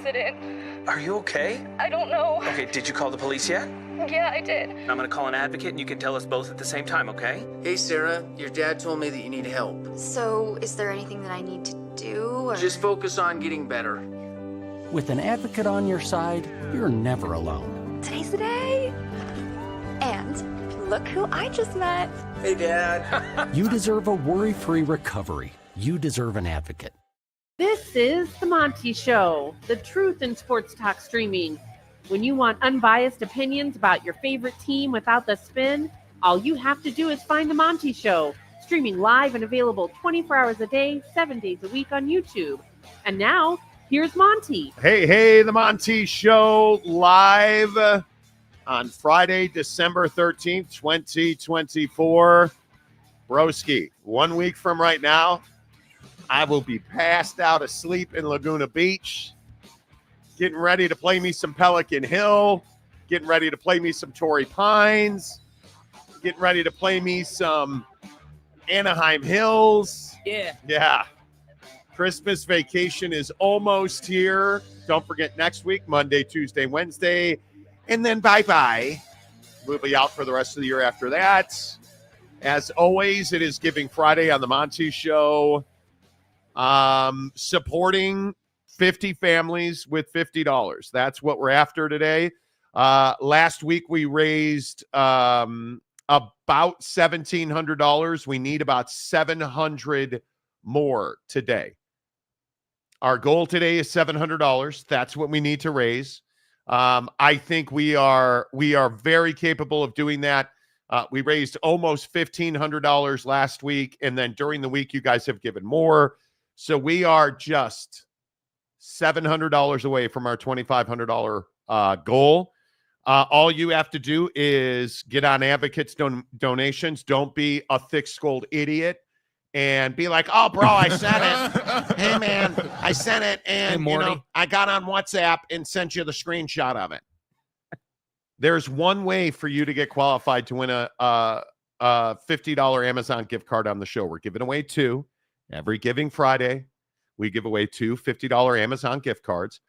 accident. Are you okay? I don't know. Okay, did you call the police yet? Yeah, I did. I'm gonna call an advocate and you can tell us both at the same time, okay? Hey, Sarah, your dad told me that you need help. So, is there anything that I need to do? Or... Just focus on getting better. With an advocate on your side, you're never alone. Today's the day. And look who I just met. Hey, Dad. You deserve a worry-free recovery. You deserve an advocate. This is The Monty Show, the truth in sports talk streaming. When you want unbiased opinions about your favorite team without the spin, all you have to do is find The Monty Show, streaming live and available 24 hours a day, 7 days a week on YouTube. And now, here's Monty. Hey, The Monty Show live on Friday, December 13th, 2024. Broski, 1 week from right now, I will be passed out asleep in Laguna Beach, getting ready to play me some Pelican Hill, getting ready to play me some Torrey Pines, getting ready to play me some Anaheim Hills. Yeah. Christmas vacation is almost here. Don't forget next week, Monday, Tuesday, Wednesday, and then bye-bye. We'll be out for the rest of the year after that. As always, it is Giving Friday on The Monty Show. Supporting 50 families with $50. That's what we're after today. Last week we raised about $1,700. We need about 700 more today. Our goal today is $700. That's what we need to raise. I think we are very capable of doing that. We raised almost $1,500 last week, and then during the week you guys have given more. So we are just $700 away from our $2,500 goal. All you have to do is get on Advocates donations. Don't be a thick-skulled idiot and be like, oh, bro, I sent it. Hey, man, I sent it, and I got on WhatsApp and sent you the screenshot of it. There's one way for you to get qualified to win a $50 Amazon gift card on the show. We're giving away two. Every Giving Friday, we give away two $50 Amazon gift cards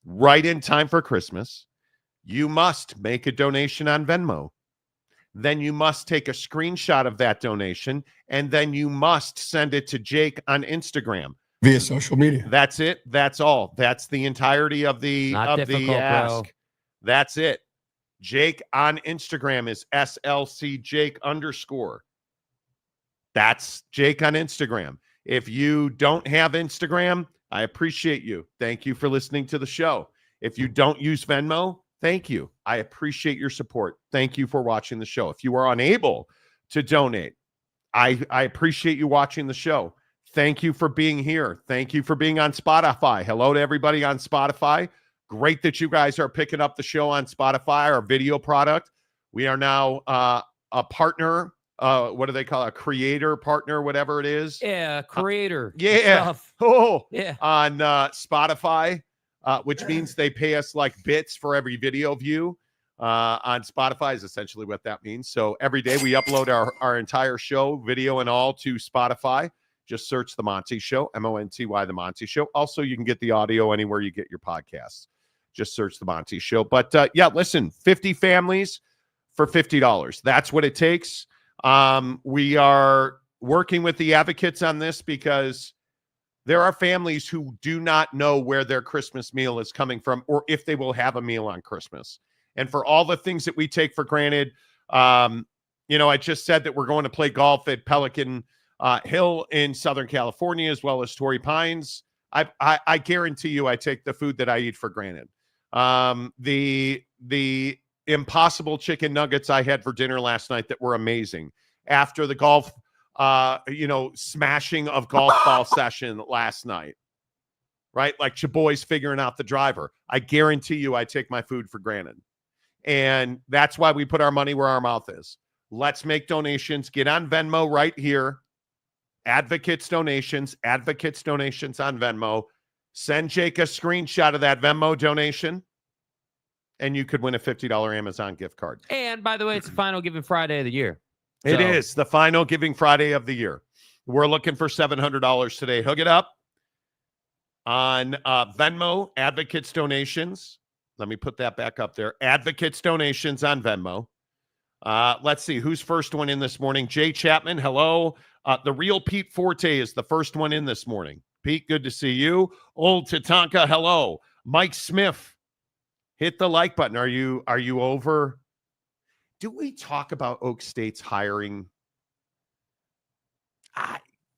right in time for Christmas. You must make a donation on Venmo. Then you must take a screenshot of that donation, and then you must send it to Jake on Instagram. Via social media. That's it. That's all. That's the entirety of the ask. Bro. That's it. Jake on Instagram is SLCJake_. That's Jake on Instagram. If you don't have Instagram, I appreciate you. Thank you for listening to the show. If you don't use Venmo, thank you. I appreciate your support. Thank you for watching the show. If you are unable to donate, I appreciate you watching the show. Thank you for being here. Thank you for being on Spotify. Hello to everybody on Spotify. Great that you guys are picking up the show on Spotify, our video product. We are now a partner. What do they call it? A creator partner, whatever it is. Yeah, creator. Stuff. On Spotify, which means they pay us like bits for every video view. On Spotify is essentially what that means. So every day we upload our entire show, video and all, to Spotify. Just search The Monty Show, Monty, The Monty Show. Also, you can get the audio anywhere you get your podcasts. Just search The Monty Show. But listen, 50 families for $50. That's what it takes. We are working with the advocates on this because there are families who do not know where their Christmas meal is coming from or if they will have a meal on Christmas. And for all the things that we take for granted, I just said that we're going to play golf at Pelican Hill in Southern California, as well as Torrey Pines. I guarantee you I take the food that I eat for granted. The impossible chicken nuggets I had for dinner last night that were amazing. After the golf, smashing of golf ball session last night, right? Like your boys figuring out the driver. I guarantee you I take my food for granted. And that's why we put our money where our mouth is. Let's make donations. Get on Venmo right here. Advocates donations on Venmo. Send Jake a screenshot of that Venmo donation, and you could win a $50 Amazon gift card. And by the way, it's the final Giving Friday of the year. It is the final Giving Friday of the year. We're looking for $700 today. Hook it up. On Venmo, Advocates donations. Let me put that back up there. Advocates donations on Venmo. Let's see who's first one in this morning. Jay Chapman, hello. The real Pete Forte is the first one in this morning. Pete, good to see you. Old Tatanka, hello. Mike Smith, hit the like button. Are you over? Do we talk about Oak State's hiring?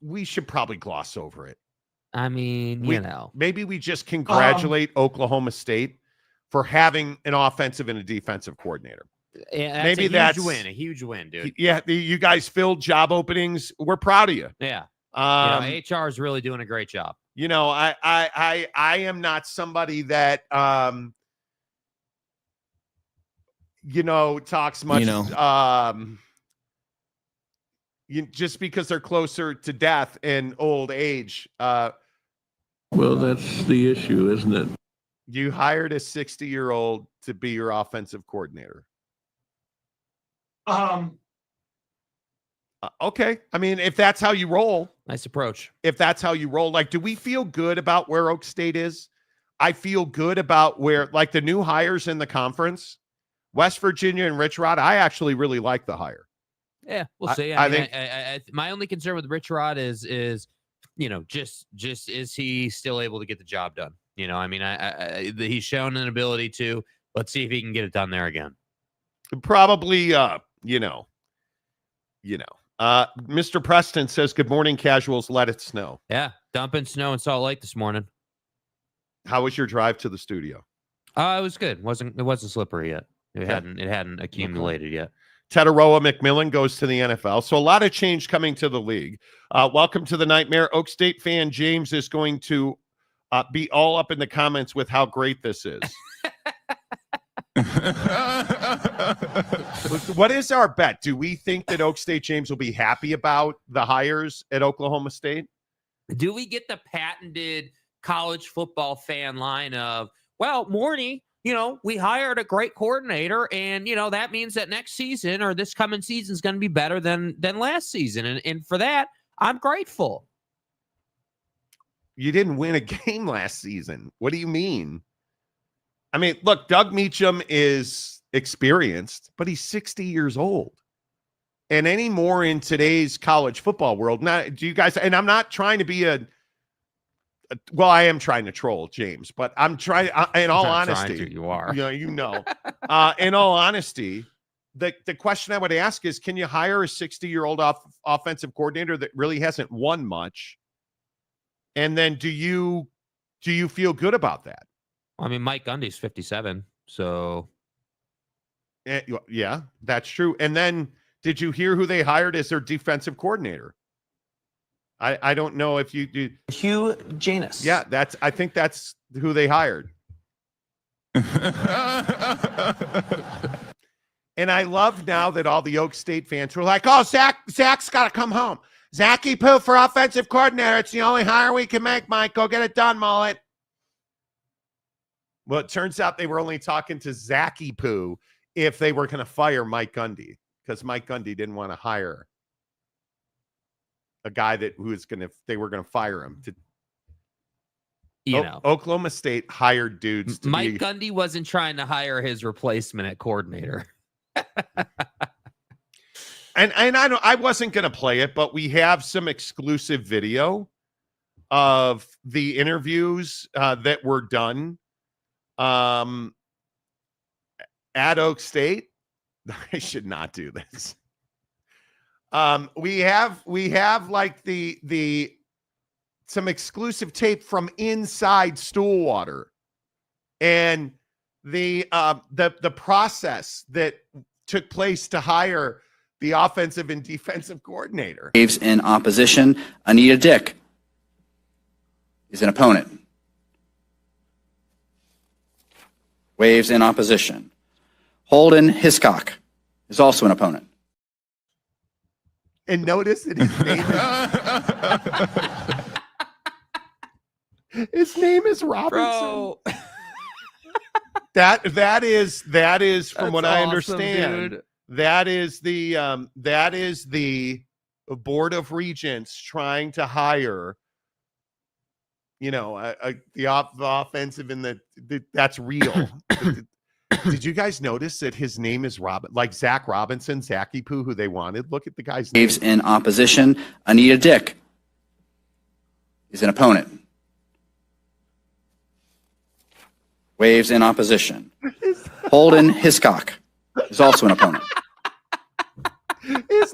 We should probably gloss over it. I mean, Maybe we just congratulate Oklahoma State for having an offensive and a defensive coordinator. Yeah, maybe that's a huge win, dude. Yeah, you guys filled job openings. We're proud of you. Yeah. HR is really doing a great job. I am not somebody that talks much. Just because they're closer to death and old age. Well, that's the issue, isn't it? You hired a 60-year-old to be your offensive coordinator. Okay. I mean, if that's how you roll. Nice approach. If that's how you roll, like, do we feel good about where Oak State is? I feel good about where, like, the new hires in the conference, West Virginia and Rich Rod, I actually really like the hire. Yeah, we'll see. I think my only concern with Rich Rod is just is he still able to get the job done? He's shown an ability to. Let's see if he can get it done there again. Probably, Mr. Preston says, good morning, casuals. Let it snow. Yeah, dumping snow in Salt Lake this morning. How was your drive to the studio? It was good. It wasn't slippery yet. It hadn't accumulated yet. Tetaroa McMillan goes to the NFL. So a lot of change coming to the league. Welcome to the nightmare. Oak State fan James is going to be all up in the comments with how great this is. What is our bet? Do we think that Oak State James will be happy about the hires at Oklahoma State? Do we get the patented college football fan line of, well, Morney, we hired a great coordinator, and, that means that next season or this coming season is going to be better than last season. And for that, I'm grateful. You didn't win a game last season. What do you mean? I mean, look, Doug Meacham is experienced, but he's 60 years old. And any more in today's college football world, do you guys, and I'm not trying to be well, I am trying to troll James, but I'm trying, in all honesty, you are, in all honesty, the question I would ask is, can you hire a 60-year-old offensive coordinator that really hasn't won much? And then do you feel good about that? I mean, Mike Gundy's 57, so. Yeah, that's true. And then did you hear who they hired as their defensive coordinator? I don't know if you do. Hugh Janus. Yeah, I think that's who they hired. And I love now that all the Oak State fans were like, oh, Zach's got to come home. Zachy Poo for offensive coordinator. It's the only hire we can make, Mike. Go get it done, Mullet. Well, it turns out they were only talking to Zachy Poo if they were going to fire Mike Gundy, because Mike Gundy didn't want to hire a guy they were going to fire him to. Oklahoma State hired dudes. Mike Gundy wasn't trying to hire his replacement at coordinator. And I wasn't going to play it, but we have some exclusive video of the interviews that were done at Oak State. I should not do this. We have like the some exclusive tape from inside Stillwater, and the process that took place to hire the offensive and defensive coordinator. Waves in opposition. Anita Dick is an opponent. Waves in opposition. Holden Hiscock is also an opponent. And notice that his name is Robinson. Bro. That is from what I awesome, understand. Dude. That is the Board of Regents trying to hire the offensive and that's real. Did you guys notice that his name is like Zach Robinson, Zachy Poo, who they wanted? Look at the guy's name. Waves in opposition. Anita Dick is an opponent. Waves in opposition. Holden Hiscock is also an opponent. His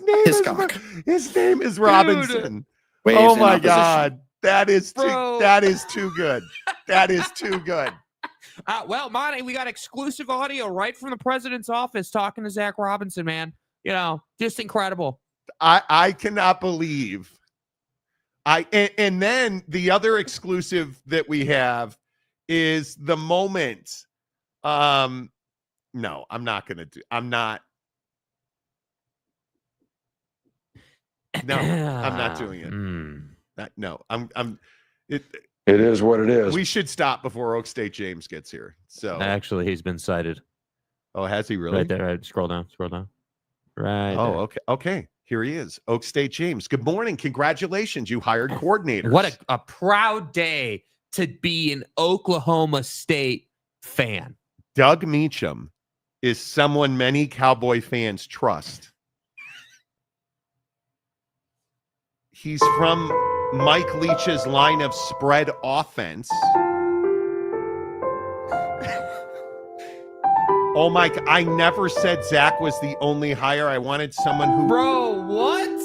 name is Robinson. Waves Oh in my opposition. God. That is too Bro. that is too good. That is too good. Well, Monty, we got exclusive audio right from the president's office talking to Zach Robinson, man. Just incredible. I cannot believe and then the other exclusive that we have is the moment. No, I'm not doing it. It is what it is. We should stop before Oak State James gets here. So Actually, he's been cited. oh, has he really? Right there. Right. Scroll down. Right. Oh, there. okay. Okay. Here he is. Oak State James. Good morning. Congratulations. You hired coordinators. What a proud day to be an Oklahoma State fan. Doug Meacham is someone many Cowboy fans trust. He's from Mike Leach's line of spread offense. Oh, Mike, I never said Zach was the only hire. I wanted someone who... Bro, what?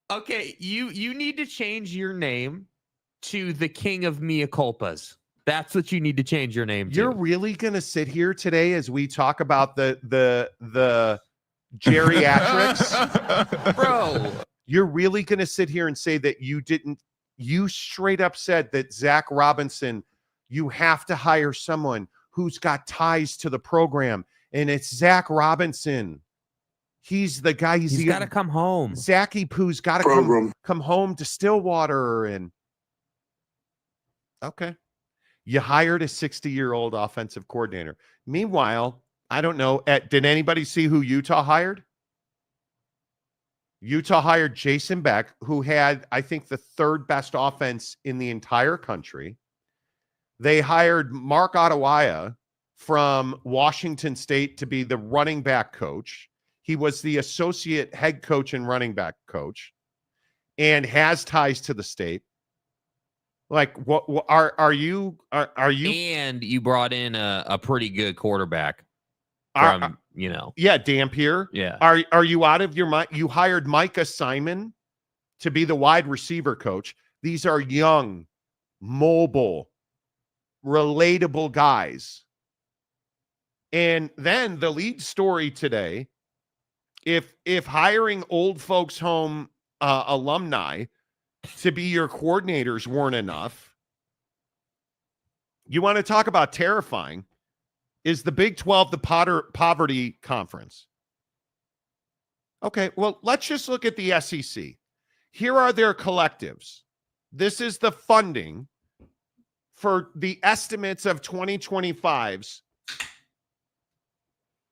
Okay, you need to change your name to the King of Mea Culpas. That's what you need to change your name to. You're really going to sit here today as we talk about the geriatrics? Bro. You're really going to sit here and say that you straight up said that Zach Robinson, you have to hire someone who's got ties to the program, and it's Zach Robinson. He's the guy. He's got to come home. Zachy Poo's got to come home to Stillwater. And okay, you hired a 60-year-old offensive coordinator. Meanwhile, I don't know. Did anybody see who Utah hired? Utah hired Jason Beck, who had, I think, the third best offense in the entire country. They hired Mark Ottawaya from Washington State to be the running back coach. He was the associate head coach and running back coach and has ties to the state. Like, what are you? And you brought in a pretty good quarterback from, Yeah, Dampier. Yeah. Are you out of your mind? You hired Micah Simon to be the wide receiver coach. These are young, mobile, relatable guys. And then the lead story today, if hiring old folks home alumni to be your coordinators weren't enough, you want to talk about terrifying, is the Big 12 the poverty conference. Okay, well, let's just look at the SEC. Here are their collectives. This is the funding for the estimates of 2025's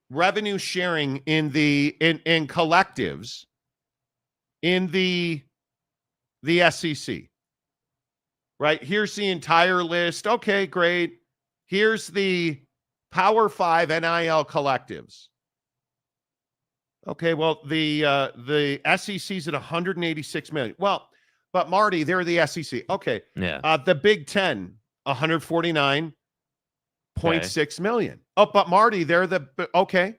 revenue sharing in collectives in the SEC. Right? Here's the entire list. Okay, great. Here's the Power 5 NIL collectives. Okay, well, the SEC's at 186 million. Well, but Marty, they're the SEC. Okay. Yeah. The Big 10, 149.6 million. Oh, but Marty, they're okay.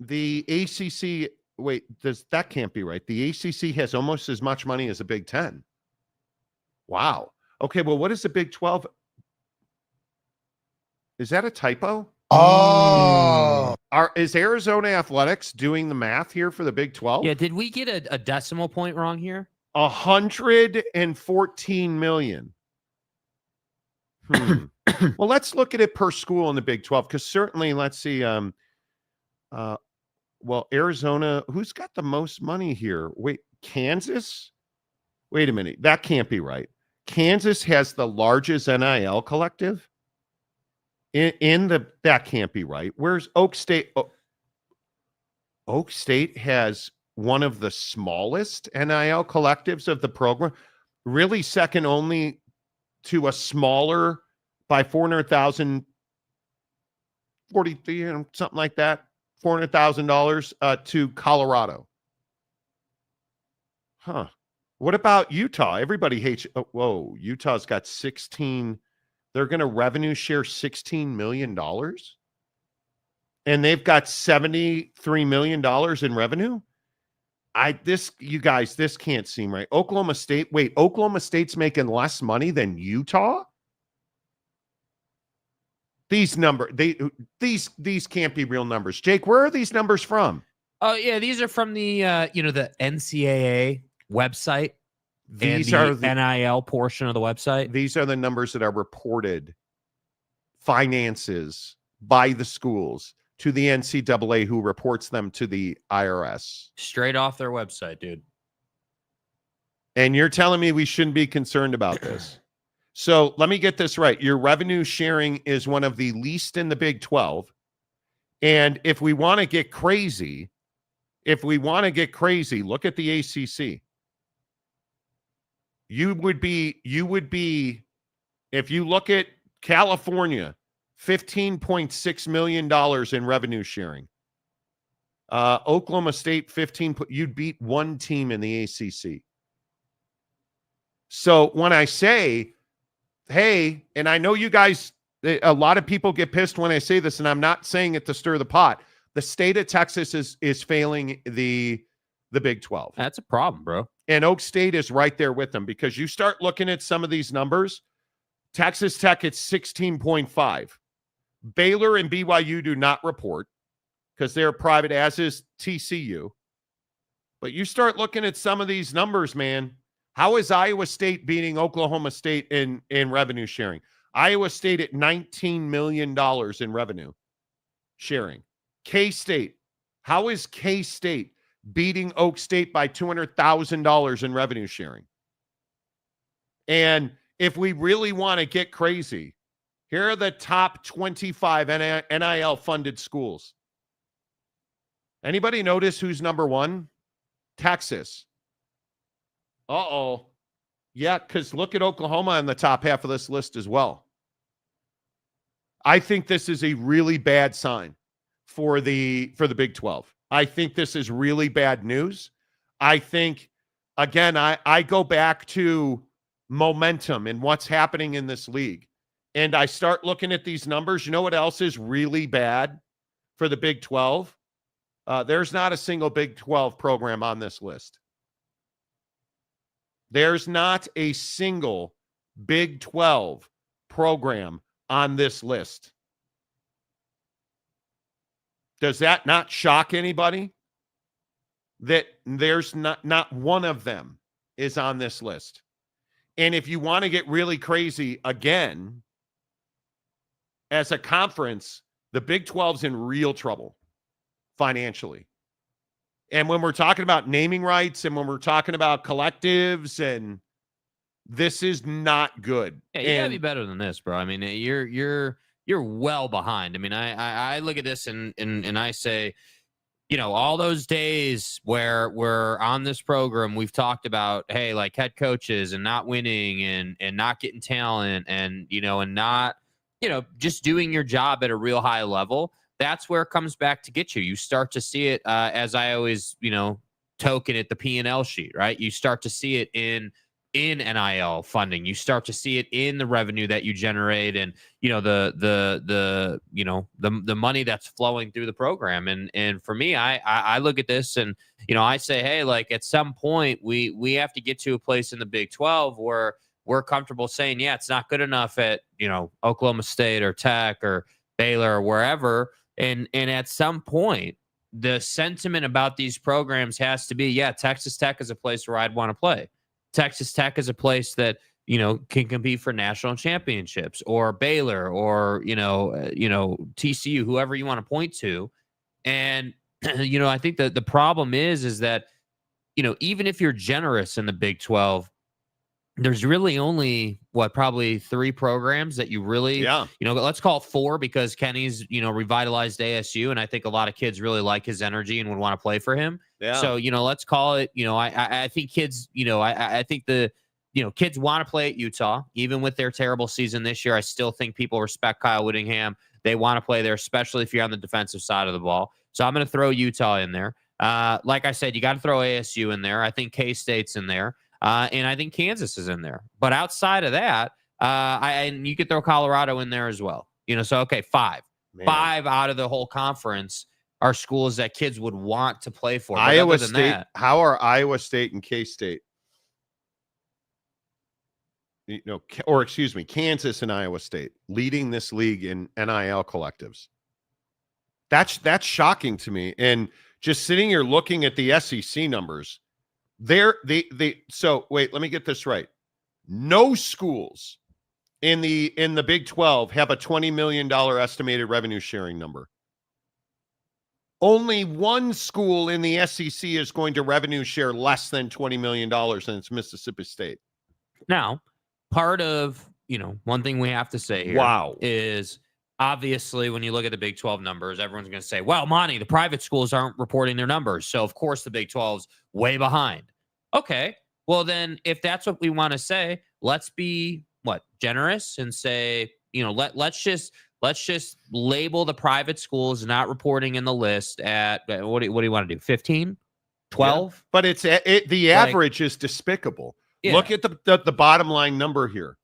The ACC, wait, that can't be right. The ACC has almost as much money as the Big 10. Wow. Okay, well, what is the Big 12? Is that a typo? Oh. Is Arizona Athletics doing the math here for the Big 12? Yeah, did we get a decimal point wrong here? 114 million. Well, let's look at it per school in the Big 12, because certainly, let's see. Well, Arizona, who's got the most money here? Wait, Kansas? Wait a minute. That can't be right. Kansas has the largest NIL collective. That can't be right. Where's Oak State? Oak State has one of the smallest NIL collectives of the program, really second only to a smaller by 400,000, 43, something like that, $400,000 to Colorado. Huh. What about Utah? Everybody hates. Oh, whoa, Utah's got 16. They're going to revenue share $16 million. And they've got $73 million in revenue. You guys, this can't seem right. Oklahoma State. Wait, Oklahoma State's making less money than Utah? These these can't be real numbers. Jake, where are these numbers from? Oh yeah, these are from the the NCAA website. These and are the NIL portion of the website. These are the numbers that are reported finances by the schools to the NCAA, who reports them to the IRS. Straight off their website, dude. And you're telling me we shouldn't be concerned about this. So let me get this right. Your revenue sharing is one of the least in the Big 12. And if we want to get crazy, look at the ACC. You would be, if you look at California, $15.6 million in revenue sharing. Oklahoma State, 15. You'd beat one team in the ACC. So when I say, hey, and I know you guys, a lot of people get pissed when I say this, and I'm not saying it to stir the pot. The state of Texas is failing the Big 12. That's a problem, bro. And Oak State is right there with them, because you start looking at some of these numbers. Texas Tech, it's 16.5. Baylor and BYU do not report because they're private, as is TCU. But you start looking at some of these numbers, man. How is Iowa State beating Oklahoma State in revenue sharing? Iowa State at $19 million in revenue sharing. K-State. How is K-State beating Oak State by $200,000 in revenue sharing? And if we really want to get crazy, here are the top 25 NIL funded schools. Anybody notice who's number one? Texas. Uh-oh. Yeah, because look at Oklahoma in the top half of this list as well. I think this is a really bad sign for the Big 12. I think this is really bad news. I think, again, I go back to momentum and what's happening in this league. And I start looking at these numbers. You know what else is really bad for the Big 12? There's not a single Big 12 program on this list. There's not a single Big 12 program on this list. Does that not shock anybody? That there's not one of them is on this list. And if you want to get really crazy again, as a conference, the Big 12's in real trouble financially. And when we're talking about naming rights and when we're talking about collectives, and this is not good. Yeah, you gotta be better than this, bro. I mean, you're well behind. I mean, I look at this and I say, all those days where we're on this program, we've talked about, hey, like head coaches and not winning and not getting talent and not, just doing your job at a real high level. That's where it comes back to get you. You start to see it as I always, token at the P&L sheet, right? You start to see it in NIL funding. You start to see it in the revenue that you generate and, the money that's flowing through the program. And for me, I look at this and, I say, hey, like at some point we have to get to a place in the Big 12 where we're comfortable saying, yeah, it's not good enough at, Oklahoma State or Tech or Baylor or wherever. And at some point, the sentiment about these programs has to be, yeah, Texas Tech is a place where I'd want to play. Texas Tech is a place that, can compete for national championships, or Baylor or, TCU, whoever you want to point to. And, I think that the problem is that, even if you're generous in the Big 12, there's really only probably 3 programs that you really, let's call it 4 because Kenny's, revitalized ASU. And I think a lot of kids really like his energy and would want to play for him. Yeah. So, let's call it, I think kids, I think kids want to play at Utah, even with their terrible season this year. I still think people respect Kyle Whittingham. They want to play there, especially if you're on the defensive side of the ball. So I'm going to throw Utah in there. Like I said, you got to throw ASU in there. I think K-State's in there. And I think Kansas is in there. But outside of that, and you could throw Colorado in there as well. So, okay, 5. Man. 5 out of the whole conference are schools that kids would want to play for. But Iowa State, how are Iowa State and K-State? Kansas and Iowa State leading this league in NIL collectives. That's shocking to me. And just sitting here looking at the SEC numbers, so wait, let me get this right. No schools in the Big 12 have a $20 million estimated revenue sharing number. Only one school in the SEC is going to revenue share less than $20 million, and it's Mississippi State. Now, part of, one thing we have to say here is obviously when you look at the Big 12 numbers, everyone's going to say, well, Monty, the private schools aren't reporting their numbers. So, of course, the Big 12's way behind. Okay, well, then if that's what we want to say, let's be, generous and say, let's just label the private schools not reporting in the list at, what do you want to do, 15, 12? Yeah, but the average is despicable. Yeah. Look at the bottom line number here.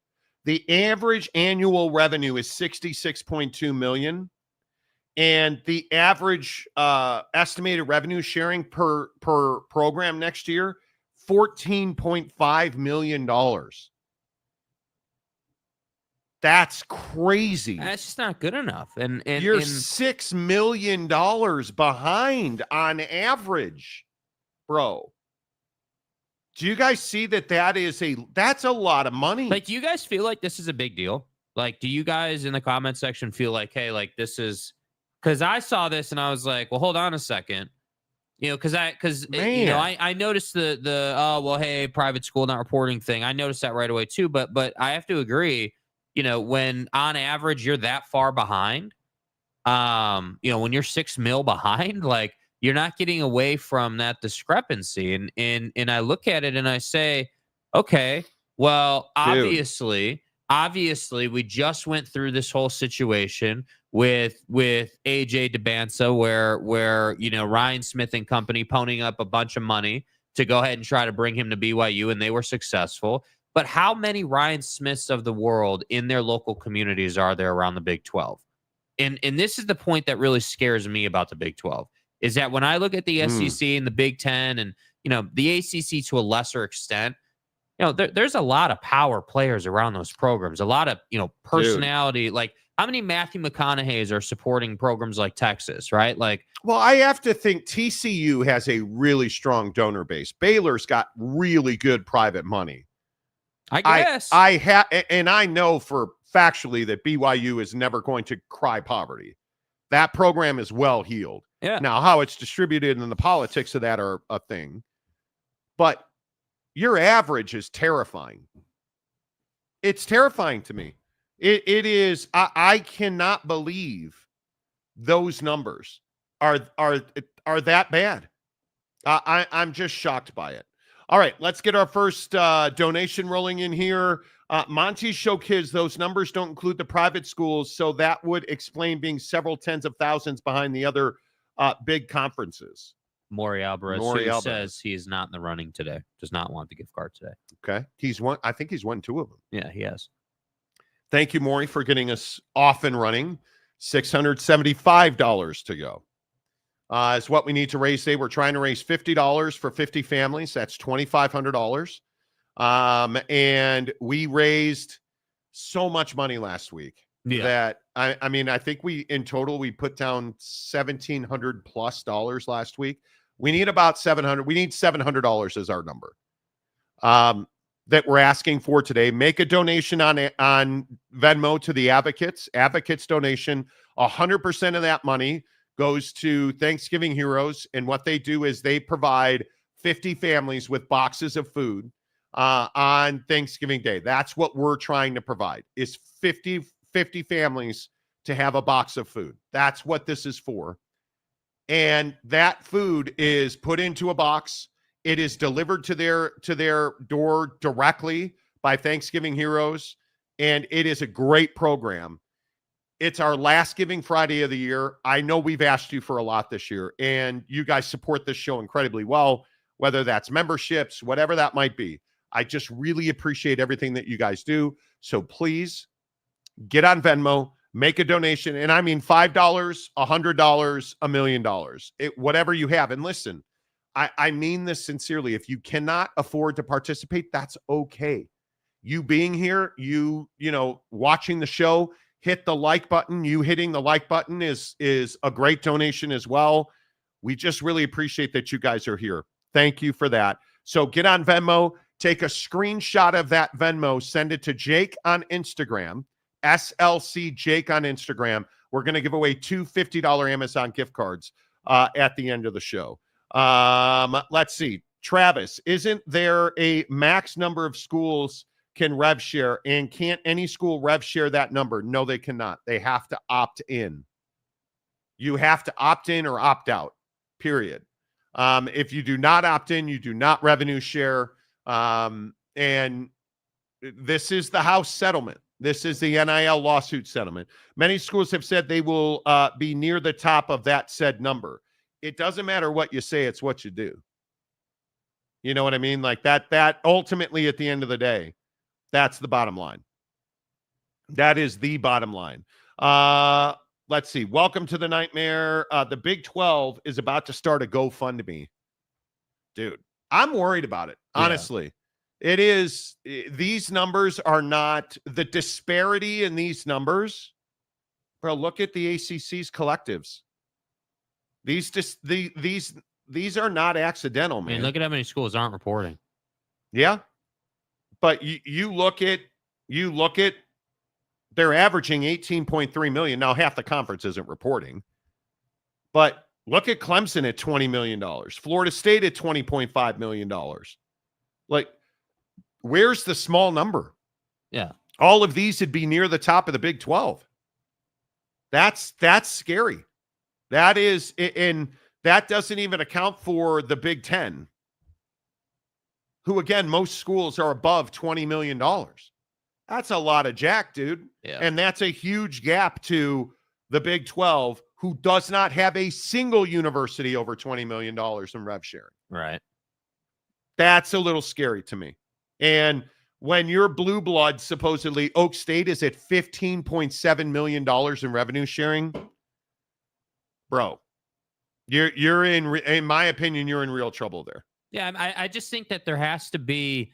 The average annual revenue is $66.2 million, and the average estimated revenue sharing per program next year, $14.5 million. That's crazy. That's just not good enough. And you're $6 million behind on average, bro. Do you guys see that's a lot of money? Do you guys feel like this is a big deal? Do you guys in the comment section feel like, hey, this is, because I saw this and I was like, well, hold on a second. Because I noticed the hey, private school not reporting thing. I noticed that right away too. But I have to agree, when on average you're that far behind, when you're $6 million behind, you're not getting away from that discrepancy. And I look at it and I say, okay, well, obviously we just went through this whole situation with AJ DeBanza where Ryan Smith and company ponying up a bunch of money to go ahead and try to bring him to BYU, and they were successful. But how many Ryan Smiths of the world in their local communities are there around the Big 12? And this is the point that really scares me about the Big 12. Is that when I look at the SEC and the Big 10 and, the ACC to a lesser extent, there's a lot of power players around those programs, a lot of, personality. Dude. How many Matthew McConaughey's are supporting programs like Texas, right? Well, I have to think TCU has a really strong donor base. Baylor's got really good private money. I guess. And I know for factually that BYU is never going to cry poverty. That program is well heeled. Yeah. Now, how it's distributed and the politics of that are a thing. But your average is terrifying. It's terrifying to me. It is. I cannot believe those numbers are that bad. I'm just shocked by it. All right, let's get our first donation rolling in here. Monty Show kids, those numbers don't include the private schools, so that would explain being several tens of thousands behind the other big conferences. Maury Alvarez says he is not in the running today. Does not want the gift card today. Okay, I think he's won 2 of them. Yeah, he has. Thank you, Maury, for getting us off and running. $675 to go. Is what we need to raise today. We're trying to raise $50 for 50 families. That's $2,500. And we raised so much money last week that I mean, I think in total we put down $1,700+ last week. We need about $700. We need $700 as our number. That we're asking for today. Make a donation on Venmo to the Advocates. Advocates donation. 100% of that money goes to Thanksgiving Heroes, and what they do is they provide 50 families with boxes of food. on Thanksgiving Day. That's what we're trying to provide, is 50 families to have a box of food. That's what this is for. And that food is put into a box. It is delivered to their door directly by Thanksgiving Heroes, and it is a great program. It's our last Giving Friday of the year. I know we've asked you for a lot this year, and you guys support this show incredibly well, whether that's memberships, whatever that might be. I just really appreciate everything that you guys do. So please get on Venmo, make a donation. And I mean $5, $100, $1 million, whatever you have. And listen, I mean this sincerely. If you cannot afford to participate, that's okay. You being here, you watching the show, hit the like button. You hitting the like button is a great donation as well. We just really appreciate that you guys are here. Thank you for that. So get on Venmo, take a screenshot of that Venmo, send it to Jake on Instagram, SLC Jake on Instagram. We're going to give away two $50 Amazon gift cards at the end of the show. Let's see. Travis, isn't there a max number of schools can rev share, and can't any school rev share that number? No, they cannot. They have to opt in. You have to opt in or opt out, period. If you do not opt in, you do not revenue share. And this is the House settlement. This is the NIL lawsuit settlement. Many schools have said they will be near the top of that said number. It doesn't matter what you say, it's what you do. You know what I mean? Like that ultimately at the end of the day, that's the bottom line. That is the bottom line. Let's see. Welcome to the nightmare. The Big 12 is about to start a GoFundMe. Dude, I'm worried about it. Honestly, it is. These numbers are not the disparity in these numbers. Bro, look at the ACC's collectives. These are not accidental, man. I mean, look at how many schools aren't reporting. Yeah. But you look at they're averaging 18.3 million. Now half the conference isn't reporting. But look at Clemson at $20 million. Florida State at $20.5 million. Like, where's the small number? Yeah. All of these would be near the top of the Big 12. That's scary. That is, and that doesn't even account for the Big 10, who, again, most schools are above $20 million. That's a lot of jack, dude. Yeah. And that's a huge gap to the Big 12, who does not have a single university over $20 million in rev sharing. Right. That's a little scary to me. And when your blue blood, supposedly Oak State, is at $15.7 million in revenue sharing, bro, you're in my opinion, you're in real trouble there. Yeah, I just think that there has to be,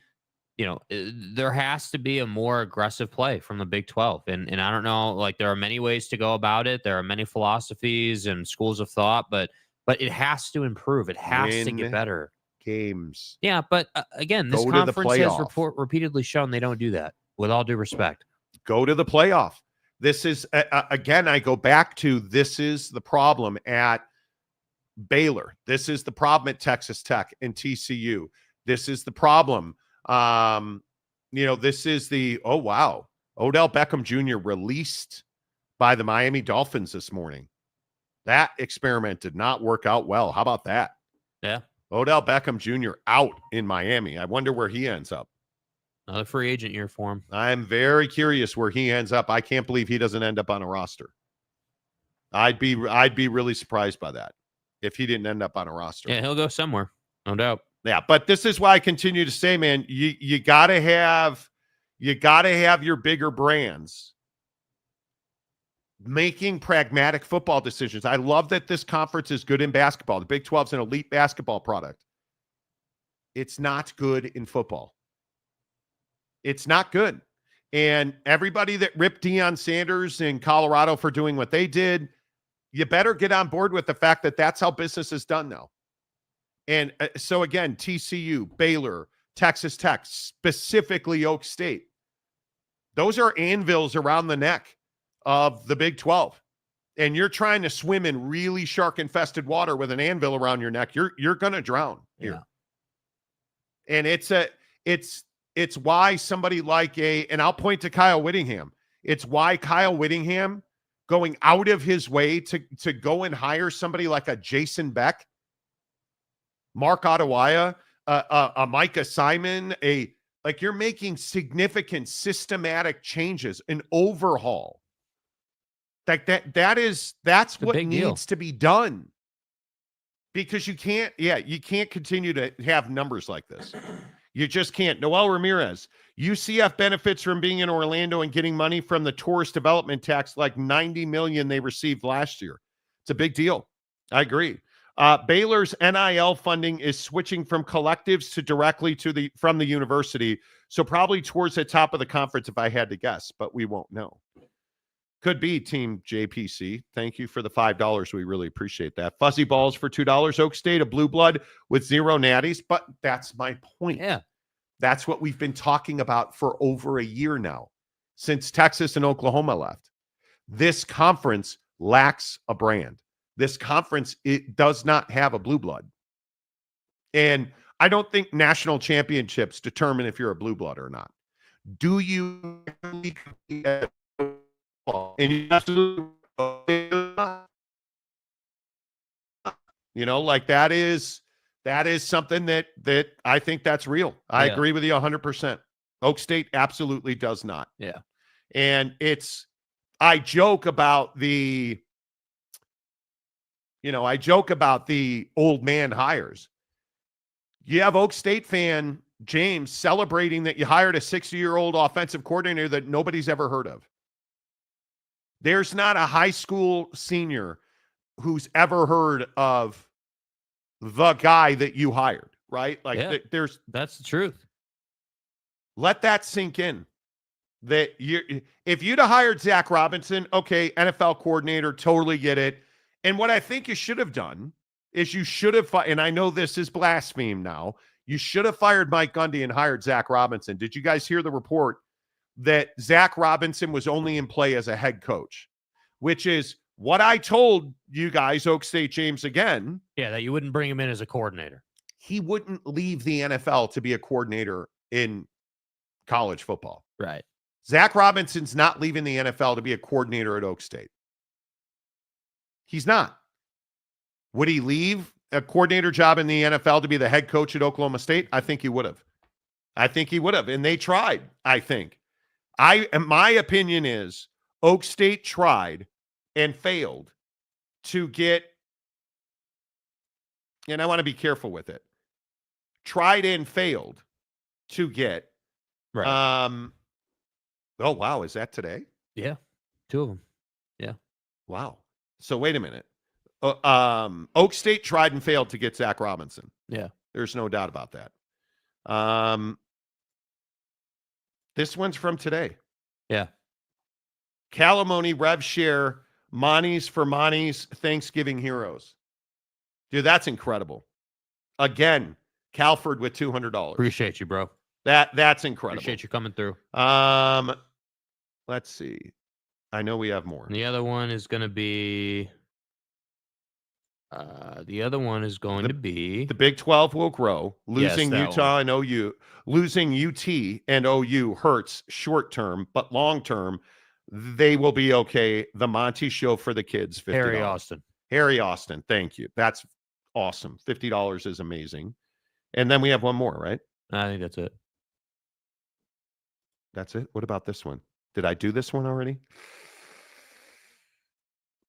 there has to be a more aggressive play from the Big 12. And I don't know, like, there are many ways to go about it. There are many philosophies and schools of thought, but it has to improve. It has to get better. Games. Yeah, but again, this conference has repeatedly shown they don't do that, with all due respect. Go to the playoff. This is, again, I go back to, this is the problem at Baylor. This is the problem at Texas Tech and TCU. This is the problem. This is the, oh, wow. Odell Beckham Jr. released by the Miami Dolphins this morning. That experiment did not work out well. How about that? Yeah. Odell Beckham Jr. out in Miami. I wonder where he ends up. Another free agent year for him. I'm very curious where he ends up. I can't believe he doesn't end up on a roster. I'd be really surprised by that if he didn't end up on a roster. Yeah, he'll go somewhere, no doubt. Yeah, but this is why I continue to say, man, you gotta have your bigger brands making pragmatic football decisions. I love that this conference is good in basketball. The Big 12 is an elite basketball product. It's not good in football. It's not good. And everybody that ripped Deion Sanders in Colorado for doing what they did, you better get on board with the fact that that's how business is done now. And so again, TCU, Baylor, Texas Tech, specifically Oak State, those are anvils around the neck of the Big 12. And you're trying to swim in really shark-infested water with an anvil around your neck. You're going to drown here. Yeah. And It's why somebody like and I'll point to Kyle Whittingham. It's why Kyle Whittingham going out of his way to go and hire somebody like a Jason Beck, Mark Ottawaya, a Micah Simon, you're making significant systematic changes, an overhaul. That's what needs to be done. Because you can't continue to have numbers like this. You just can't. Noel Ramirez, UCF benefits from being in Orlando and getting money from the tourist development tax, like $90 million they received last year. It's a big deal. I agree. Baylor's NIL funding is switching from collectives to directly from the university. So probably towards the top of the conference, if I had to guess, but we won't know. Could be Team JPC. Thank you for the $5. We really appreciate that. Fuzzy Balls for $2. Oak State, a blue blood with 0 natties. But that's my point. Yeah. That's what we've been talking about for over a year now, since Texas and Oklahoma left. This conference lacks a brand. This conference, it does not have a blue blood. And I don't think national championships determine if you're a blue blood or not. Do you compete at and you absolutely, that is something that I think that's real. I agree with you 100%. Oak State absolutely does not. Yeah. And I joke about the old man hires. You have Oak State fan James celebrating that you hired a 60-year-old offensive coordinator that nobody's ever heard of. There's not a high school senior who's ever heard of the guy that you hired, right? That's the truth. Let that sink in. That if you'd have hired Zach Robinson, okay, NFL coordinator, totally get it. And what I think you should have done is you should have, and I know this is blaspheme now, you should have fired Mike Gundy and hired Zach Robinson. Did you guys hear the report that Zach Robinson was only in play as a head coach, which is what I told you guys, Oak State James, again. Yeah, that you wouldn't bring him in as a coordinator. He wouldn't leave the NFL to be a coordinator in college football. Right. Zach Robinson's not leaving the NFL to be a coordinator at Oak State. He's not. Would he leave a coordinator job in the NFL to be the head coach at Oklahoma State? I think he would have. And they tried, I think. My opinion is Oak State tried and failed to get, and I want to be careful with it, tried and failed to get, right. Oh, wow. Is that today? Yeah. 2 of them. Yeah. Wow. So wait a minute. Oak State tried and failed to get Zach Robinson. Yeah. There's no doubt about that. This one's from today. Yeah. Calamoni, Rev Share, Monty's for Monty's Thanksgiving Heroes. Dude, that's incredible. Again, Calford with $200. Appreciate you, bro. That's incredible. Appreciate you coming through. Let's see. I know we have more. And the other one is going to be the Big 12 will grow. Losing Utah and OU, losing UT and OU hurts short term, but long term, they will be okay. The Monty Show for the kids. $50. Harry Austin. Thank you. That's awesome. $50 is amazing. And then we have one more, right? I think that's it. That's it. What about this one? Did I do this one already?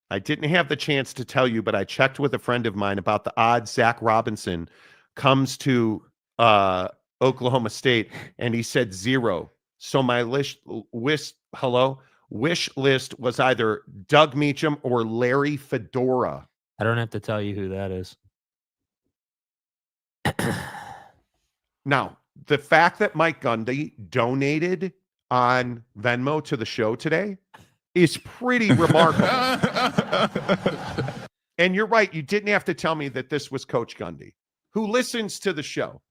I didn't have the chance to tell you, but I checked with a friend of mine about the odds Zach Robinson comes to Oklahoma State, and he said 0. So my wish list was either Doug Meacham or Larry Fedora. I don't have to tell you who that is. Now, the fact that Mike Gundy donated on Venmo to the show today is pretty remarkable. And you're right. You didn't have to tell me that this was Coach Gundy, who listens to the show.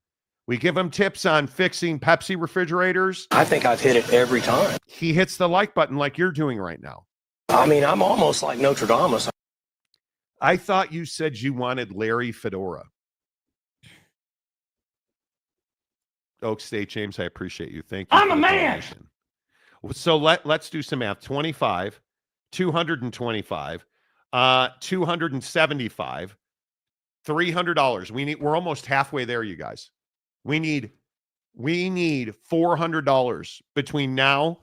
We give him tips on fixing Pepsi refrigerators. I think I've hit it every time. He hits the like button like you're doing right now. I mean, I'm almost like Notre Dame. I thought you said you wanted Larry Fedora. Oak State, James. I appreciate you. Thank you. I'm a man. Donation. So let's do some math. 25, 225, 275, $300. We're almost halfway there, you guys. We need $400 between now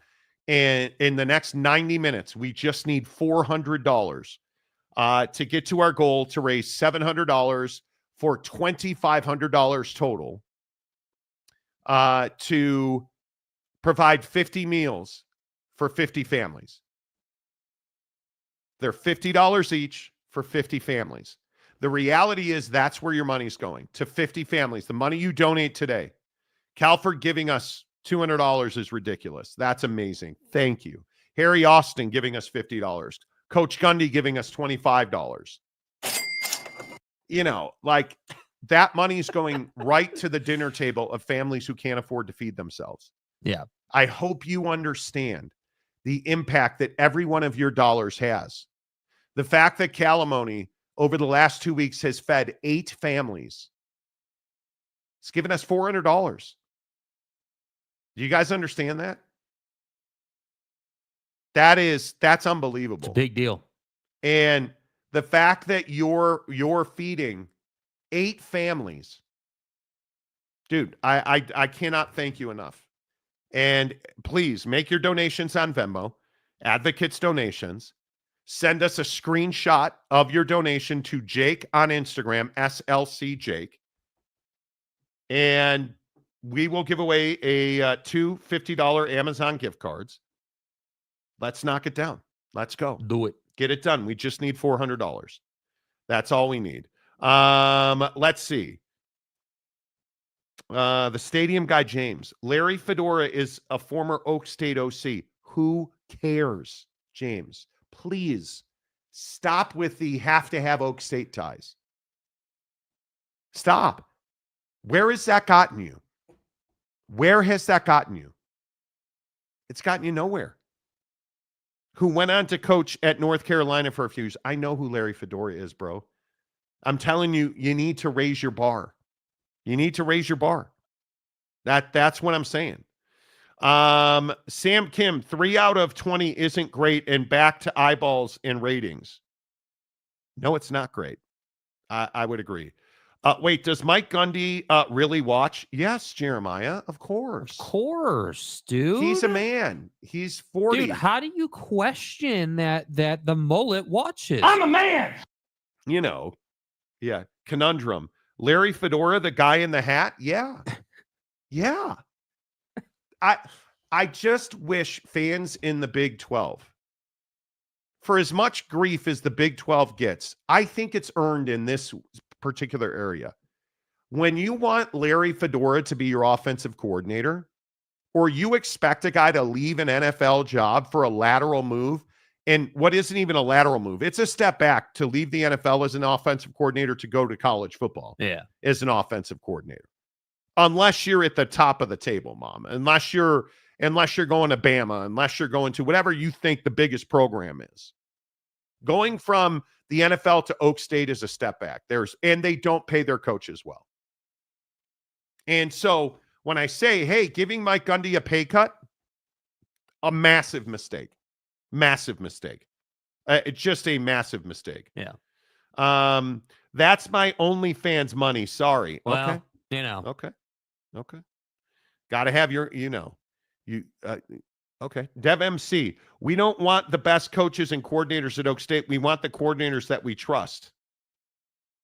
and in the next 90 minutes. We just need $400 to get to our goal to raise $700 for $2,500 total to provide 50 meals for 50 families. They're $50 each for 50 families. The reality is that's where your money's going, to 50 families. The money you donate today. Calford giving us $200 is ridiculous. That's amazing. Thank you. Harry Austin giving us $50. Coach Gundy giving us $25. You know, like that money's going right to the dinner table of families who can't afford to feed themselves. Yeah. I hope you understand the impact that every one of your dollars has. The fact that Calamoni over the last 2 weeks has fed 8 families. It's given us $400. Do you guys understand that? That's unbelievable. It's a big deal. And the fact that you're feeding 8 families, dude, I cannot thank you enough. And please make your donations on Venmo, Advocates Donations. Send us a screenshot of your donation to Jake on Instagram, SLC Jake. And we will give away two $50 Amazon gift cards. Let's knock it down. Let's go. Do it. Get it done. We just need $400. That's all we need. Let's see. The stadium guy, James. Larry Fedora is a former Oak State OC. Who cares, James? Please stop with the have to have Oak State ties. Stop. Where has that gotten you? Where has that gotten you? It's gotten you nowhere. Who went on to coach at North Carolina for a few years. I know who Larry Fedora is, bro. I'm telling you, you need to raise your bar. You need to raise your bar. That's what I'm saying. Sam Kim, 3 out of 20 isn't great, and back to eyeballs and ratings. No, it's not great. I would agree. Wait, does Mike Gundy really watch? Yes, Jeremiah, of course. Of course, dude. He's a man. He's 40. Dude, how do you question that the mullet watches? I'm a man. You know, yeah, conundrum. Larry Fedora, the guy in the hat? Yeah. Yeah. I just wish fans in the Big 12, for as much grief as the Big 12 gets, I think it's earned in this particular area. When you want Larry Fedora to be your offensive coordinator, or you expect a guy to leave an NFL job for a lateral move, and what isn't even a lateral move, it's a step back to leave the NFL as an offensive coordinator to go to college football as an offensive coordinator. Unless you're at the top of the table, Mom. Unless you're going to Bama, unless you're going to whatever you think the biggest program is. Going from the NFL to Oak State is a step back. And they don't pay their coaches well. And so when I say, hey, giving Mike Gundy a pay cut, a massive mistake. Massive mistake. It's just a massive mistake. Yeah. That's my OnlyFans money. Sorry. Well, okay. You know. Okay. Got to have your, okay. Dev MC. We don't want the best coaches and coordinators at Oak State. We want the coordinators that we trust.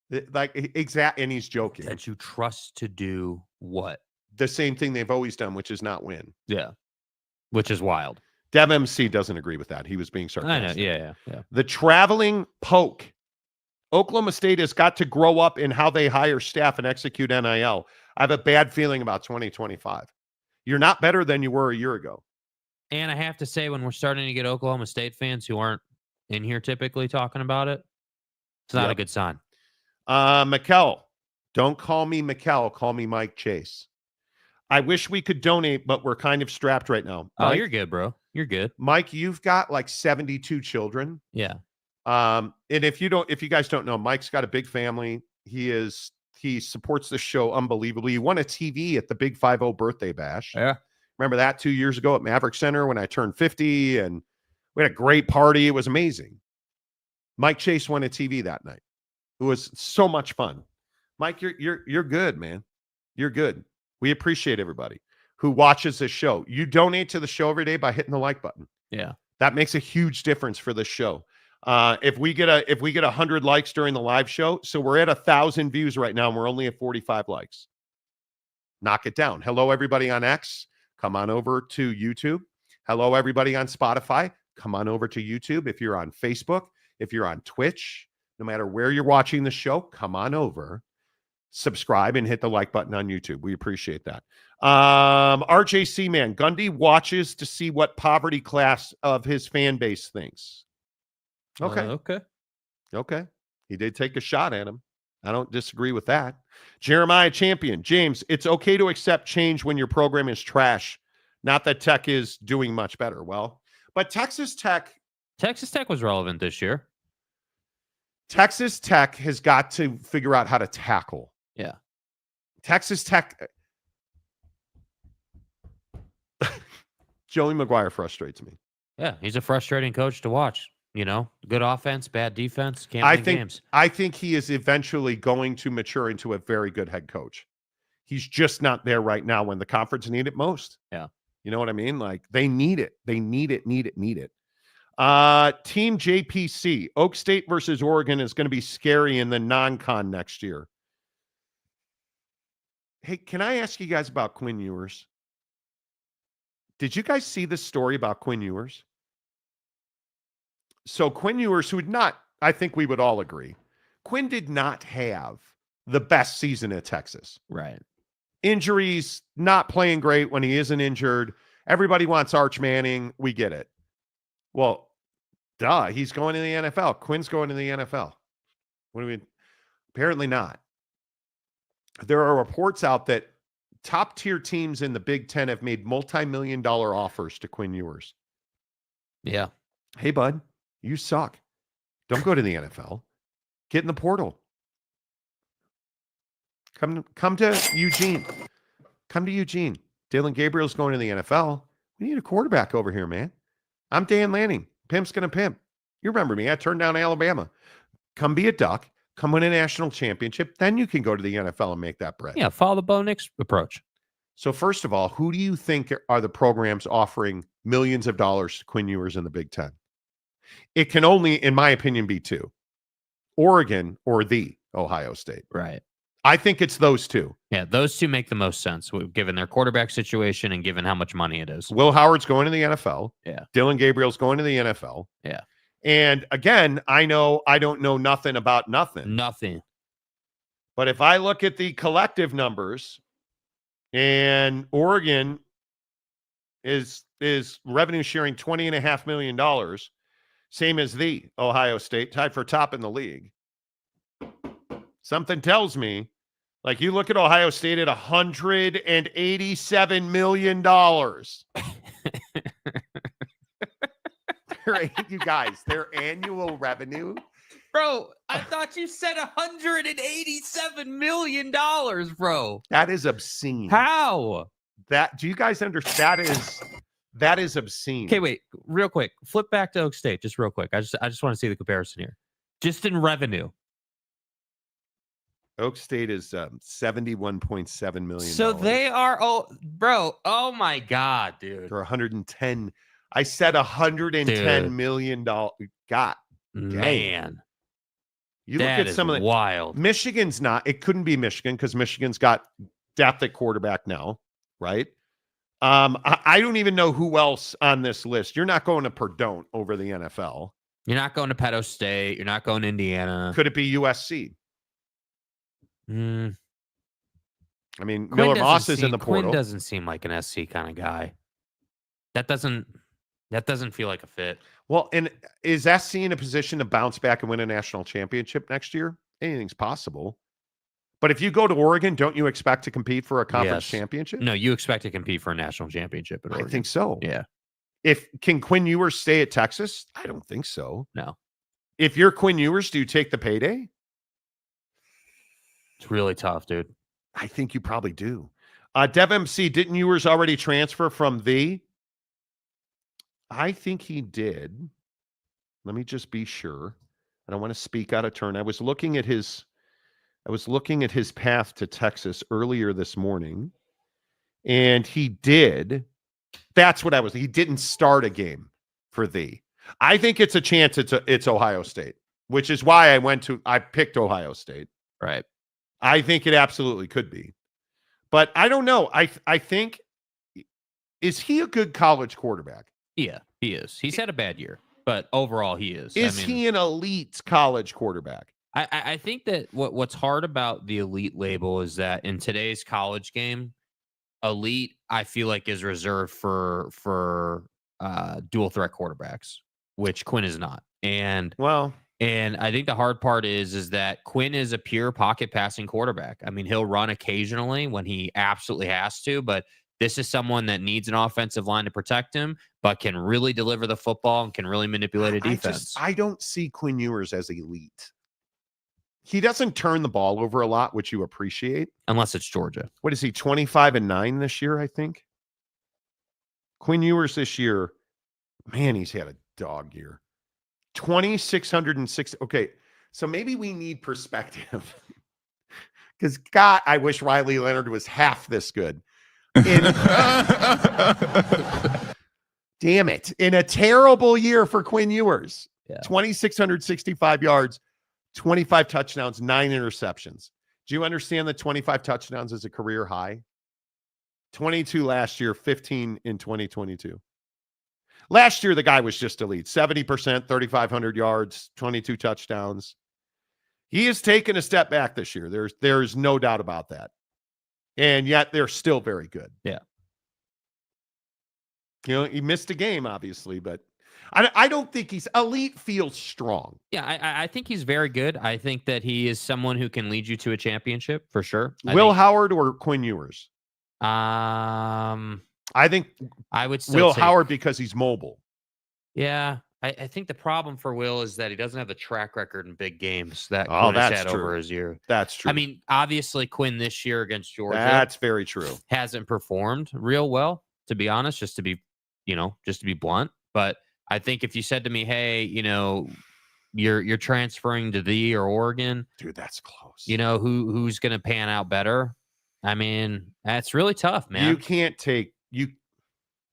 And he's joking. That you trust to do what? The same thing they've always done, which is not win. Yeah. Which is wild. Dev MC doesn't agree with that. He was being sarcastic. I know. Yeah. The traveling poke. Oklahoma State has got to grow up in how they hire staff and execute NIL. I have a bad feeling about 2025. You're not better than you were a year ago. And I have to say, when we're starting to get Oklahoma State fans who aren't in here typically talking about it, it's not a good sign. Mikkel. Don't call me Mikkel. Call me Mike Chase. I wish we could donate, but we're kind of strapped right now. Oh, Mike, you're good, bro. You're good. Mike, you've got like 72 children. Yeah. And if you guys don't know, Mike's got a big family. He is He supports the show unbelievably. He won a TV at the Big 50 birthday bash. Yeah. Remember that 2 years ago at Maverick Center when I turned 50, and we had a great party. It was amazing. Mike Chase won a TV that night. It was so much fun. Mike, you're good, man. You're good. We appreciate everybody who watches this show. You donate to the show every day by hitting the like button. Yeah. That makes a huge difference for the show. If we get 100 likes during the live show, so we're at 1,000 views right now, and we're only at 45 likes. Knock it down. Hello, everybody on X. Come on over to YouTube. Hello, everybody on Spotify. Come on over to YouTube. If you're on Facebook, if you're on Twitch, no matter where you're watching the show, come on over, subscribe, and hit the like button on YouTube. We appreciate that. RJC man, Gundy watches to see what poverty class of his fan base thinks. Okay. Okay. He did take a shot at him. I don't disagree with that. Jeremiah Champion. James, it's okay to accept change when your program is trash. Not that Tech is doing much better. Well, but Texas Tech was relevant this year. Texas Tech has got to figure out how to tackle. Yeah. Texas Tech. Joey McGuire frustrates me. Yeah, he's a frustrating coach to watch. You know, good offense, bad defense, can't win games. I think he is eventually going to mature into a very good head coach. He's just not there right now when the conference need it most. Yeah. You know what I mean? Like, they need it. They need it. Team JPC, Oak State versus Oregon is going to be scary in the non-con next year. Hey, can I ask you guys about Quinn Ewers? Did you guys see this story about Quinn Ewers? So Quinn Ewers, who would not, I think we would all agree, Quinn did not have the best season at Texas. Right. Injuries, not playing great when he isn't injured. Everybody wants Arch Manning. We get it. Well, duh, he's going to the NFL. Quinn's going to the NFL. What do we? Apparently not. There are reports out that top tier teams in the Big Ten have made multi-million-dollar offers to Quinn Ewers. Yeah. Hey, bud, you suck. Don't go to the NFL. Get in the portal. Come to Eugene. Come to Eugene. Dylan Gabriel's going to the NFL. We need a quarterback over here, man. I'm Dan Lanning. Pimp's going to pimp. You remember me. I turned down Alabama. Come be a Duck. Come win a national championship. Then you can go to the NFL and make that bread. Yeah, follow the Bo Nix approach. So first of all, who do you think are the programs offering millions of dollars to Quinn Ewers in the Big Ten? It can only, in my opinion, be two. Oregon or the Ohio State. Right. I think it's those two. Yeah, those two make the most sense, given their quarterback situation and given how much money it is. Will Howard's going to the NFL. Yeah. Dylan Gabriel's going to the NFL. Yeah. And again, I don't know nothing about nothing. Nothing. But if I look at the collective numbers, and Oregon is revenue sharing $20.5 million, same as the Ohio State, tied for top in the league. Something tells me, like, you look at Ohio State at $187 million. You guys, their annual revenue. Bro, I thought you said $187 million, bro. That is obscene. How? Do you guys understand? That is obscene. Okay, wait, real quick. Flip back to Oak State, just real quick. I just want to see the comparison here. Just in revenue. Oak State is $71.7 million. So they are, oh my God, dude. They're 110. I said $110 million. God, man. You look at some of the wild. Michigan's not. It couldn't be Michigan because Michigan's got depth at quarterback now, right? I don't even know who else on this list. You're not going to Purdue over the NFL. You're not going to Penn State. You're not going to Indiana. Could it be USC? I mean, Quinn Miller Moss is in the portal. Quinn doesn't seem like an SC kind of guy. That doesn't feel like a fit. Well, and is SC in a position to bounce back and win a national championship next year? Anything's possible. But if you go to Oregon, don't you expect to compete for a conference championship? No, you expect to compete for a national championship at Oregon. I think so. Yeah. Can Quinn Ewers stay at Texas? I don't think so. No. If you're Quinn Ewers, do you take the payday? It's really tough, dude. I think you probably do. Dev MC, didn't Ewers already transfer from the? I think he did. Let me just be sure. I don't want to speak out of turn. I was looking at his path to Texas earlier this morning, and he did. That's what he didn't start a game for the. I think it's a chance it's Ohio State, which is why I picked Ohio State. Right. I think it absolutely could be. But I don't know. I think, is he a good college quarterback? Yeah, he is. He's had a bad year, but overall he is. Is he an elite college quarterback? I think that what's hard about the elite label is that in today's college game, elite, I feel like, is reserved for dual threat quarterbacks, which Quinn is not. And I think the hard part is that Quinn is a pure pocket passing quarterback. I mean, he'll run occasionally when he absolutely has to, but this is someone that needs an offensive line to protect him, but can really deliver the football and can really manipulate a defense. I don't see Quinn Ewers as elite. He doesn't turn the ball over a lot, which you appreciate. Unless it's Georgia. What is he, 25-9 this year, I think? Quinn Ewers this year, man, he's had a dog year. 2,606. Okay, so maybe we need perspective. Because, God, I wish Riley Leonard was half this good. Damn it. In a terrible year for Quinn Ewers. Yeah. 2,665 yards, 25 touchdowns, 9 interceptions. Do you understand that 25 touchdowns is a career high? 22 last year, 15 in 2022. Last year, the guy was just elite. 70%, 3,500 yards, 22 touchdowns. He has taken a step back this year. There's no doubt about that. And yet they're still very good. Yeah. You know, he missed a game, obviously, but I don't think he's elite. Feels strong. Yeah, I think he's very good. I think that he is someone who can lead you to a championship for sure. Will Howard or Quinn Ewers? I think I would still Will say Howard because he's mobile. Yeah, I think the problem for Will is that he doesn't have the track record in big games that Quinn has had over his year. That's true. I mean, obviously Quinn this year against Georgia. That's very true. Hasn't performed real well, to be honest, just to be blunt. But I think if you said to me, hey, you're transferring to the or Oregon, dude, that's close. Who's going to pan out better? I mean, that's really tough, man. You can't take you.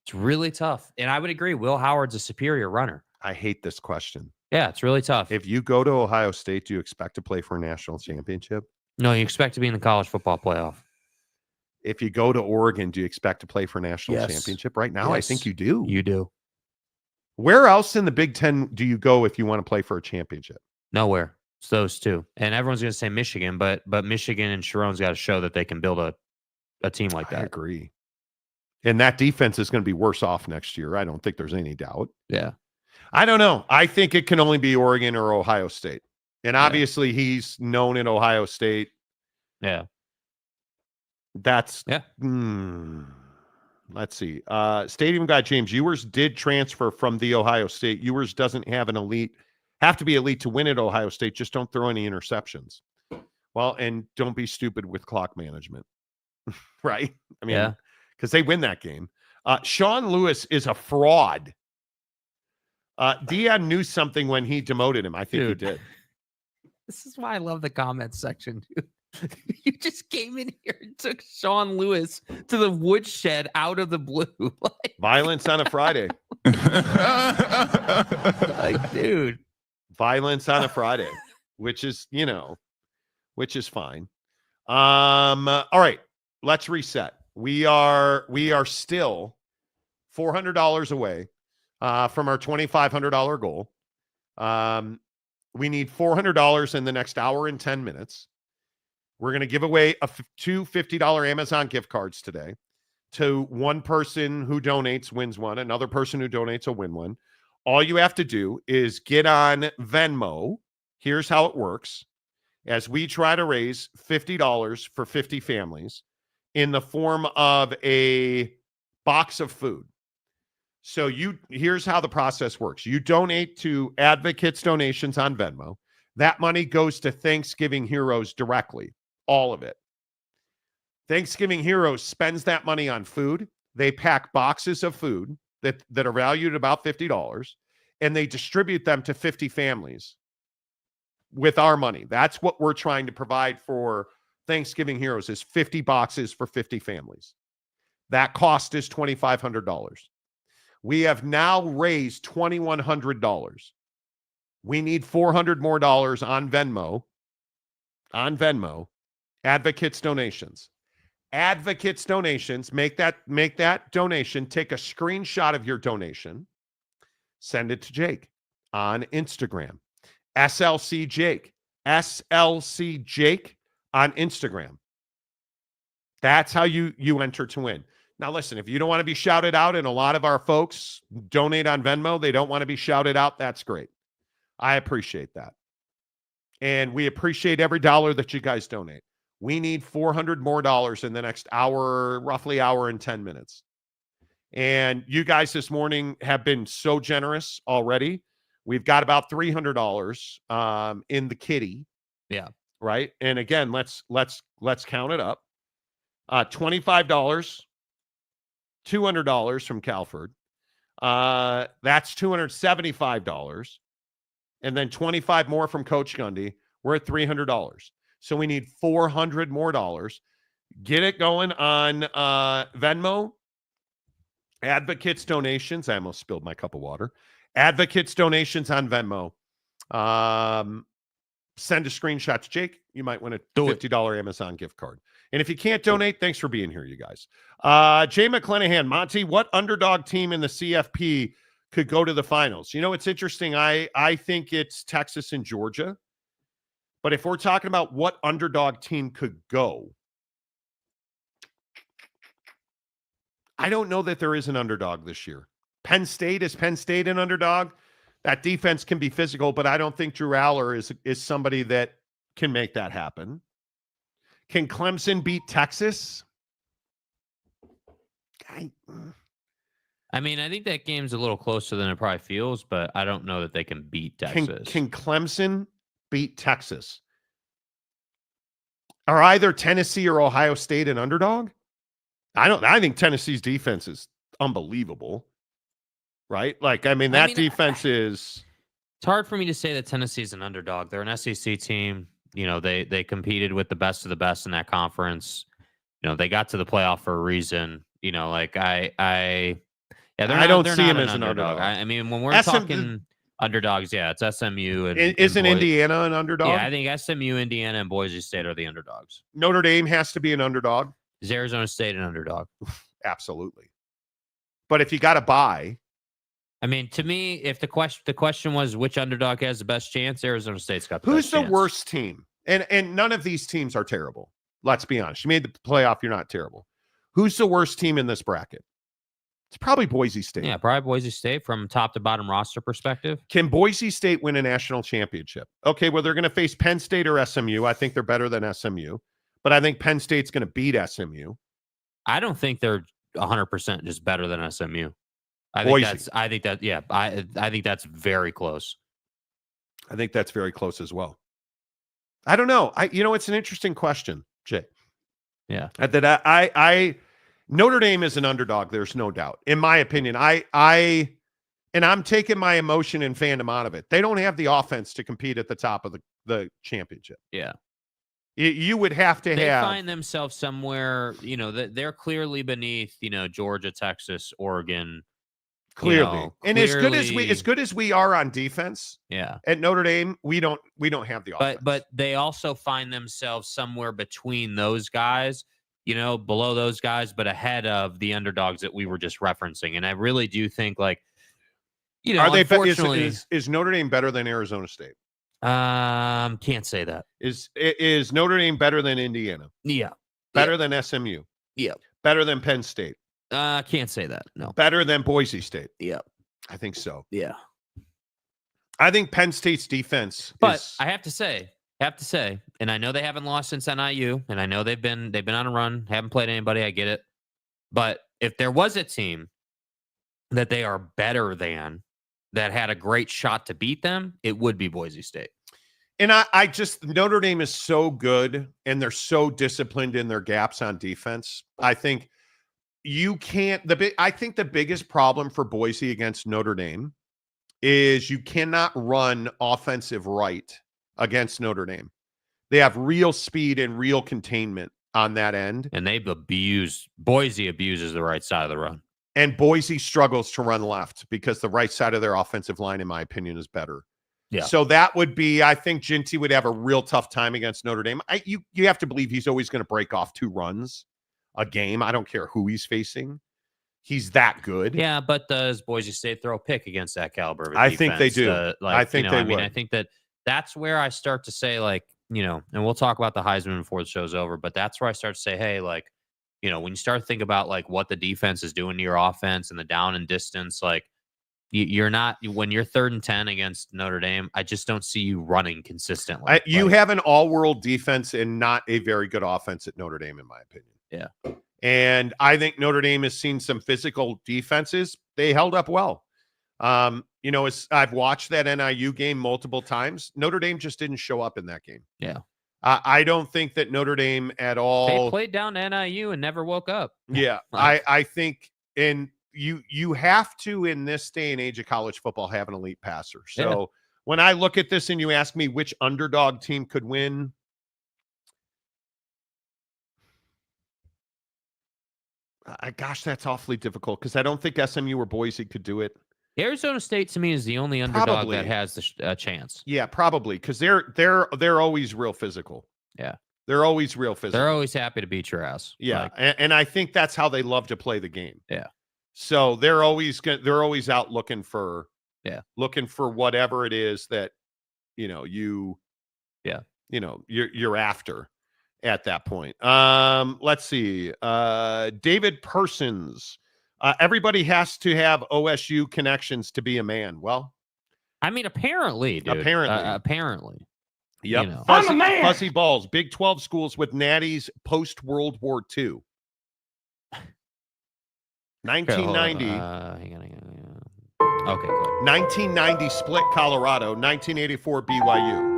It's really tough. And I would agree. Will Howard's a superior runner. I hate this question. Yeah, it's really tough. If you go to Ohio State, do you expect to play for a national championship? No, you expect to be in the college football playoff. If you go to Oregon, do you expect to play for a national championship? Right now, Yes. I think you do. You do. Where else in the Big Ten do you go if you want to play for a championship? Nowhere. It's those two. And everyone's going to say Michigan, but Michigan and Sharon's got to show that they can build a team like that. I agree. And that defense is going to be worse off next year. I don't think there's any doubt. Yeah. I don't know. I think it can only be Oregon or Ohio State. And obviously he's known in Ohio State. Yeah. Let's see. Stadium guy James Ewers did transfer from the Ohio State. Ewers doesn't have have to be elite to win at Ohio State. Just don't throw any interceptions. Well, and don't be stupid with clock management. Right? I mean, because they win that game. Sean Lewis is a fraud. Dion knew something when he demoted him. I think he did. This is why I love the comment section, dude. You just came in here and took Sean Lewis to the woodshed out of the blue. Violence on a Friday. Dude. Violence on a Friday, which is fine. All right, let's reset. We are still $400 away from our $2,500 goal. We need $400 in the next hour and 10 minutes. We're going to give away two $50 Amazon gift cards today. To one person who donates wins one. Another person who donates will win one. All you have to do is get on Venmo. Here's how it works. As we try to raise $50 for 50 families in the form of a box of food. So here's how the process works. You donate to Advocates Donations on Venmo. That money goes to Thanksgiving Heroes directly. All of it. Thanksgiving Heroes spends that money on food. They pack boxes of food that are valued at about $50, and they distribute them to 50 families with our money. That's what we're trying to provide for Thanksgiving Heroes is 50 boxes for 50 families. That cost is $2,500. We have now raised $2,100. We need $400 more on Venmo. On Venmo, Advocates donations. Advocates donations, make that donation, take a screenshot of your donation, send it to Jake on Instagram. SLC Jake on Instagram. That's how you enter to win. Now listen, if you don't want to be shouted out, and a lot of our folks donate on Venmo, they don't want to be shouted out, that's great. I appreciate that. And we appreciate every dollar that you guys donate. We need $400 more in the next hour, roughly hour and 10 minutes. And you guys this morning have been so generous already. We've got about $300 in the kitty. Yeah. Right. And again, let's count it up. $25, $200 from Calford. That's $275. And then 25 more from Coach Gundy. We're at $300. So we need $400 more. Get it going on Venmo. Advocates donations. I almost spilled my cup of water. Advocates donations on Venmo. Send a screenshot to Jake. You might win a $50 Amazon gift card. And if you can't donate, thanks for being here, you guys. Jay McClanahan, Monty, what underdog team in the CFP could go to the finals? You know, it's interesting. I think it's Texas and Georgia. But if we're talking about what underdog team could go, I don't know that there is an underdog this year. Penn State, is Penn State an underdog? That defense can be physical, but I don't think Drew Aller is somebody that can make that happen. Can Clemson beat Texas? I mean, I think that game's a little closer than it probably feels, but I don't know that they can beat Texas. Can Clemson beat Texas? Are either Tennessee or Ohio State an underdog? I think Tennessee's defense is unbelievable. Right? Like, I mean, defense is... It's hard for me to say that Tennessee's an underdog. They're an SEC team. You know, they competed with the best of the best in that conference. You know, they got to the playoff for a reason. You know, like I don't see them as an underdog. I mean, when we're talking underdogs, yeah, it's SMU. And isn't Indiana an underdog? Yeah, I think SMU, Indiana, and Boise State are the underdogs. Notre Dame has to be an underdog. Is Arizona State an underdog? Absolutely. But if you got to buy... I mean, to me, if the question was which underdog has the best chance, Arizona State's got the best chance. Who's the worst team? And none of these teams are terrible. Let's be honest. You made the playoff, you're not terrible. Who's the worst team in this bracket? It's probably Boise State. Yeah, probably Boise State from top to bottom roster perspective. Can Boise State win a national championship? Okay, well, they're going to face Penn State or SMU. I think they're better than SMU, but I think Penn State's going to beat SMU. I don't think they're 100% just better than SMU. I think that's very close. I think that's very close as well. I don't know. It's an interesting question, Jay. Yeah. That Notre Dame is an underdog. There's no doubt. In my opinion, and I'm taking my emotion and fandom out of it. They don't have the offense to compete at the top of the championship. Yeah. You would have to they find themselves somewhere, they're clearly beneath, Georgia, Texas, Oregon. Clearly. And as good as we are on defense, yeah, at Notre Dame, we don't have the offense. But they also find themselves somewhere between those guys, below those guys, but ahead of the underdogs that we were just referencing. And I really do think, like, are they? Unfortunately, is Notre Dame better than Arizona State? Can't say that. Is Notre Dame better than Indiana? Yeah. Better than SMU? Yeah. Better than Penn State? Can't say that. No. Better than Boise State? Yeah. I think so. Yeah. I think Penn State's defense I have to say, and I know they haven't lost since NIU, and I know they've been on a run, haven't played anybody, I get it. But if there was a team that they are better than, that had a great shot to beat them, it would be Boise State. And I just, Notre Dame is so good and they're so disciplined in their gaps on defense. I think you can't, I think the biggest problem for Boise against Notre Dame is you cannot run offensive right against Notre Dame. They have real speed and real containment on that end. And Boise abuses the right side of the run. And Boise struggles to run left because the right side of their offensive line, in my opinion, is better. Yeah. So that would be, I think Ginty would have a real tough time against Notre Dame. You have to believe he's always going to break off 2 runs a game. I don't care who he's facing. He's that good. Yeah, but does Boise State throw a pick against that caliber of a I think they defense? do. I think they would. I think that's where I start to say, like, and we'll talk about the Heisman before the show's over, but that's where I start to say, hey, like, when you start to think about like what the defense is doing to your offense and the down and distance, like, you're not, when you're 3rd and 10 against Notre Dame, I just don't see you running consistently. You have an all-world defense and not a very good offense at Notre Dame, in my opinion. Yeah. And I think Notre Dame has seen some physical defenses. They held up well. I've watched that NIU game multiple times. Notre Dame just didn't show up in that game. Yeah. I don't think that Notre Dame at all. They played down to NIU and never woke up. Yeah. I think, and you have to, in this day and age of college football, have an elite passer. So when I look at this and you ask me which underdog team could win, gosh, that's awfully difficult because I don't think SMU or Boise could do it. Arizona State to me is the only underdog that has the chance. Yeah, probably because they're always real physical. Yeah, they're always real physical. They're always happy to beat your ass. Yeah, and I think that's how they love to play the game. Yeah. So they're always out looking for whatever it is that you're after at that point. Let's see. David Persons. Everybody has to have OSU connections to be a man. Well, I mean, apparently, dude. Apparently. Yep. I'm a man. Fuzzy balls. Big 12 schools with natties post World War II. 1990. Hang on. Okay, go ahead. 1990 split Colorado. 1984 BYU.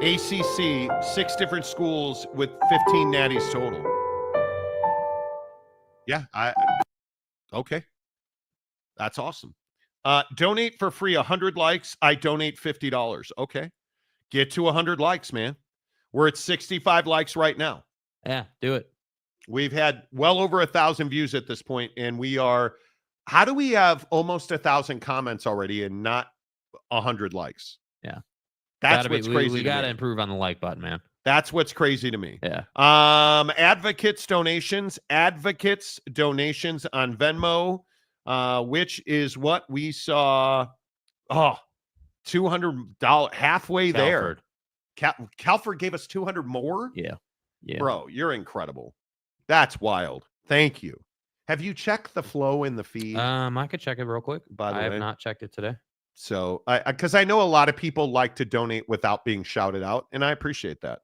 ACC, 6 different schools with 15 natties total. Yeah, okay. That's awesome. Donate for free, 100 likes. I donate $50. Okay. Get to 100 likes, man. We're at 65 likes right now. Yeah, do it. We've had well over 1,000 views at this point, and we are, how do we have almost 1,000 comments already and not 100 likes? Yeah. That's what's crazy. We got to improve on the like button, man. That's what's crazy to me. Yeah. Advocates donations on Venmo, which is what we saw. Oh, $200 halfway there. Calford gave us 200 more. Yeah. Bro, you're incredible. That's wild. Thank you. Have you checked the flow in the feed? I could check it real quick. By the way, I have not checked it today. So, because I know a lot of people like to donate without being shouted out, and I appreciate that.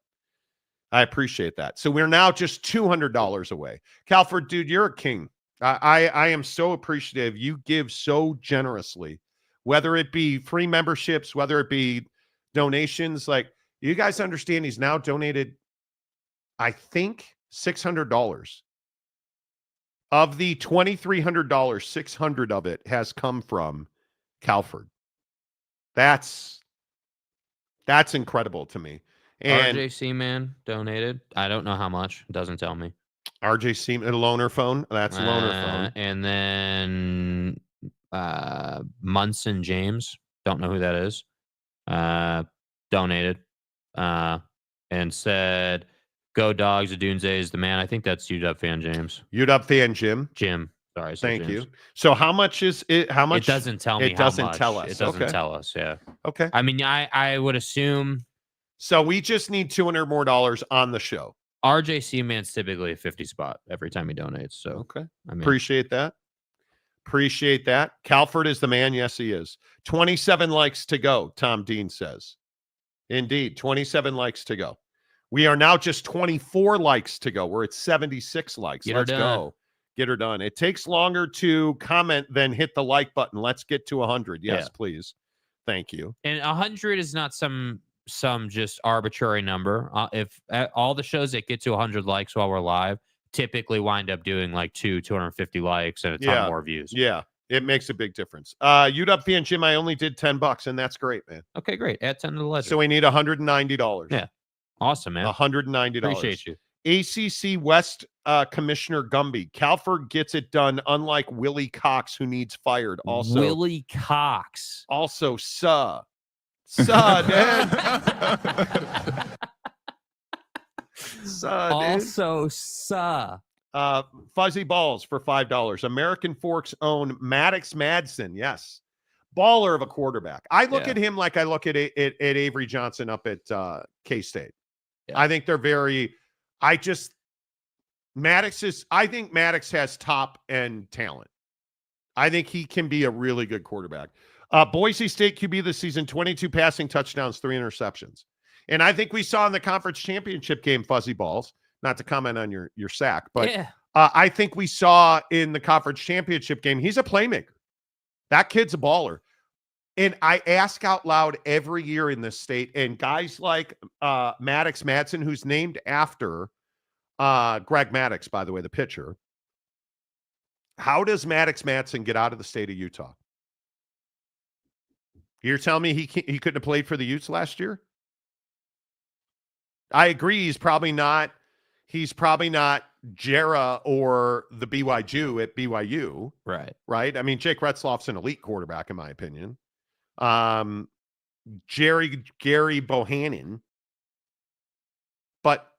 So we're now just $200 away. Calford, dude, you're a king. I am so appreciative. You give so generously, whether it be free memberships, whether it be donations. Like, you guys understand he's now donated, I think, $600. Of the $2,300, $600 of it has come from Calford. That's incredible to me. And RJC man donated. I don't know how much. It doesn't tell me. RJC, a loaner phone. That's a loaner phone. And then Munson James. Don't know who that is. Donated. And said, "Go Dogs, Adunze is the man." I think that's UW fan James. UW fan Jim. Sorry. Thank James. you. So how much is it? How much? It doesn't tell me. It doesn't tell us. It doesn't tell us. Yeah. Okay. I mean, I would assume. So we just need $200 more on the show. RJC man's typically a 50 spot every time he donates. So okay. I mean, appreciate that. Calford is the man. Yes, he is. 27 likes to go. Tom Dean says. Indeed, 27 likes to go. We are now just 24 likes to go. We're at 76 likes. Let's go. Get her done. It takes longer to comment than hit the like button. Let's get to 100. Yes, please. Thank you. And 100 is not some some just arbitrary number. If all the shows that get to 100 likes while we're live typically wind up doing like 250 likes and a ton more views. Yeah, it makes a big difference. UW and Jim, I only did $10, and that's great, man. Okay, great. Add 10 to the ledger. So we need $190. Yeah, awesome, man. $190. Appreciate you. ACC West Commissioner Gumby. Calford gets it done, unlike Willie Cox, who needs fired. Also, Willie Cox. Also, Dan. Also, Fuzzy Balls for $5. American Forks own Maddox Madsen. Yes. Baller of a quarterback. I look at him like I look at Avery Johnson up at K-State. Yeah. I think they're very, I think Maddox has top end talent. I think he can be a really good quarterback. Boise State QB this season, 22 passing touchdowns, 3 interceptions. And I think we saw in the conference championship game, Fuzzy Balls, not to comment on your sack, but I think we saw in the conference championship game, he's a playmaker. That kid's a baller. And I ask out loud every year in this state, and guys like Maddox Madsen, who's named after Greg Maddox, by the way, the pitcher. How does Maddox Madsen get out of the state of Utah? You're telling me he couldn't have played for the Utes last year? I agree. He's probably not Jera or the BYU at BYU. Right. Right. I mean, Jake Retzloff's an elite quarterback, in my opinion. Gary Bohannon. But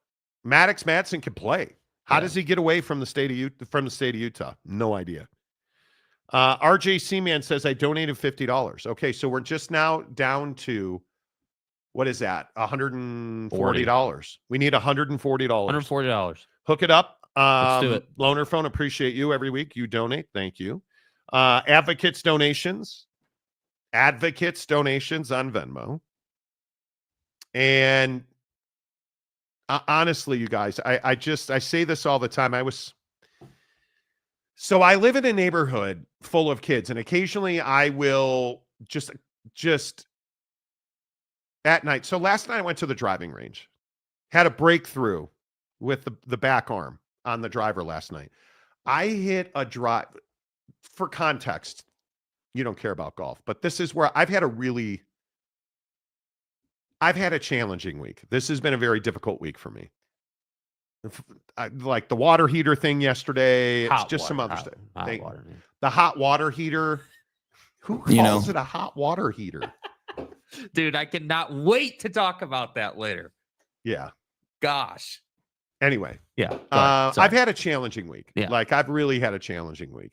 Maddox Madsen can play. How does he get away from the state of Utah? No idea. RJ Seaman says, I donated $50. Okay, so we're just now down to, what is that? $140. We need $140. $140. Hook it up. Let's do it. Loaner Phone, appreciate you every week. You donate. Thank you. Advocates donations on Venmo. And honestly, you guys, I say this all the time. So I live in a neighborhood full of kids, and occasionally I will just at night. So last night I went to the driving range, had a breakthrough with the back arm on the driver last night. I hit a drive. For context, you don't care about golf, but this is where I've had a challenging week. This has been a very difficult week for me. Like the water heater thing yesterday. It's just some other stuff. The hot water heater. Who calls it a hot water heater? Dude, I cannot wait to talk about that later. Yeah. Gosh. Anyway. Yeah. I've had a challenging week. Yeah. Like I've really had a challenging week.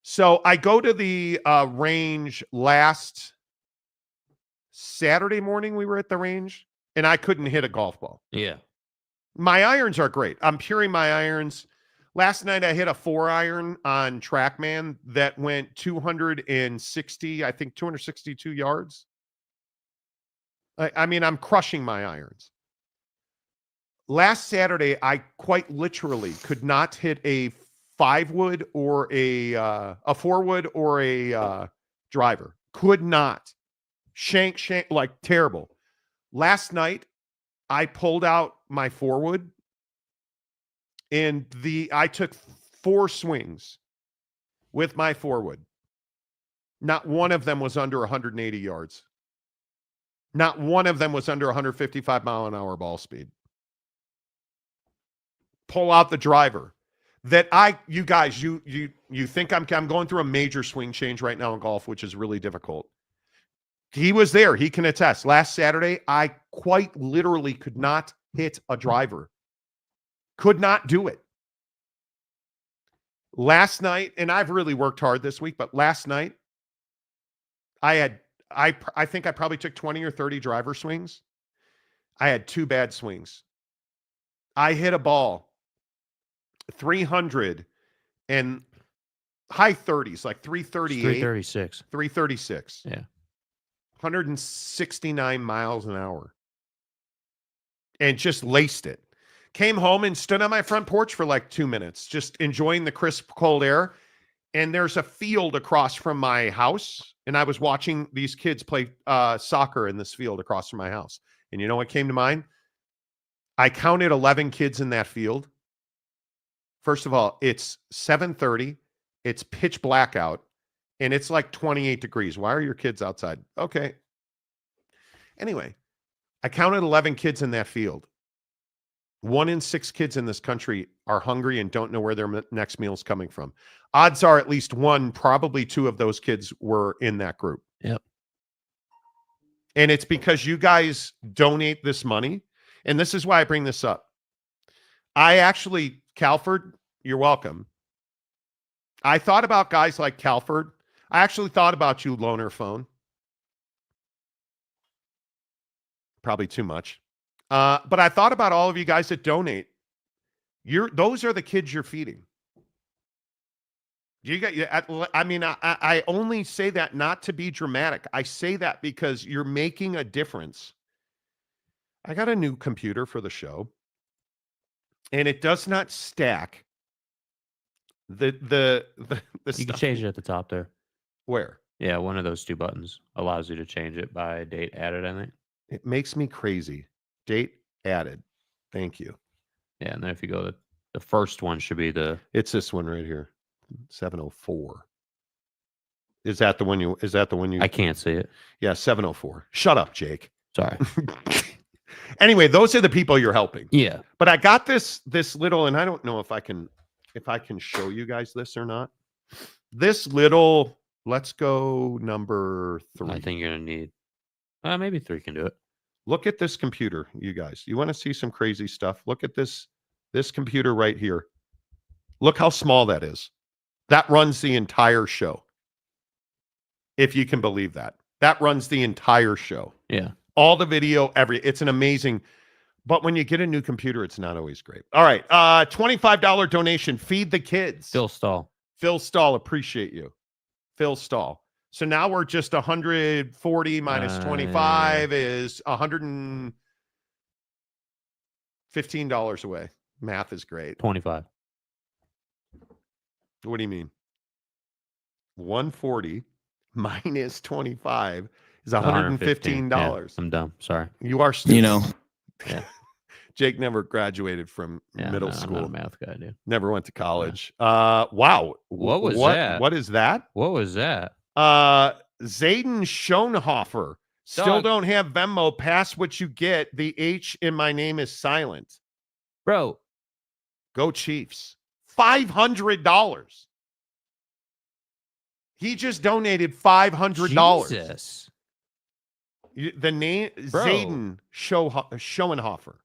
So I go to the range last Saturday morning. We were at the range and I couldn't hit a golf ball. Yeah. My irons are great. I'm puring my irons. Last night I hit a 4-iron on TrackMan that went 262 yards. I mean, I'm crushing my irons. Last Saturday, I quite literally could not hit a 5-wood or a 4-wood or a driver. Could not. Shank, like terrible. Last night, I pulled out my 4-wood and I took 4 swings with my 4-wood. Not one of them was under 180 yards. Not one of them was under 155 mile an hour ball speed. Pull out the driver. You guys, you think I'm going through a major swing change right now in golf, which is really difficult. He was there. He can attest. Last Saturday, I quite literally could not hit a driver. Could not do it. Last night, and I've really worked hard this week, but last night, I think I probably took 20 or 30 driver swings. I had 2 bad swings. I hit a ball 300 and high 30s, like 338. 336. 336. Yeah. 169 miles an hour. And just laced it. Came home and stood on my front porch for like 2 minutes, just enjoying the crisp, cold air. And there's a field across from my house. And I was watching these kids play soccer in this field across from my house. And you know what came to mind? I counted 11 kids in that field. First of all, it's 7:30. It's pitch black out. And it's like 28 degrees. Why are your kids outside? Okay. Anyway, I counted 11 kids in that field. 1 in 6 kids in this country are hungry and don't know where their next meal is coming from. Odds are at least 1, probably 2 of those kids were in that group. Yep. And it's because you guys donate this money. And this is why I bring this up. I actually, Calford, you're welcome. I thought about guys like Calford. I actually thought about you, Loner Phone. Probably too much. But I thought about all of you guys that donate. Those are the kids you're feeding. I only say that not to be dramatic. I say that because you're making a difference. I got a new computer for the show, and it does not stack the You stuff. can change it at the top there. Where? Yeah, one of those 2 buttons allows you to change it by date added, I think. It makes me crazy. Date added. Thank you. Yeah, and then if you go to the first one should be It's this one right here. 704. Is that the one you I can't see it. Yeah, 704. Shut up, Jake. Sorry. Anyway, those are the people you're helping. Yeah. But I got this little, and I don't know if I can show you guys this or not. This little, let's go number 3. I think you're gonna need maybe 3 can do it. Look at this computer, you guys. You want to see some crazy stuff? Look at this computer right here. Look how small that is. That runs the entire show. If you can believe that. That runs the entire show. Yeah. All the video, it's an amazing, but when you get a new computer, it's not always great. All right. $25 donation. Feed the kids. Phil Stahl. Phil Stahl, appreciate you. Phil Stahl. So now we're just 140 minus 25 is $115 away. Math is great. 25. What do you mean? 140 minus 25 is $115. Yeah, I'm dumb. Sorry. You are stupid. Yeah. Jake never graduated from middle school. I'm not a math guy, dude. Never went to college. Wow. What was that? What is that? What was that? Zayden Schoenhofer. Still Dog. don't have Venmo. Pass what you get. The H in my name is silent. Bro. Go Chiefs. $500. He just donated $500. Jesus. The name Zayden Schoenhofer.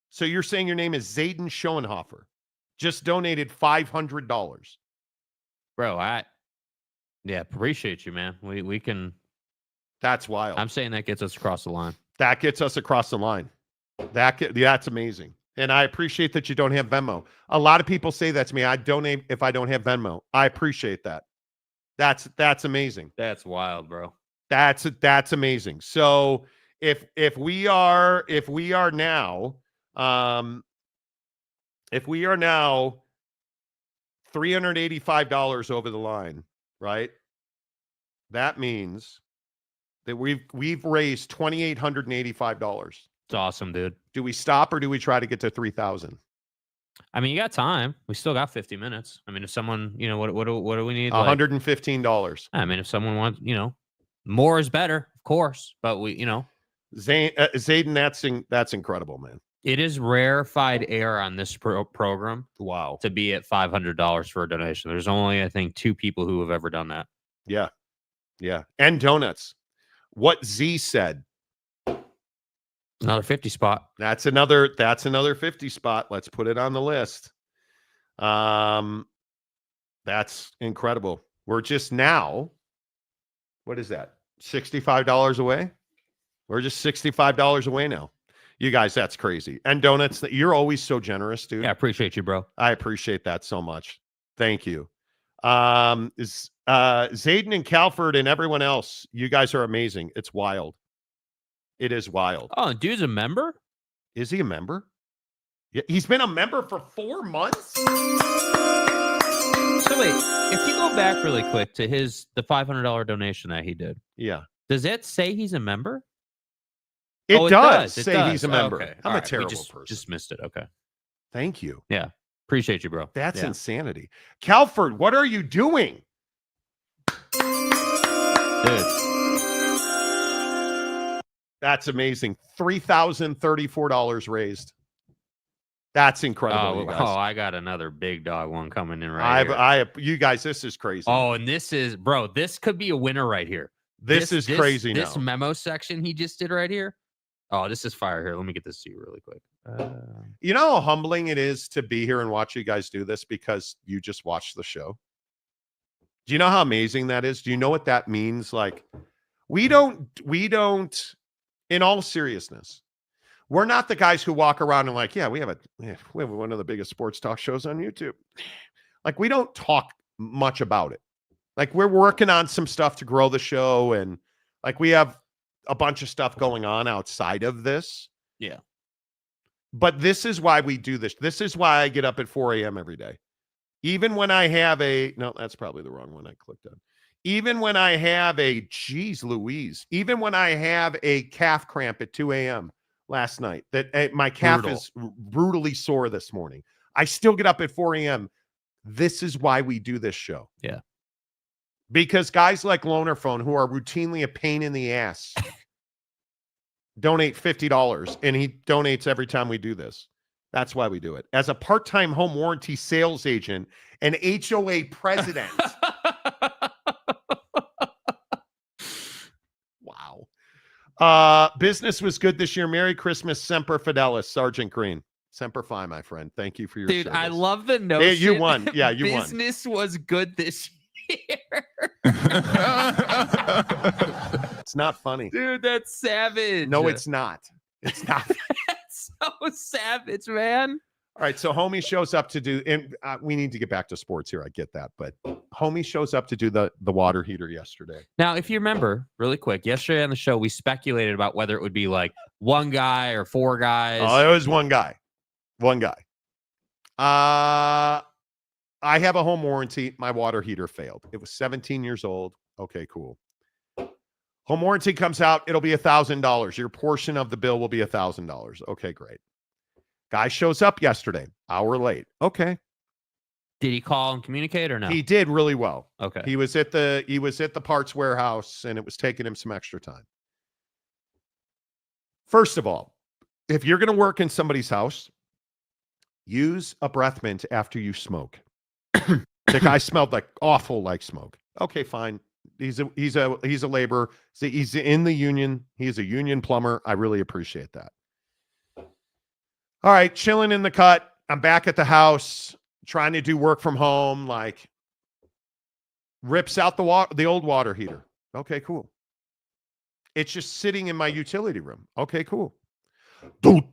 So you're saying your name is Zayden Schoenhofer. Just donated $500. Bro, appreciate you, man. We can. That's wild. I'm saying that gets us across the line. That gets us across the line. That's amazing. And I appreciate that you don't have Venmo. A lot of people say that to me. I donate if I don't have Venmo. I appreciate that. That's amazing. That's wild, bro. That's amazing. So if we are now $385 over the line, right? That means that we've raised $2,885. It's awesome, dude. Do we stop or do we try to get to 3,000? I mean, you got time. We still got 50 minutes. I mean, if someone, what do we need? $115. I mean, if someone wants, more is better, of course. But Zayden, that's incredible, man. It is rarefied air on this program. Wow. To be at $500 for a donation. There's only, I think, 2 people who have ever done that. Yeah. Yeah. And donuts. What Z said. Another 50 spot. That's another 50 spot. Let's put it on the list. That's incredible. We're just now, what is that? $65 away? We're just $65 away now. You guys, that's crazy. And donuts, you're always so generous, dude. Yeah, I appreciate you, bro. I appreciate that so much. Thank you. Zayden and Calford and everyone else, you guys are amazing. It's wild. It is wild. Oh, dude's a member? Is he a member? Yeah, he's been a member for 4 months? So wait, if you go back really quick to the $500 donation that he did, Yeah. does it say he's a member? It Oh, does It say does. he's a member. Okay. I'm All a right. terrible just, person. Just missed it. Okay. Thank you. Yeah. Appreciate you, bro. That's Yeah. insanity. Calford, what are you doing? Dude. That's amazing. $3,034 raised. That's incredible. You guys. I got another big dog one coming in right here. You guys, this is crazy. Oh, and this could be a winner right here. This is crazy now. This memo section he just did right here. Oh, this is fire here. Let me get this to you really quick. You know how humbling it is to be here and watch you guys do this because you just watched the show? Do you know how amazing that is? Do you know what that means? Like, we don't, in all seriousness, we're not the guys who walk around and like, yeah, we have one of the biggest sports talk shows on YouTube. Like, we don't talk much about it. Like, we're working on some stuff to grow the show, and like we have a bunch of stuff going on outside of this. Yeah. But this is why we do this. This is why I get up at 4 a.m. every day. Even when I have no, that's probably the wrong one I clicked on. Even when I have even when I have a calf cramp at 2 a.m. last night, that my calf is brutally sore this morning, I still get up at 4 a.m. This is why we do this show. Yeah. Because guys like Loner Phone, who are routinely a pain in the ass, donate $50, and he donates every time we do this. That's why we do it. As a part-time home warranty sales agent and HOA president. Wow. Business was good this year. Merry Christmas, Semper Fidelis, Sergeant Green. Semper Fi, my friend. Thank you for your service. I love the notion. Hey, you won. Yeah, you won. Business was good this year. It's not funny. Dude, that's savage. No, it's not. It's not. That's so savage, man. All right, so Homie shows up to do, and we need to get back to sports here. I get that, but Homie shows up to do the water heater yesterday. Now, if you remember, really quick, yesterday on the show, we speculated about whether it would be like one guy or four guys. Oh, it was one guy. One guy. I have a home warranty. My water heater failed. It was 17 years old. Okay, cool. Home warranty comes out. It'll be $1,000. Your portion of the bill will be $1,000. Okay, great. Guy shows up yesterday, hour late. Okay. Did he call and communicate or no? He did really well. Okay. He was at the parts warehouse, and it was taking him some extra time. First of all, if you're going to work in somebody's house, use a breath mint after you smoke. The guy smelled awful like smoke. Okay, fine. He's a laborer. He's in the union. He's a union plumber. I really appreciate that. All right, chilling in the cut. I'm back at the house trying to do work from home. Like, rips out the old water heater. Okay, cool. It's just sitting in my utility room. Okay, cool. What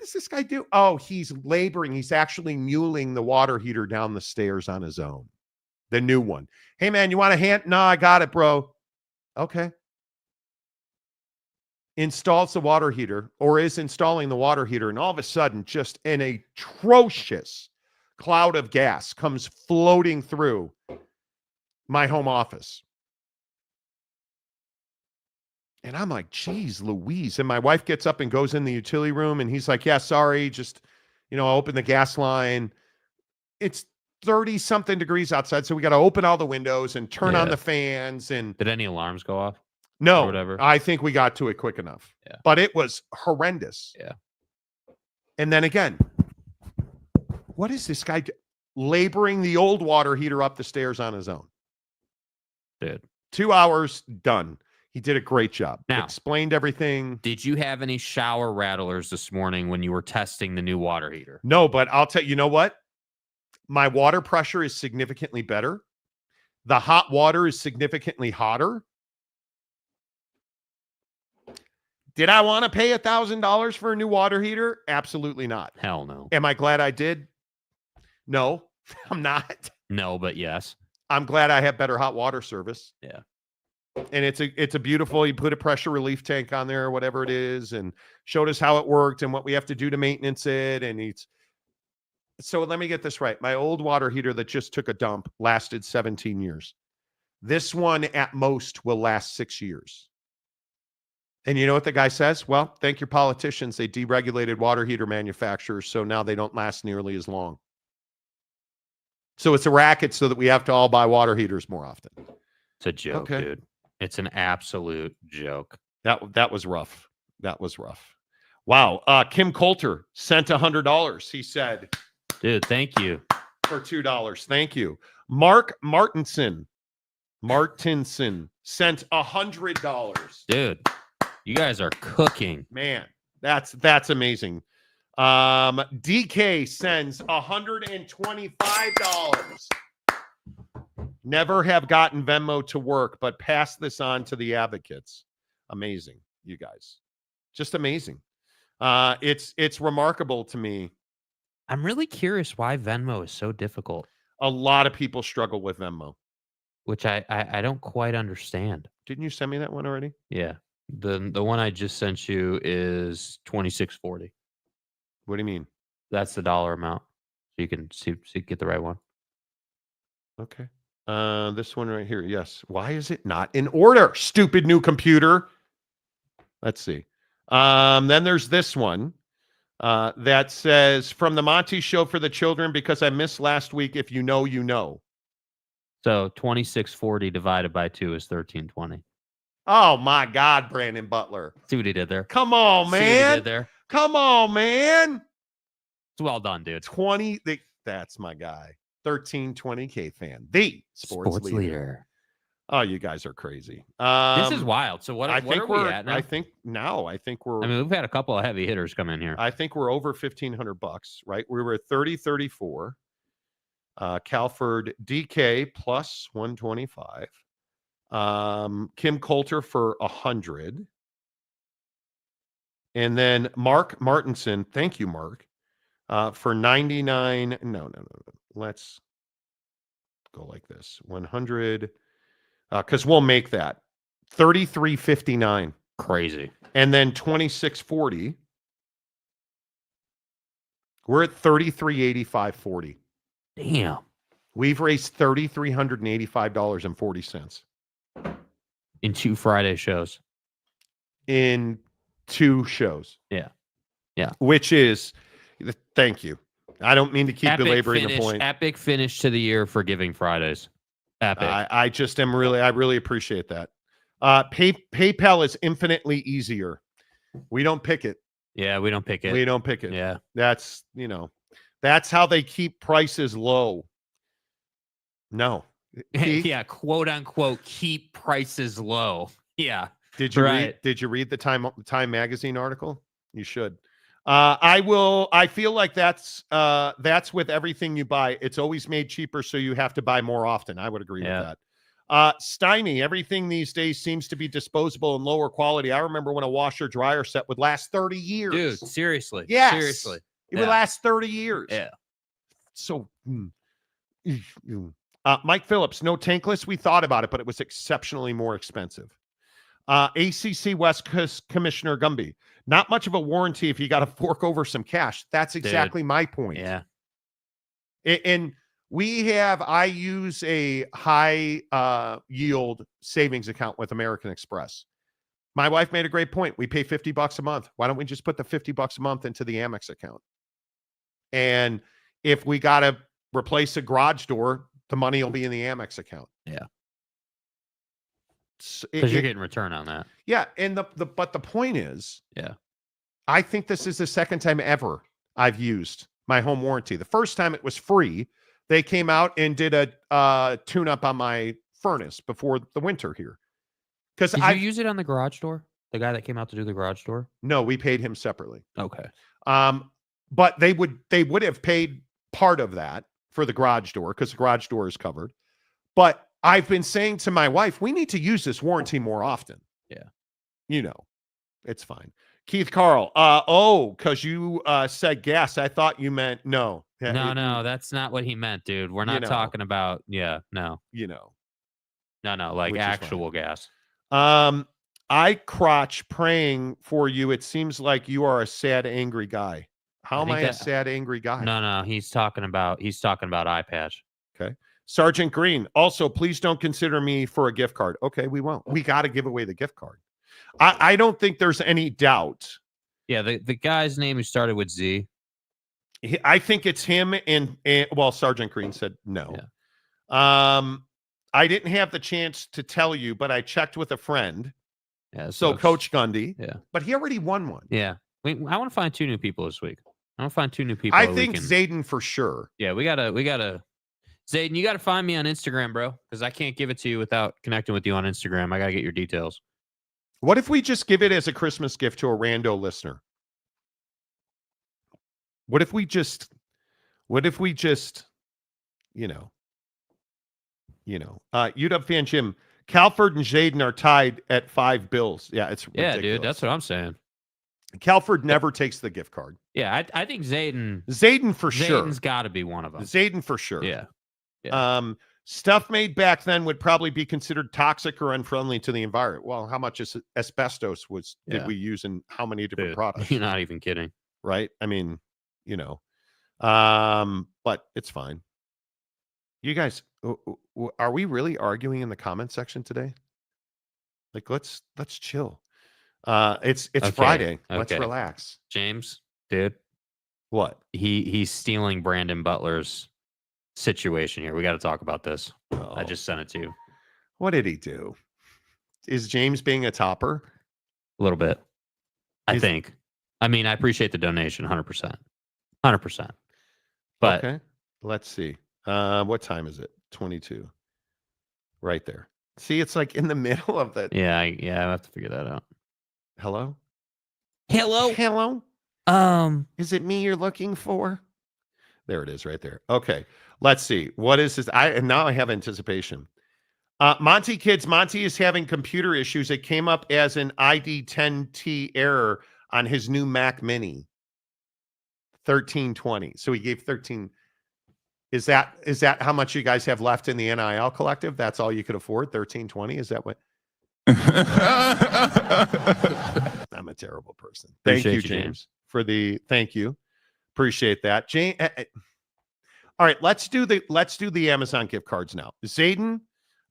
does this guy do? Oh, he's laboring. He's actually muling the water heater down the stairs on his own. The new one. Hey, man, you want a hand? No, I got it, bro. Okay. Installs the water heater, or is installing the water heater, and all of a sudden, just an atrocious cloud of gas comes floating through my home office. And I'm like, geez, Louise. And my wife gets up and goes in the utility room, and he's like, yeah, sorry, just, open the gas line. It's 30-something degrees outside, so we got to open all the windows and turn on the fans. And did any alarms go off? No, or whatever. I think we got to it quick enough. Yeah. But it was horrendous. Yeah. And then again, what is this guy laboring the old water heater up the stairs on his own? Dude. 2 hours, done. He did a great job. Now, explained everything. Did you have any shower rattlers this morning when you were testing the new water heater? No, but I'll tell you, know what? My water pressure is significantly better. The hot water is significantly hotter. Did I want to pay $1,000 for a new water heater? Absolutely not. Hell no. Am I glad I did? No, I'm not. No, but yes. I'm glad I have better hot water service. Yeah. And it's a beautiful, you put a pressure relief tank on there or whatever it is, and showed us how it worked and what we have to do to maintenance it. And So let me get this right. My old water heater that just took a dump lasted 17 years. This one at most will last 6 years. And you know what the guy says? Well, thank your politicians. They deregulated water heater manufacturers, so now they don't last nearly as long. So it's a racket so that we have to all buy water heaters more often. It's a joke, dude. It's an absolute joke. That was rough. That was rough. Wow. Kim Coulter sent $100. He said, dude, thank you. For $2. Thank you. Mark Martinson sent $100. Dude, you guys are cooking. Man, that's amazing. DK sends $125. Never have gotten Venmo to work, but pass this on to the advocates. Amazing, you guys. Just amazing. It's remarkable to me. I'm really curious why Venmo is so difficult. A lot of people struggle with Venmo, which I don't quite understand. Didn't you send me that one already? Yeah. The one I just sent you is $26.40. What do you mean? That's the dollar amount. So you can see get the right one. Okay. This one right here. Yes. Why is it not in order? Stupid new computer. Let's see. Then there's this one that says, from the Monty Show for the children, because I missed last week. If you know, you know. So 2640 divided by 2 is 1320. Oh my God, Brandon Butler. See what he did there. Come on, man. See what he did there. Come on, man. It's well done, dude. 20. That's my guy. 1320K fan. The sports leader. Oh, you guys are crazy. This is wild. So what are we at now? I think we're. I mean, we've had a couple of heavy hitters come in here. I think we're over $1,500, right? We were at 30-34. Calford DK plus 125. Kim Coulter for 100. And then Mark Martinson. Thank you, Mark. For 99. No. Let's go like this. 100. Because we'll make that 33.59. Crazy. And then 26.40. We're at 33.85.40. Damn. We've raised $3,385.40 in 2 Friday shows. In 2 shows. Yeah. Which is, thank you. I don't mean to keep belaboring the point. Epic finish to the year for Giving Fridays. Epic. I really appreciate that. PayPal is infinitely easier. We don't pick it. Yeah, we don't pick it. We don't pick it. Yeah. That's how they keep prices low. No. Yeah, quote unquote, keep prices low. Yeah. Did you read the Time magazine article? You should. I feel like that's with everything you buy. It's always made cheaper, so you have to buy more often. I would agree with that. Steiny, everything these days seems to be disposable and lower quality. I remember when a washer dryer set would last 30 years. Dude, seriously. Yes. Seriously. It would last 30 years. Yeah. So Mike Phillips, no tankless. We thought about it, but it was exceptionally more expensive. ACC West Coast Commissioner Gumby, not much of a warranty if you got to fork over some cash. That's exactly my point. Yeah. And I use a high yield savings account with American Express. My wife made a great point. We pay $50 a month. Why don't we just put the $50 a month into the Amex account? And if we got to replace a garage door, the money will be in the Amex account. Yeah. Because you're getting return on that. Yeah. And but the point is, yeah, I think this is the second time ever I've used my home warranty. The first time it was free. They came out and did a tune up on my furnace before the winter here. Because Did you use it on the garage door? The guy that came out to do the garage door? No, we paid him separately. Okay. But they would have paid part of that for the garage door because the garage door is covered. But I've been saying to my wife, we need to use this warranty more often. Yeah. It's fine. Keith Carl. Because you said gas. I thought you meant no. No, that's not what he meant, dude. We're not talking about, no. No, like actual gas. I crotch praying for you. It seems like you are a sad, angry guy. How am I a sad, angry guy? No. He's talking about eye patch. Okay. Sergeant Green. Also, please don't consider me for a gift card. Okay, we won't. We got to give away the gift card. I don't think there's any doubt. Yeah, the guy's name who started with Z. I think it's him and well, Sergeant Green said no. Yeah. I didn't have the chance to tell you, but I checked with a friend. Yeah. So Coach Gundy. Yeah. But he already won one. Yeah. I want to find 2 new people this week. I want to find 2 new people. I think Zayden for sure. Yeah, we gotta Zayden, you gotta find me on Instagram, bro, because I can't give it to you without connecting with you on Instagram. I gotta get your details. What if we just give it as a Christmas gift to a rando listener? What if we just, UW fan Jim, Calford and Zayden are tied at 5 bills. Yeah, it's ridiculous. Yeah, dude, that's what I'm saying. Calford never takes the gift card. Yeah, I think Zayden for sure. Zayden's got to be one of them. Zayden for sure. Yeah. Stuff made back then would probably be considered toxic or unfriendly to the environment. Well, how much asbestos did we use in how many different products? You're not even kidding. Right? I mean, but it's fine. You guys, are we really arguing in the comment section today? Like, let's chill. It's okay. Friday. Let's relax. James, dude. What? He's stealing Brandon Butler's situation here. We got to talk about this. I just sent it to you. What did he do? Is James being a topper? A little bit. I think. I mean, I appreciate the donation 100%. 100%. But okay. Let's see. What time is it? 22. Right there. See, it's like in the middle of that. Yeah, I have to figure that out. Hello? Hello? Is it me you're looking for? There it is right there. Okay. Let's see. What is this? And now I have anticipation. Monty is having computer issues. It came up as an ID10T error on his new Mac Mini. 1320. So he gave 13. Is that how much you guys have left in the NIL collective? That's all you could afford? 1320? Is that what? I'm a terrible person. Thank you, James, for the thank you. Appreciate that. James. All right, let's do the Amazon gift cards now. Zayden,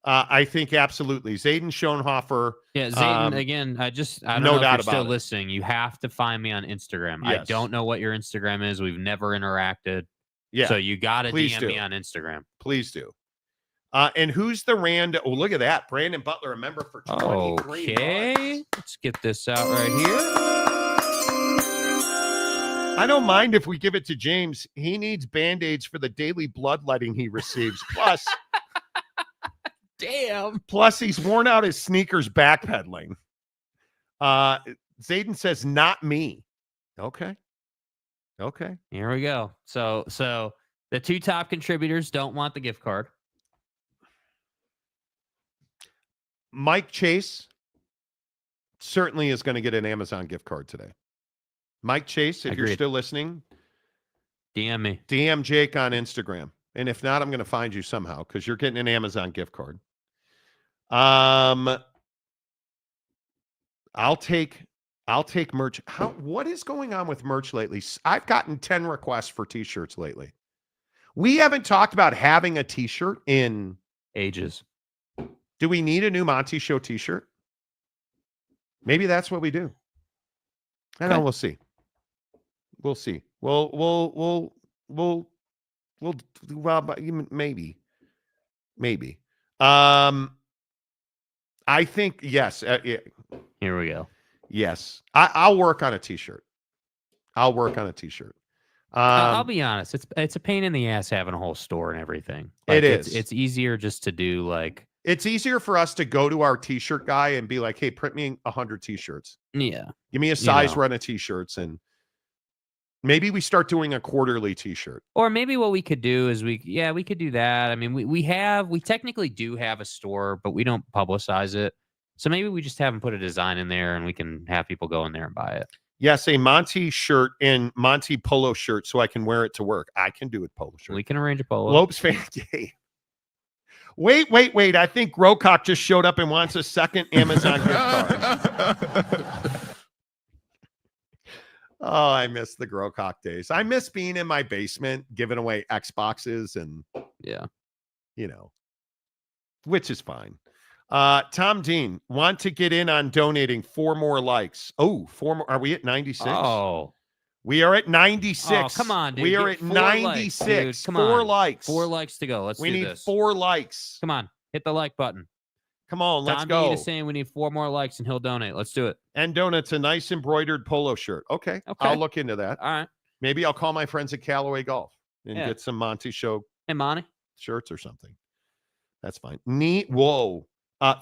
I think absolutely. Zayden Schoenhofer. Yeah, Zayden, again, I don't know if you're still listening. You have to find me on Instagram. Yes. I don't know what your Instagram is. We've never interacted. Yeah. So you got to DM me on Instagram. Please do. And who's the rand? Oh, look at that. Brandon Butler, a member for 23 Okay. Let's get this out right here. I don't mind if we give it to James. He needs Band-Aids for the daily bloodletting he receives. Plus, damn. Plus, he's worn out his sneakers backpedaling. Zayden says, not me. Okay. Here we go. So the 2 top contributors don't want the gift card. Mike Chase certainly is going to get an Amazon gift card today. Mike Chase, if you're still listening, DM me. DM Jake on Instagram. And if not, I'm going to find you somehow because you're getting an Amazon gift card. I'll take merch. What is going on with merch lately? I've gotten 10 requests for t-shirts lately. We haven't talked about having a t-shirt in ages. Do we need a new Monty Show t-shirt? Maybe that's what we do. I know. We'll see. We'll see. Well, maybe. I think yes. Yeah. Here we go. Yes, I'll work on a t-shirt. I'll be honest. It's a pain in the ass having a whole store and everything. Like, it is. It's easier just to do like. It's easier for us to go to our t-shirt guy and be like, "Hey, print me 100 t-shirts. Yeah, give me a size run of t-shirts, and maybe we start doing a quarterly t-shirt. Or maybe what we could do is we could do that. I mean, we technically do have a store, but we don't publicize it. So maybe we just have them put a design in there, and we can have people go in there and buy it. Yes, a Monty shirt and Monty polo shirt, so I can wear it to work. I can do it polo shirt. We can arrange a polo. Lopes fan game. Wait. I think Grocock just showed up and wants a second Amazon gift Oh, I miss the Grocock days. I miss being in my basement, giving away Xboxes and, which is fine. Tom Dean, want to get in on donating 4 more likes. Oh, 4 more. Are we at 96? Oh. We are at 96. Oh, come on, dude. We are Get at 4 96. likes, dude. Come 4 on. likes. 4 likes to go. We do need this. 4 likes. Come on. Hit the like button. Come on, let's Tom go. Dean is saying we need 4 more likes and he'll donate. Let's do it. And Donut's a nice embroidered polo shirt. Okay. I'll look into that. All right. Maybe I'll call my friends at Callaway Golf and Yeah. get some Monty Show Hey, Monty. shirts or something. That's fine. Neat. Whoa.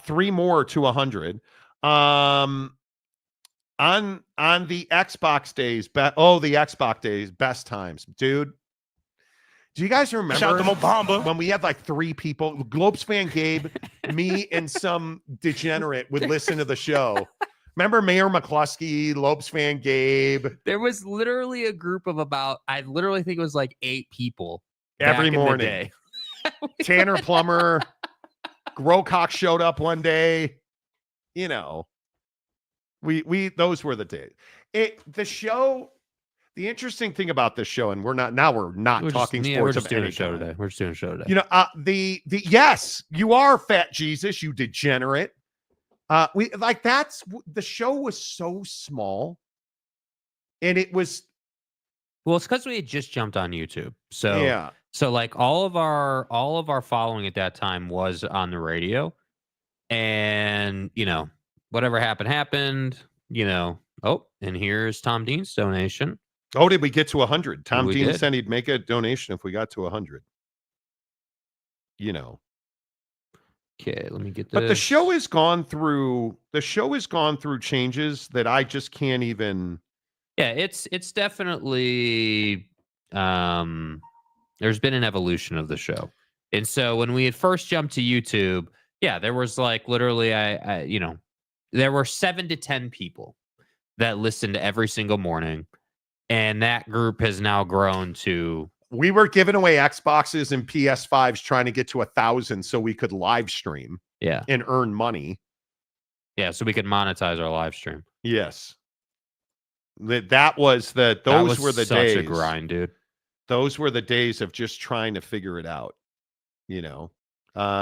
3 more to 100. On the Xbox days, the Xbox days, best times, dude. Do you guys remember Shout out to Mobamba. when we had like 3 people, Globes fan Gabe, me, and some degenerate would listen to the show? Remember Mayor McCluskey, Lopes fan Gabe? There was literally a group of about, I literally think it was like 8 people Every back in the morning. day. Tanner Plummer, Grocock showed up one day. We those were the days. The interesting thing about this show, and we're not talking sports We're of just doing any a show kind. today. We're just doing a show today. The yes, you are Fat Jesus, you degenerate. The show was so small, and it was. Well, it's because we had just jumped on YouTube. So Yeah. So like all of our following at that time was on the radio. And whatever happened, Oh, and here's Tom Dean's donation. Oh, did we get to 100? Tom We Dean did. said he'd make a donation if we got to 100. Okay, let me get this. But the show has gone through changes that I just can't even. Yeah, it's definitely there's been an evolution of the show. And so when we had first jumped to YouTube, yeah, there was like literally there were 7 to 10 people that listened every single morning, and that group has now grown to. We were giving away Xboxes and PS5s trying to get to 1,000 so we could live stream. Yeah. And earn money. Yeah, so we could monetize our live stream. Yes. That was were the such days. a grind, dude. Those were the days of just trying to figure it out. There Yeah,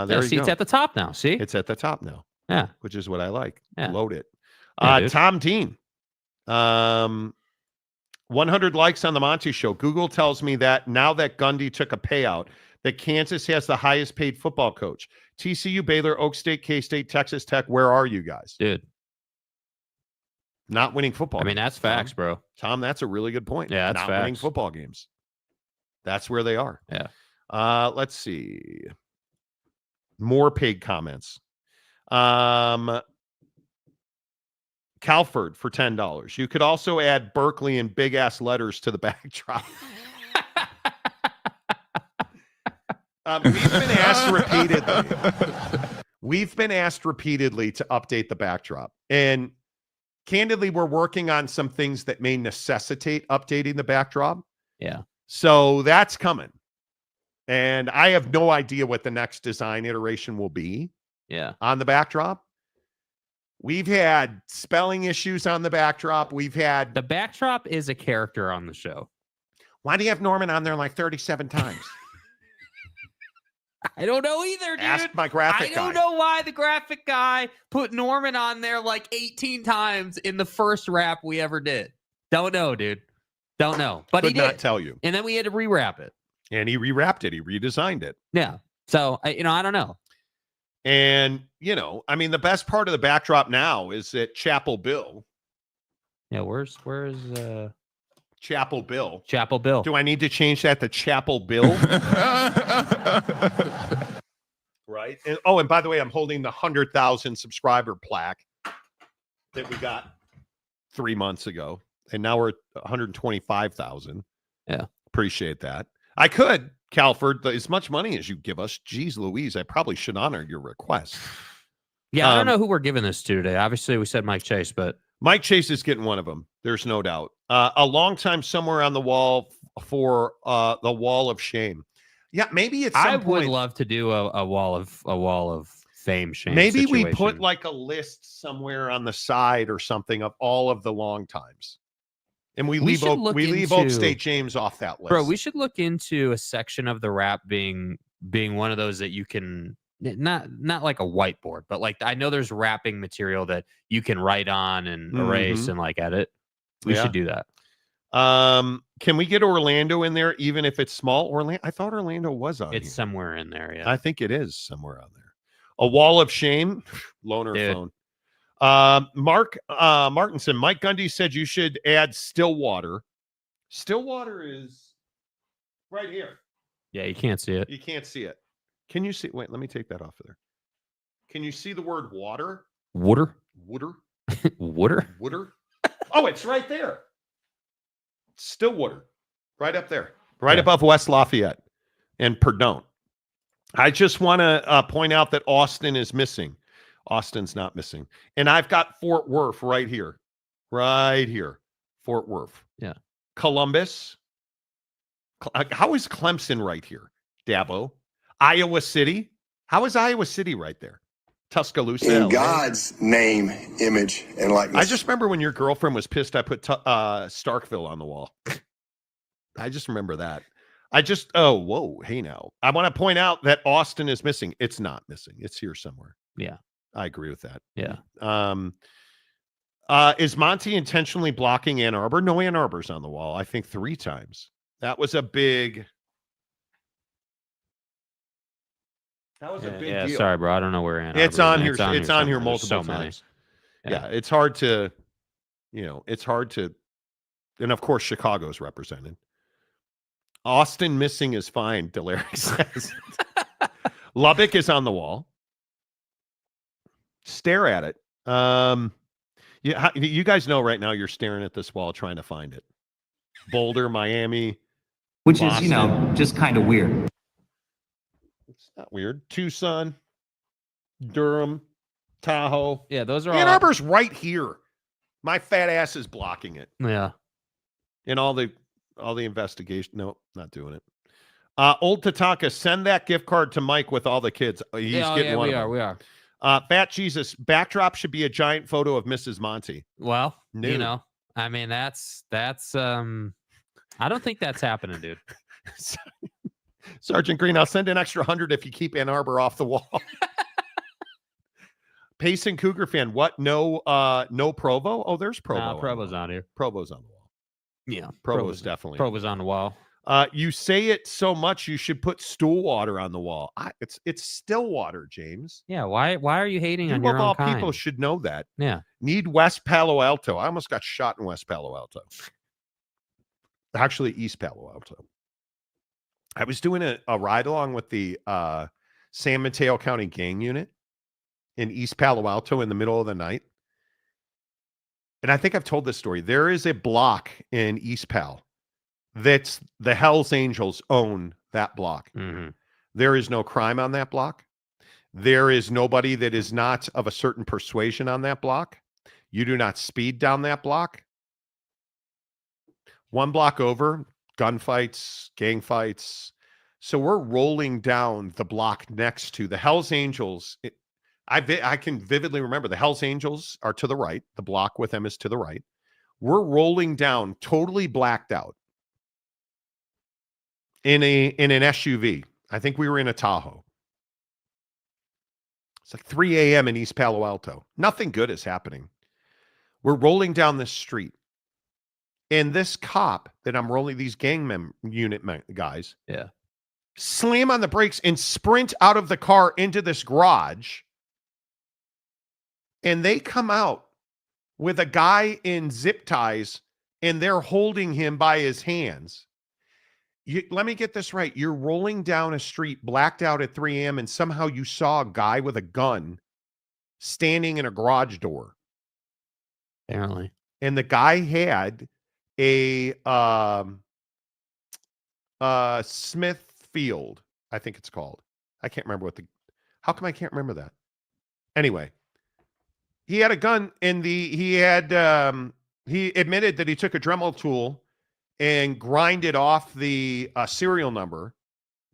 you see, go. it's at the top now. See? It's at the top now. Yeah. Which is what I like. Yeah. Load it. Yeah, dude. Tom Dean. 100 likes on the Monty Show. Google tells me that now that Gundy took a payout, that Kansas has the highest paid football coach. TCU, Baylor, Oak State, K-State, Texas Tech. Where are you guys? Dude. Not winning football I mean, games, that's facts, bro. Tom, that's a really good point. Yeah, that's Not winning facts. football games. That's where they are. Yeah. Let's see. More paid comments. Calford for $10. You could also add Berkeley in big ass letters to the backdrop. We've been asked repeatedly to update the backdrop. And candidly, we're working on some things that may necessitate updating the backdrop. Yeah. So that's coming. And I have no idea what the next design iteration will be. Yeah. On the backdrop. We've had spelling issues on the backdrop. The backdrop is a character on the show. Why do you have Norman on there like 37 times? I don't know either, dude. Ask my graphic I don't guy. know why the graphic guy put Norman on there like 18 times in the first wrap we ever did. Don't know, dude. Don't know. But Could he not did. tell you. And then we had to rewrap it. And he rewrapped it. He redesigned it. Yeah. So, I don't know. And, I mean, the best part of the backdrop now is that Chapel Bill. Yeah, where's Chapel Bill. Chapel Bill? Do I need to change that to Chapel Bill? Right. And by the way, I'm holding the 100,000 subscriber plaque that we got 3 months ago. And now we're at 125,000. Yeah. Appreciate that. I could, Calford, as much money as you give us. Geez Louise, I probably should honor your request. Yeah, I don't know who we're giving this to today. Obviously, we said Mike Chase, but Mike Chase is getting one of them. There's no doubt. A long time somewhere on the wall for the wall of shame. Yeah, maybe it's. I would love to do a wall of fame shame. Maybe we situation. put like a list somewhere on the side or something of all of the long times. And we We leave should look Oak into- State James off that list. Bro, we should look into a section of the rap being one of those that you can not like a whiteboard, but like I know there's rapping material that you can write on and erase and like edit. We should do that. Can we get Orlando in there, even if it's small? Orlando, I thought Orlando was on. It's here. somewhere in there. Yeah, I think it is somewhere on there. A wall of shame, loaner Dude. phone. Mark Martinson, Mike Gundy said you should add Stillwater. Stillwater is right here. Yeah, you can't see it. You can't see it. Can you see? Wait, let me take that off of there. Can you see the word water? Water, Water, water. water. Oh, it's right there. Stillwater, right up there, right above West Lafayette and Perdone. I just want to point out that Austin is missing. Austin's not missing. And I've got Fort Worth right here. Fort Worth. Yeah. Columbus. How is Clemson right here? Dabo. Iowa City. How is Iowa City right there? Tuscaloosa. In LA. God's name, image, and likeness. I just remember when your girlfriend was pissed I put Starkville on the wall. I just remember that. Hey now. I want to point out that Austin is missing. It's not missing. It's here somewhere. Yeah. I agree with that. Yeah. Is Monty intentionally blocking Ann Arbor? No, Ann Arbor's on the wall. I think 3 times. That was a big Yeah, deal. sorry, bro. I don't know where Ann Arbor It's is, on man. here. It's on here somewhere. There's multiple so many. times. Yeah, it's hard to, and of course Chicago's represented. Austin missing is fine, Delaric says. Lubbock is on the wall. Stare at it. Yeah, you guys know right now you're staring at this wall trying to find it. Boulder, Miami, which Boston. is, just kind of weird. It's not weird. Tucson, Durham, Tahoe. Yeah, those are Ann all. Arbor's right here. My fat ass is blocking it. Yeah. And all the investigation. No, not doing it. Old Tatanka, send that gift card to Mike with all the kids. He's getting one of them. We are. Fat Jesus, backdrop should be a giant photo of Mrs. Monty. Well, Nude. I mean, that's I don't think that's happening, dude. Sergeant Green, I'll send an extra 100 if you keep Ann Arbor off the wall. Payson Cougar fan, what? No Provo? Oh, there's Provo. Provo's on here. Provo's on the wall. Yeah, Provo's definitely. Provo's on the wall. You say it so much, you should put Stillwater on the wall. It's Stillwater, James. Yeah, why are you hating You on of your own all kind? people should know that. Yeah. Need West Palo Alto. I almost got shot in West Palo Alto. Actually, East Palo Alto. I was doing a ride along with the San Mateo County Gang Unit in East Palo Alto in the middle of the night. And I think I've told this story. There is a block in East Pal that's the Hells Angels own that block. Mm-hmm. There is no crime on that block. There is nobody that is not of a certain persuasion on that block. You do not speed down that block. One block over, gunfights, gang fights. So we're rolling down the block next to the Hells Angels. I can vividly remember the Hells Angels are to the right. The block with them is to the right. We're rolling down, totally blacked out in an SUV. I think we were in a Tahoe. It's like 3 a.m. in East Palo Alto. Nothing good is happening. We're rolling down this street. And this cop that I'm rolling, these gang unit guys, Yeah, slam on the brakes and sprint out of the car into this garage. And they come out with a guy in zip ties and they're holding him by his hands. Let me get this right. You're rolling down a street blacked out at 3 a.m. and somehow you saw a guy with a gun standing in a garage door. apparently. And the guy had a Smithfield, I think it's called. I can't remember how come I can't remember that? Anyway, he had a gun and he admitted that he took a Dremel tool and grinded off the serial number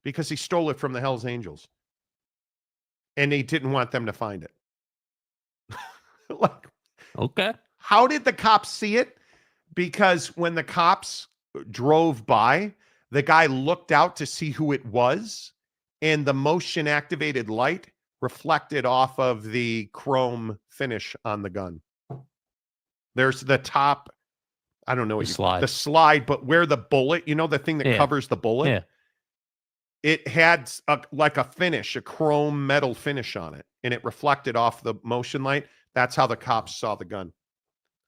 because he stole it from the Hells Angels. And they didn't want them to find it. Okay. How did the cops see it? because when the cops drove by, the guy looked out to see who it was, and the motion activated light reflected off of the chrome finish on the gun. There's the top, I don't know what the slide, but where the bullet, the thing that covers the bullet, it had like a finish, a chrome metal finish on it, and it reflected off the motion light. That's how the cops saw the gun.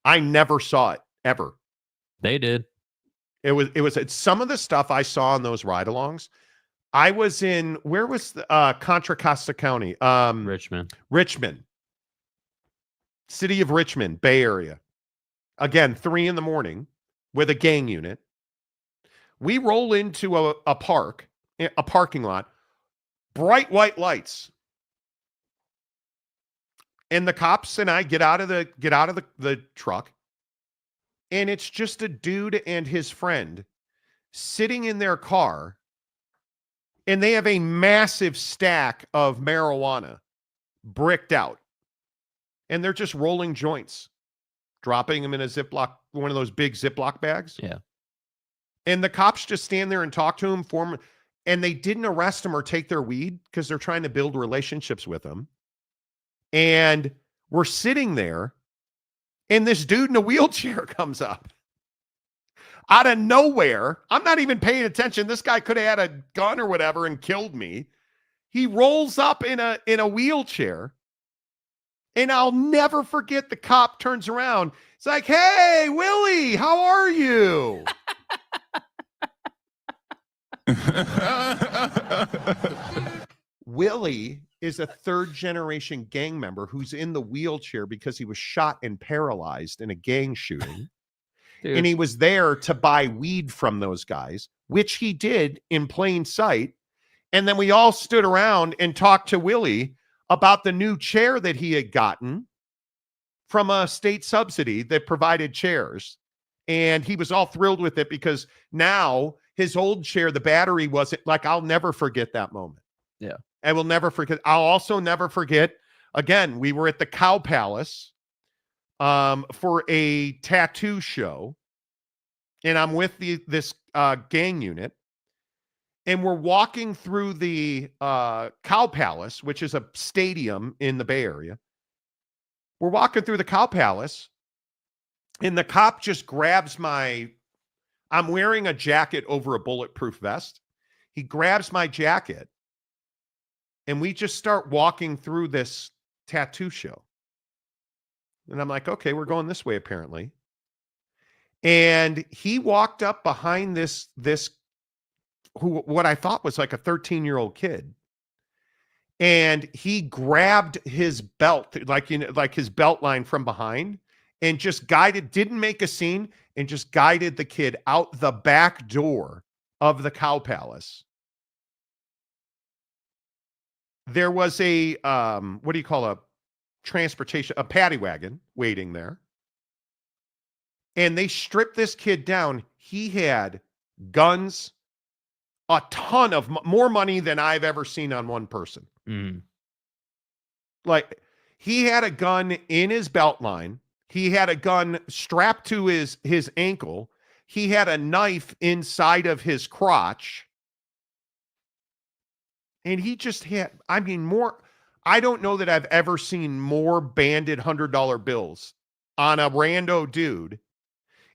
I never saw it ever. They did. It's some of the stuff I saw in those ride-alongs. I was in, where was the, Contra Costa County? Richmond. City of Richmond, Bay Area. Again, 3 a.m. with a gang unit. We roll into a parking lot, bright white lights. And the cops and I get out of the truck. And it's just a dude and his friend sitting in their car, and they have a massive stack of marijuana bricked out. And they're just rolling joints, dropping them in a Ziploc, one of those big Ziploc bags. Yeah. And the cops just stand there and talk to him, and they didn't arrest him or take their weed because they're trying to build relationships with him. And we're sitting there, and this dude in a wheelchair comes up out of nowhere. I'm not even paying attention. This guy could have had a gun or whatever and killed me. He rolls up in a wheelchair, and I'll never forget the cop turns around. It's like, "Hey, Willie, how are you?" Willie is a third-generation gang member who's in the wheelchair because he was shot and paralyzed in a gang shooting. And he was there to buy weed from those guys, which he did in plain sight. And then we all stood around and talked to Willie about the new chair that he had gotten from a state subsidy that provided chairs. And he was all thrilled with it because now his old chair, the battery wasn't, like, I'll never forget that moment. Yeah. I will never forget. I'll also never forget, again, we were at the Cow Palace for a tattoo show, and I'm with this gang unit, and we're walking through the Cow Palace, which is a stadium in the Bay Area. We're walking through the Cow Palace, and the cop just grabs I'm wearing a jacket over a bulletproof vest. He grabs my jacket, and we just start walking through this tattoo show. And I'm like, okay, we're going this way, apparently. And he walked up behind this what I thought was like a 13-year-old kid. And he grabbed his belt, like his belt line from behind, and just didn't make a scene, and just guided the kid out the back door of the Cow Palace. There was a, what do you call a paddy wagon waiting there. And they stripped this kid down. He had guns, a ton of more money than I've ever seen on one person. Mm. Like, he had a gun in his belt line. He had a gun strapped to his ankle. He had a knife inside of his crotch. And he just had, I don't know that I've ever seen more banded $100 bills on a rando dude.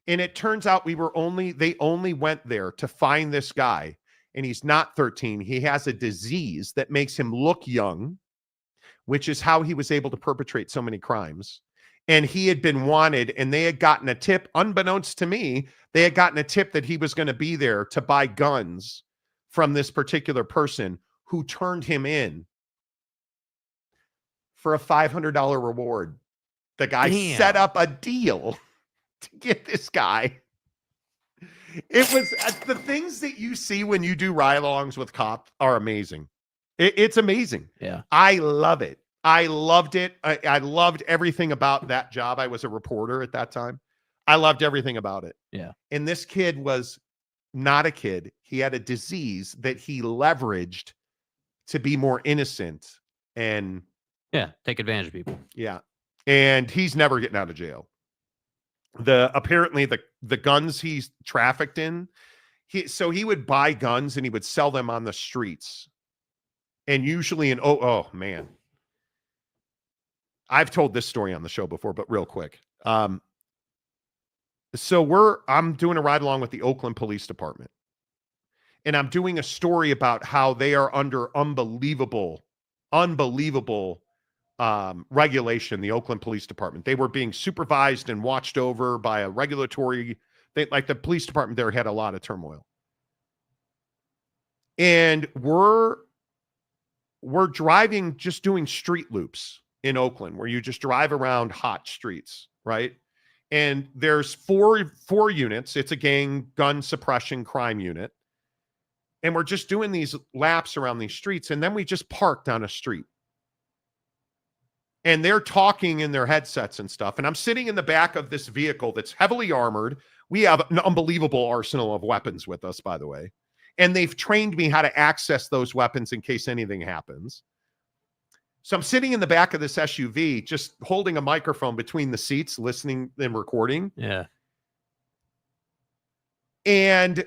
And it turns out they only went there to find this guy. And he's not 13. He has a disease that makes him look young, which is how he was able to perpetrate so many crimes. And he had been wanted, and they had gotten a tip, unbeknownst to me, they had gotten a tip that he was going to be there to buy guns from this particular person who turned him in for a $500 reward. The guy set up a deal to get this guy. It was the things that you see when you do ride-alongs with cops are amazing. It's amazing. Yeah. I love it. I loved it. I loved everything about that job. I was a reporter at that time. I loved everything about it. Yeah. And this kid was not a kid. He had a disease that he leveraged to be more innocent and take advantage of people. Yeah. And he's never getting out of jail. apparently the guns he's trafficked in. He would buy guns and he would sell them on the streets. And usually oh man. I've told this story on the show before, but real quick. So I'm doing a ride along with the Oakland Police Department. And I'm doing a story about how they are under unbelievable regulation, the Oakland Police Department. They were being supervised and watched over by a regulatory, like the police department there had a lot of turmoil. And we're driving, just doing street loops in Oakland, where you just drive around hot streets, right? And there's four units. It's a gang gun suppression crime unit. And we're just doing these laps around these streets. And then we just parked on a street. And they're talking in their headsets and stuff. And I'm sitting in the back of this vehicle that's heavily armored. We have an unbelievable arsenal of weapons with us, by the way. And they've trained me how to access those weapons in case anything happens. So I'm sitting in the back of this SUV, just holding a microphone between the seats, listening and recording. Yeah. And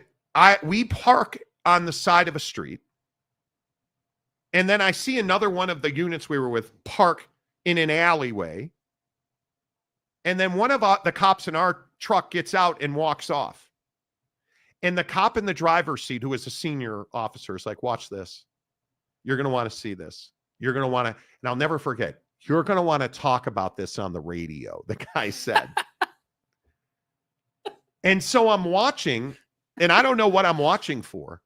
we park on the side of a street. And then I see another one of the units we were with park in an alleyway. And then one of the cops in our truck gets out and walks off. And the cop in the driver's seat, who is a senior officer, is like, watch this. You're going to want to see this. You're going to want to, and I'll never forget, you're going to want to talk about this on the radio, the guy said. And so I'm watching, and I don't know what I'm watching for.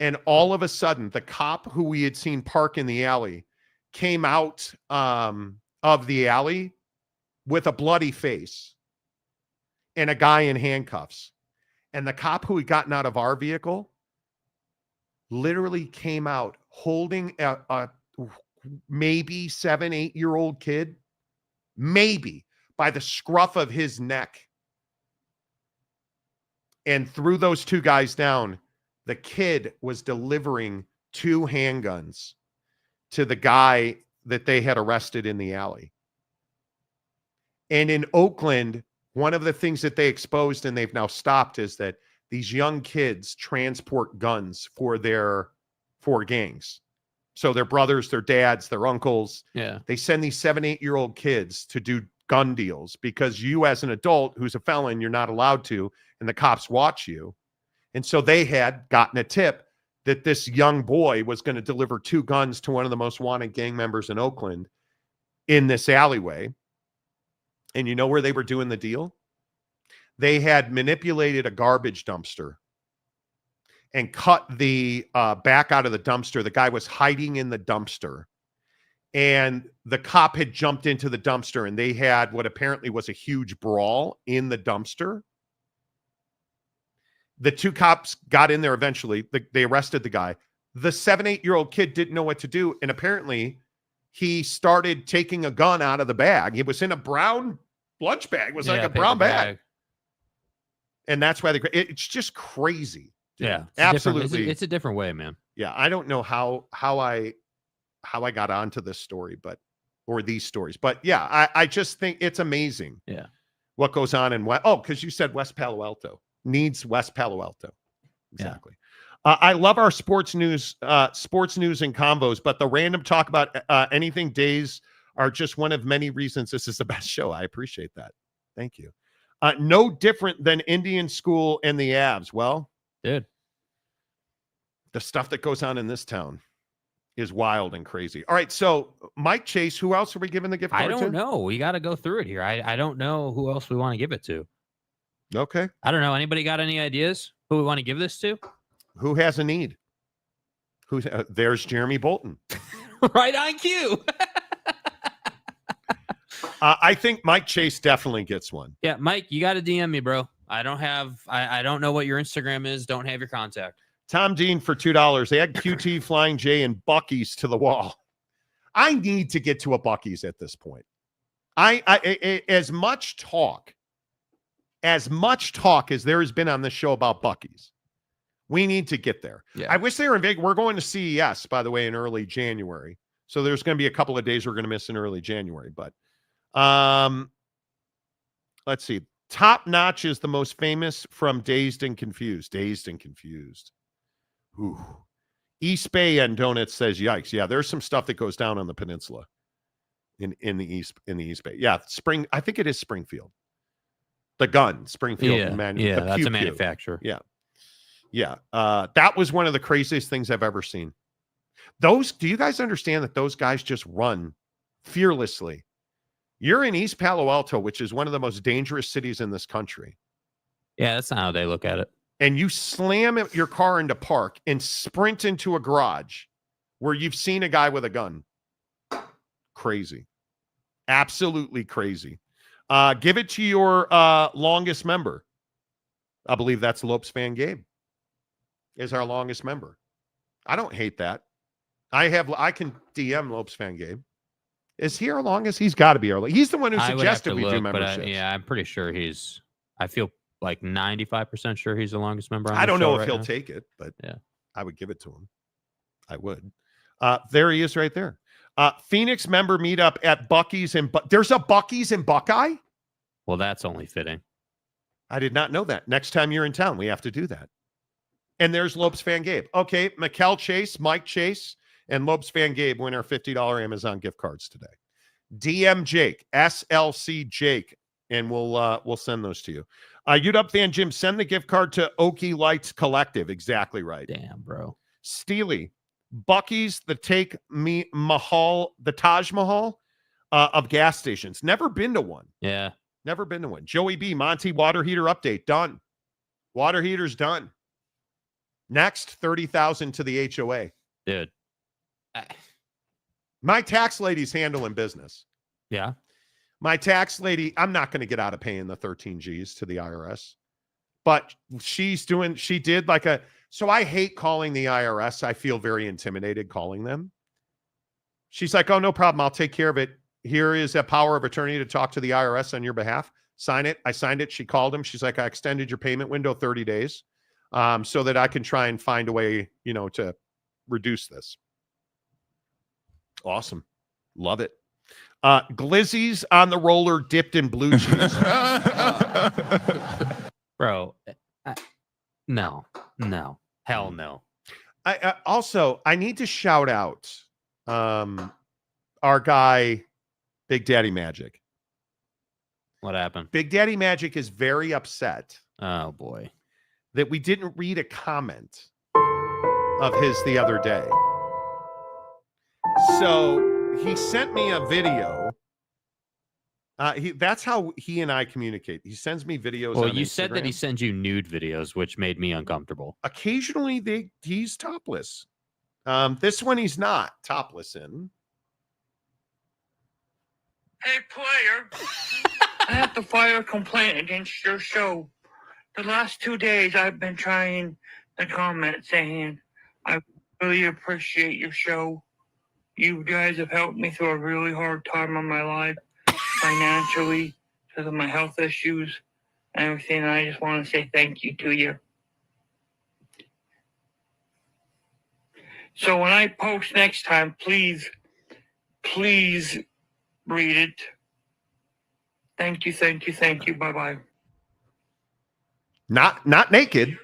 And all of a sudden, the cop who we had seen park in the alley came out of the alley with a bloody face and a guy in handcuffs. And the cop who had gotten out of our vehicle literally came out holding a maybe 7-8-year-old kid, maybe, by the scruff of his neck. And threw those two guys down. The kid was delivering 2 handguns to the guy that they had arrested in the alley. And in Oakland, one of the things that they exposed and they've now stopped is that these young kids transport guns for gangs. So their brothers, their dads, their uncles. Yeah. They send these 7-8-year-old kids to do gun deals because you as an adult who's a felon, you're not allowed to, and the cops watch you. And so they had gotten a tip that this young boy was going to deliver 2 guns to one of the most wanted gang members in Oakland in this alleyway. And you know where they were doing the deal? They had manipulated a garbage dumpster and cut the back out of the dumpster. The guy was hiding in the dumpster. And the cop had jumped into the dumpster, and they had what apparently was a huge brawl in the dumpster. The 2 cops got in there eventually. They arrested the guy. The 7-8-year-old kid didn't know what to do. And apparently he started taking a gun out of the bag. It was in a brown lunch bag. It was like a brown bag. And that's why it's just crazy. Yeah. Absolutely. It's a different way, man. Yeah. I don't know how I got onto this story, or these stories, but yeah, I just think it's amazing. Yeah. What goes on in because you said West Palo Alto. Needs West Palo Alto. Exactly. Yeah. I love our sports news and combos, but the random talk about anything days are just one of many reasons this is the best show. I appreciate that. Thank you. No different than Indian school and the Avs. Well, dude, the stuff that goes on in this town is wild and crazy. All right. So Mike Chase, who else are we giving the gift card to? I don't know. We got to go through it here. I don't know who else we want to give it to. Okay. I don't know. Anybody got any ideas who we want to give this to? Who has a need? There's Jeremy Bolton. Right on cue. I think Mike Chase definitely gets one. Yeah, Mike, you got to DM me, bro. I don't know what your Instagram is. Don't have your contact. Tom Dean for $2. They had QT, Flying J, and Buc-ee's to the wall. I need to get to a Buc-ee's at this point. As much talk as there has been on this show about Buc-ee's, we need to get there. Yeah. I wish they were in Vegas. We're going to CES, by the way, in early January. So there's going to be a couple of days we're going to miss in early January. But let's see. Top Notch is the most famous from Dazed and Confused. Dazed and Confused. Ooh. East Bay and Donuts says, yikes. Yeah, there's some stuff that goes down on the peninsula in the East Bay. Yeah, I think it is Springfield. The gun, Springfield. Yeah, that's a manufacturer. Yeah. Yeah. That was one of the craziest things I've ever seen. Do you guys understand that those guys just run fearlessly? You're in East Palo Alto, which is one of the most dangerous cities in this country. Yeah, that's not how they look at it. And you slam your car into park and sprint into a garage where you've seen a guy with a gun. Crazy. Absolutely crazy. Give it to your longest member. I believe that's Lopes Fan Gabe is our longest member. I don't hate that. I can DM Lopes Fan Gabe. Is he our longest? He's got to be our longest. He's the one who suggested we do memberships. I'm pretty sure I feel like 95% sure he's the longest member. I don't know if he'll take it, but yeah, I would give it to him. I would. There he is right there. Phoenix member meetup at Buc-ee's there's a Buc-ee's in Buckeye? Well, that's only fitting. I did not know that. Next time you're in town, we have to do that. And there's Lopes Fan Gabe. Okay, Mikkel Chase, Mike Chase, and Lopes Fan Gabe win our $50 Amazon gift cards today. DM Jake, SLC Jake, and we'll send those to you. UW Fan Jim, send the gift card to Okie Lights Collective. Exactly right. Damn, bro. Steely, Buc-ee's, the Taj Mahal of gas stations. Never been to one. Yeah. Never been to one. Joey B, Monty water heater update. Done. Water heater's done. Next, 30,000 to the HOA. Dude. My tax lady's handling business. Yeah. My tax lady, I'm not going to get out of paying the 13 G's to the IRS. But so I hate calling the IRS. I feel very intimidated calling them. She's like, oh, no problem. I'll take care of it. Here is a power of attorney to talk to the IRS on your behalf. Sign it. I signed it. She called him. She's like, I extended your payment window 30 days so that I can try and find a way, to reduce this. Awesome. Love it. Glizzy's on the roller dipped in blue cheese. Bro, no. Hell no. I need to shout out our guy, Big Daddy Magic. What happened? Big Daddy Magic is very upset. Oh, boy. That we didn't read a comment of his the other day. So he sent me a video. That's how he and I communicate. He sends me videos. Well, on you Instagram. said that he sends you nude videos, which made me uncomfortable. Occasionally he's topless. This one he's not topless in. Hey, player, I have to file a complaint against your show. The last 2 days I've been trying to comment saying I really appreciate your show. You guys have helped me through a really hard time in my life, financially, because of my health issues and everything. And I just want to say thank you to you. So when I post next time, please read it. Thank you. Bye-bye. Not naked.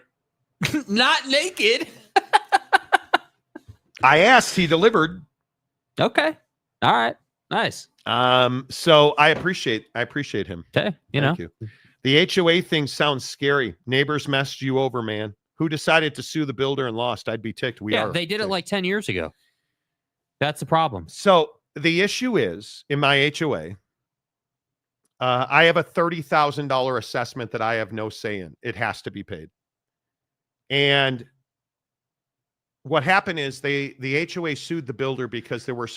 Not naked. I asked, he delivered. Okay. All right. Nice. So I appreciate him. Okay. Thank you. The HOA thing sounds scary. Neighbors messed you over, man. Who decided to sue the builder and lost? I'd be ticked. They did it like 10 years ago. That's the problem. So the issue is, in my HOA, I have a $30,000 assessment that I have no say in. It has to be paid. And what happened is the HOA sued the builder because there were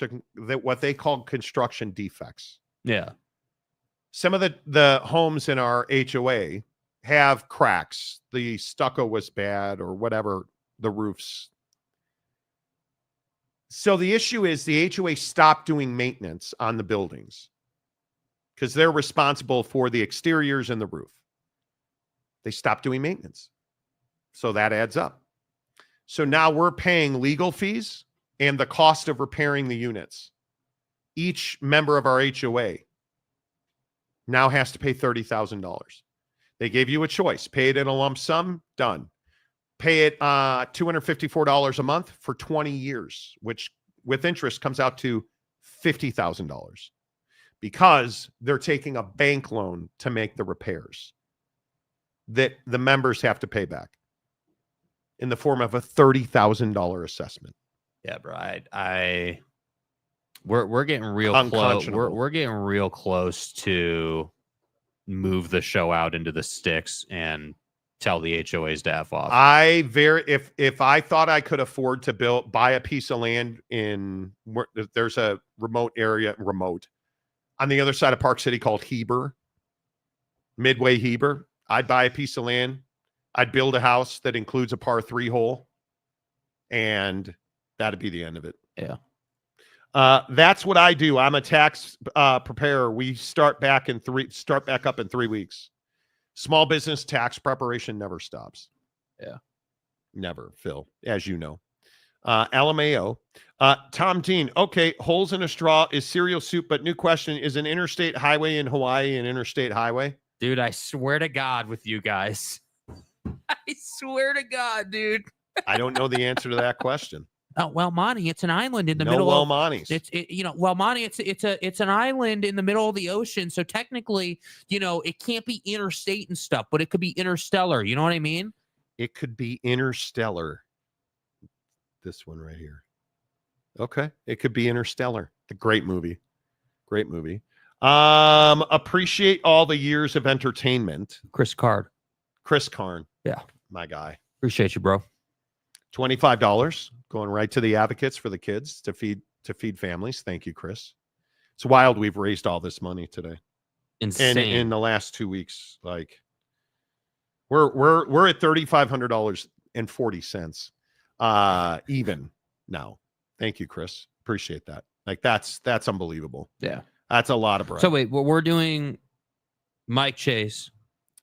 what they called construction defects. Yeah. Some of the homes in our HOA have cracks. The stucco was bad or whatever, the roofs. So the issue is the HOA stopped doing maintenance on the buildings because they're responsible for the exteriors and the roof. They stopped doing maintenance. So that adds up. So now we're paying legal fees and the cost of repairing the units. Each member of our HOA now has to pay $30,000. They gave you a choice. Pay it in a lump sum, done. Pay it $254 a month for 20 years, which with interest comes out to $50,000 because they're taking a bank loan to make the repairs that the members have to pay back in the form of a $30,000 assessment. Yeah, bro. We're getting real close. We're getting real close to move the show out into the sticks and tell the HOAs to F off. If I thought I could afford to buy a piece of land there's a remote on the other side of Park City called Heber, Midway Heber. I'd buy a piece of land. I'd build a house that includes a par 3 hole, and that'd be the end of it. Yeah. That's what I do. I'm a tax preparer. We start back up in 3 weeks. Small business tax preparation never stops. Yeah. Never, Phil, as you know. LMAO. Tom Dean. Okay, holes in a straw is cereal soup, but new question, is an interstate highway in Hawaii an interstate highway? Dude, I swear to God with you guys. I swear to God, dude. I don't know the answer to that question. Oh, well, Monty, it's an island in the middle of Monty's. Monty, it's an island in the middle of the ocean. So technically, it can't be interstate and stuff, but it could be interstellar. You know what I mean? It could be interstellar. This one right here. Okay. It could be Interstellar. A great movie. Great movie. Appreciate all the years of entertainment. Chris Karn. Yeah. My guy. Appreciate you, bro. $25 going right to the advocates for the kids to feed families. Thank you, Chris. It's wild. We've raised all this money today. Insane. And in the last 2 weeks, like we're at $3,500.40 even now. Thank you, Chris. Appreciate that. Like that's unbelievable. Yeah. That's a lot of bread. So wait, we're doing Mike Chase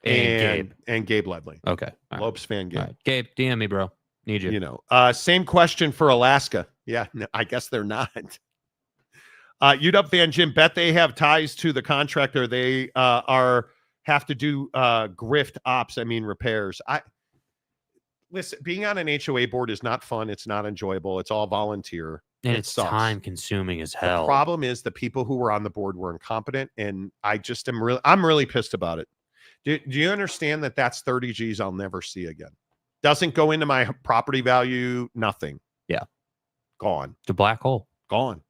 and Gabe Ledley. Okay. Lopes fan Gabe. Right. Gabe, DM me, bro. Need you. Same question for Alaska. Yeah, no, I guess they're not. UW fan Jim, bet they have ties to the contractor. They have to do grift ops. I mean repairs. Listen, being on an HOA board is not fun. It's not enjoyable. It's all volunteer. And it's time consuming as hell. The problem is the people who were on the board were incompetent, and I'm really pissed about it. Do you understand that that's 30 G's I'll never see again? Doesn't go into my property value, nothing. Yeah. Gone. It's a black hole. Gone.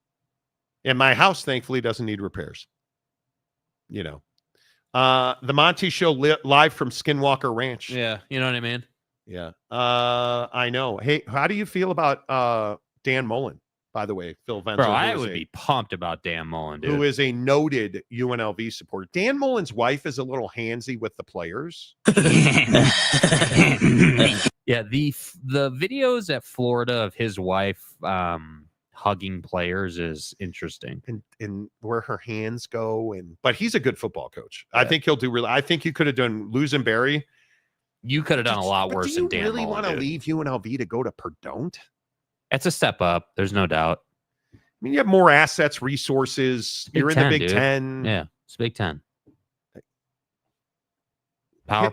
And my house, thankfully, doesn't need repairs. The Monty Show live from Skinwalker Ranch. Yeah, you know what I mean? Yeah. I know. Hey, how do you feel about Dan Mullen, by the way? Phil Venzer. Bro, I would be pumped about Dan Mullen, dude. Who is a noted UNLV supporter. Dan Mullen's wife is a little handsy with the players. Yeah, the videos at Florida of his wife hugging players is interesting. And where her hands go. But he's a good football coach. Yeah. I think he'll do I think you could have done Lusenberry. You could have done a lot worse than Dan Mullen. Do you really want to leave UNLV to go to Perdon't? That's a step up. There's no doubt. I mean, you have more assets, resources. You're in the Big Ten. Yeah, it's Big Ten.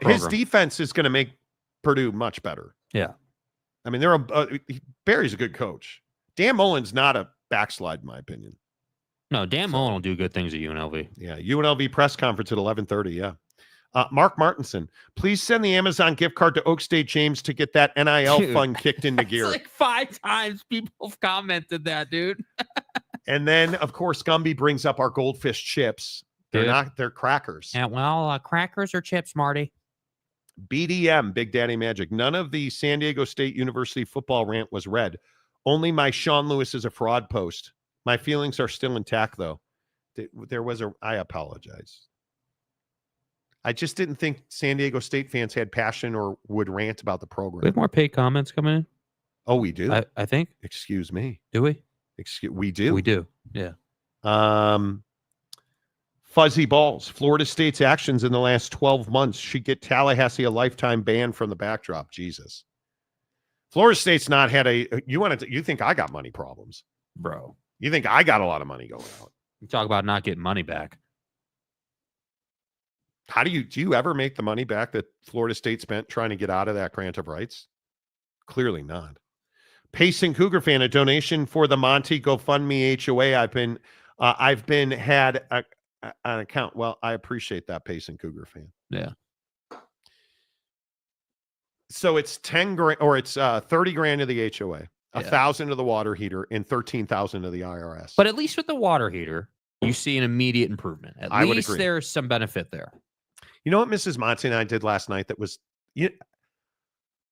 His defense is going to make Purdue much better. Yeah. I mean, Barry's a good coach. Dan Mullen's not a backslide, in my opinion. No, Dan Mullen will do good things at UNLV. Yeah, UNLV press conference at 11:30. Yeah. Mark Martinson, please send the Amazon gift card to Oak State James to get that NIL fund kicked into gear. Like 5 times people have commented that, dude. And then, of course, Gumby brings up our goldfish chips. They're crackers. Yeah, well, crackers or chips, Marty. BDM, Big Daddy Magic. None of the San Diego State University football rant was read. Only my Sean Lewis is a fraud post. My feelings are still intact, though. I apologize. I just didn't think San Diego State fans had passion or would rant about the program. We have more paid comments coming in. Oh, we do? I think. Excuse me. Do we? We do. We do. Yeah. Fuzzy Balls. Florida State's actions in the last 12 months should get Tallahassee a lifetime ban from the backdrop. Jesus. Florida State's not had you think I got money problems, bro? You think I got a lot of money going out? You talk about not getting money back. How do you ever make the money back that Florida State spent trying to get out of that grant of rights? Clearly not. Pacing Cougar fan, a donation for the Monty GoFundMe HOA. I've been had an account. Well, I appreciate that, Pacing Cougar fan. Yeah. So it's 10 grand, or it's 30 grand of the HOA, 1,000 of the water heater, and 13,000 of the IRS. But at least with the water heater, you see an immediate improvement. At I would least agree. there's some benefit there. You know what Mrs. Monty and I did last night that was,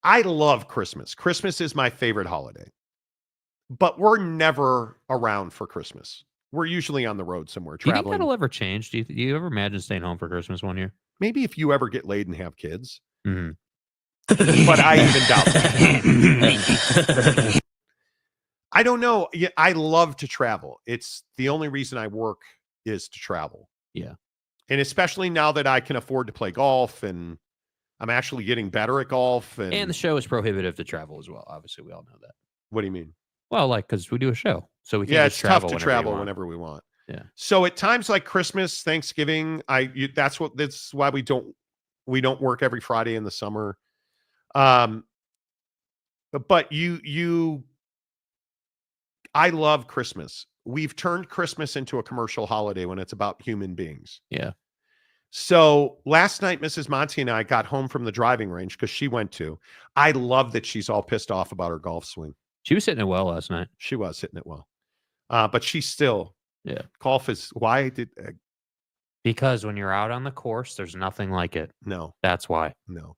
I love Christmas. Christmas is my favorite holiday, but we're never around for Christmas. We're usually on the road somewhere Do you think traveling. that'll ever change? Do you ever imagine staying home for Christmas one year? Maybe if you ever get laid and have kids, Mm-hmm. but I even doubt that. I don't know. Yeah, I love to travel. It's the only reason I work is to travel. Yeah. And especially now that I can afford to play golf and I'm actually getting better at golf. And the show is prohibitive to travel as well. Obviously, we all know that. What do you mean? Well, like, because we do a show. So we can It's just tough travel to whenever you travel want. whenever we want. Yeah. So at times like Christmas, Thanksgiving, that's why we don't work every Friday in the summer. But I love Christmas. We've turned Christmas into a commercial holiday when it's about human beings. Yeah. So last night, Mrs. Monty and I got home from the driving range because she went to. I love that she's all pissed off about her golf swing. She was hitting it well last night. She was hitting it well. But she's still, golf is, because when you're out on the course, there's nothing like it. No. That's why. No.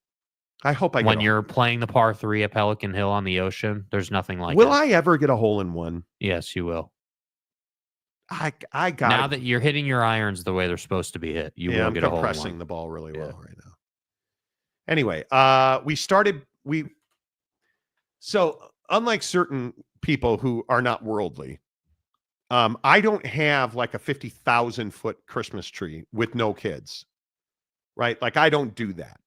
I hope I when get you're playing the par 3 at Pelican Hill on the ocean, there's nothing like it. Will I ever get a hole in one? Yes, you will. I got now that you're hitting your irons the way they're supposed to be hit, you will get a hole in pressing one. the ball really well right now. Anyway, so unlike certain people who are not worldly, I don't have like a 50,000 foot Christmas tree with no kids, right? Like I don't do that.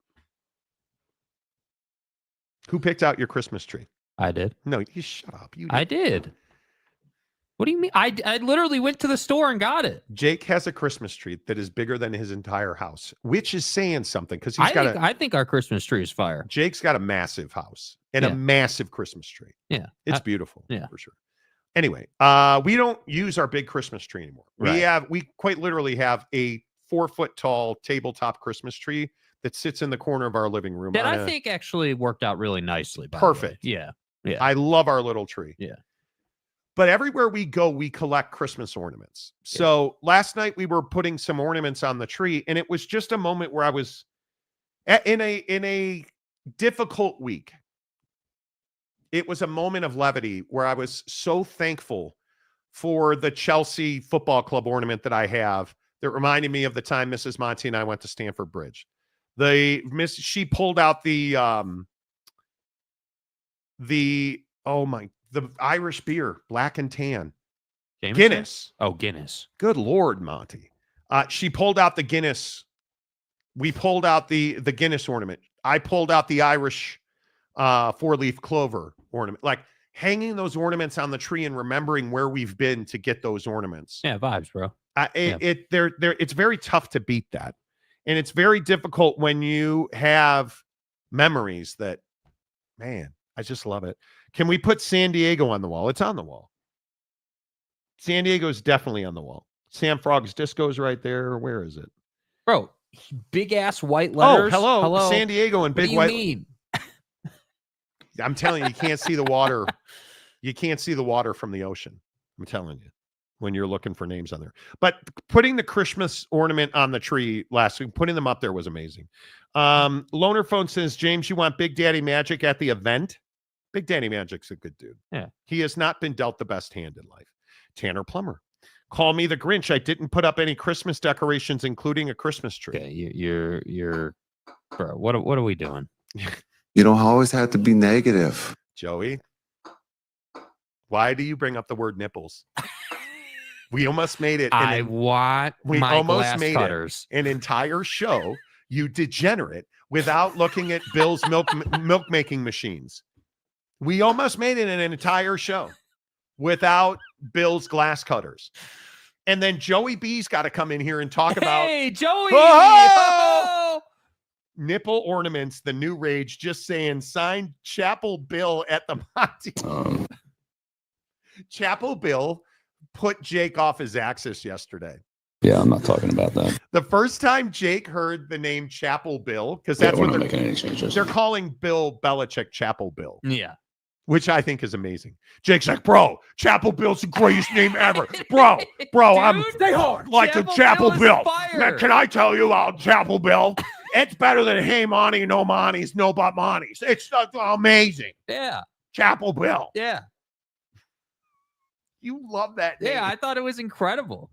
Who picked out your Christmas tree? I did. No, you shut up. I did. What do you mean? I literally went to the store and got it. Jake has a Christmas tree that is bigger than his entire house, which is saying something because I think our Christmas tree is fire. Jake's got a massive house and a massive Christmas tree. Yeah. It's beautiful. Yeah. For sure. Anyway, we don't use our big Christmas tree anymore. Right. We quite literally have a 4 foot tall tabletop Christmas tree that sits in the corner of our living room. That I think actually worked out really nicely. Perfect. Yeah. Yeah. I love our little tree. Yeah. But everywhere we go, we collect Christmas ornaments. So last night we were putting some ornaments on the tree, and it was just a moment where I was in a difficult week. It was a moment of levity where I was so thankful for the Chelsea Football Club ornament that I have that reminded me of the time Mrs. Monty and I went to Stamford Bridge. She pulled out the Irish beer, black and tan. Jameson? Guinness. Oh, Guinness. Good Lord, Monty. She pulled out the Guinness. We pulled out the Guinness ornament. I pulled out the Irish 4-leaf clover ornament. Like hanging those ornaments on the tree and remembering where we've been to get those ornaments. Yeah, vibes, bro. It's very tough to beat that. And it's very difficult when you have memories that, man, I just love it. Can we put San Diego on the wall? It's on the wall. San Diego is definitely on the wall. Sam Frog's Disco is right there. Where is it? Bro, big ass white letters. Oh, hello. San Diego and big white. What do you mean? I'm telling you, you can't see the water. You can't see the water from the ocean. I'm telling you, when you're looking for names on there. But putting the Christmas ornament on the tree last week, putting them up there was amazing. Loner Phone says, James, you want Big Daddy Magic at the event? Big Daddy Magic's a good dude. Yeah. He has not been dealt the best hand in life. Tanner Plummer. Call me the Grinch. I didn't put up any Christmas decorations, including a Christmas tree. Okay, you're bro, what are we doing? You don't always have to be negative. Joey, why do you bring up the word nipples? We almost made it. We almost made it an entire show, you degenerate, without looking at Bill's milk making machines. We almost made it an entire show without Bill's glass cutters. And then Joey B's got to come in here and talk about. Hey, Joey! Oh! nipple ornaments, the new rage, just saying signed Chapel Bill at the Monty. Chapel Bill put Jake off his axis yesterday. Yeah, I'm not talking about that. The first time Jake heard the name Chapel Bill, because that's we're what not making any changes. they're calling Bill Belichick Chapel Bill. Yeah. Which I think is amazing. Jake's like, bro, Chapel Bill's the greatest name ever. Bro, I'm stay hard. like a Chapel Bill. Fire. Man, can I tell you about Chapel Bill? It's better than Hey Monty, No Monties, No But Monties. It's amazing. Yeah. Chapel Bill. Yeah. You love that name. Yeah, I thought it was incredible.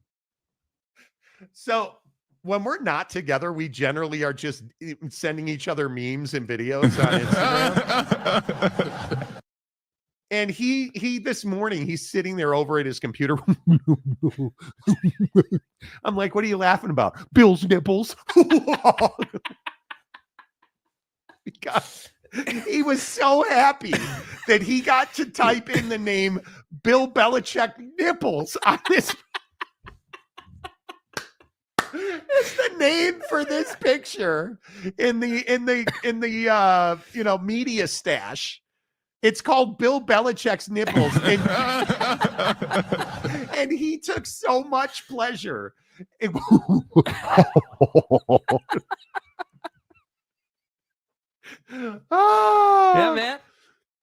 So when we're not together, we generally are just sending each other memes and videos on Instagram. And he this morning, he's sitting there over at his computer. I'm like, what are you laughing about? Bill's nipples. Because he was so happy that he got to type in the name Bill Belichick nipples on this. It's the name for this picture in the media stash. It's called Bill Belichick's nipples. And he took so much pleasure. Oh, Yeah, man.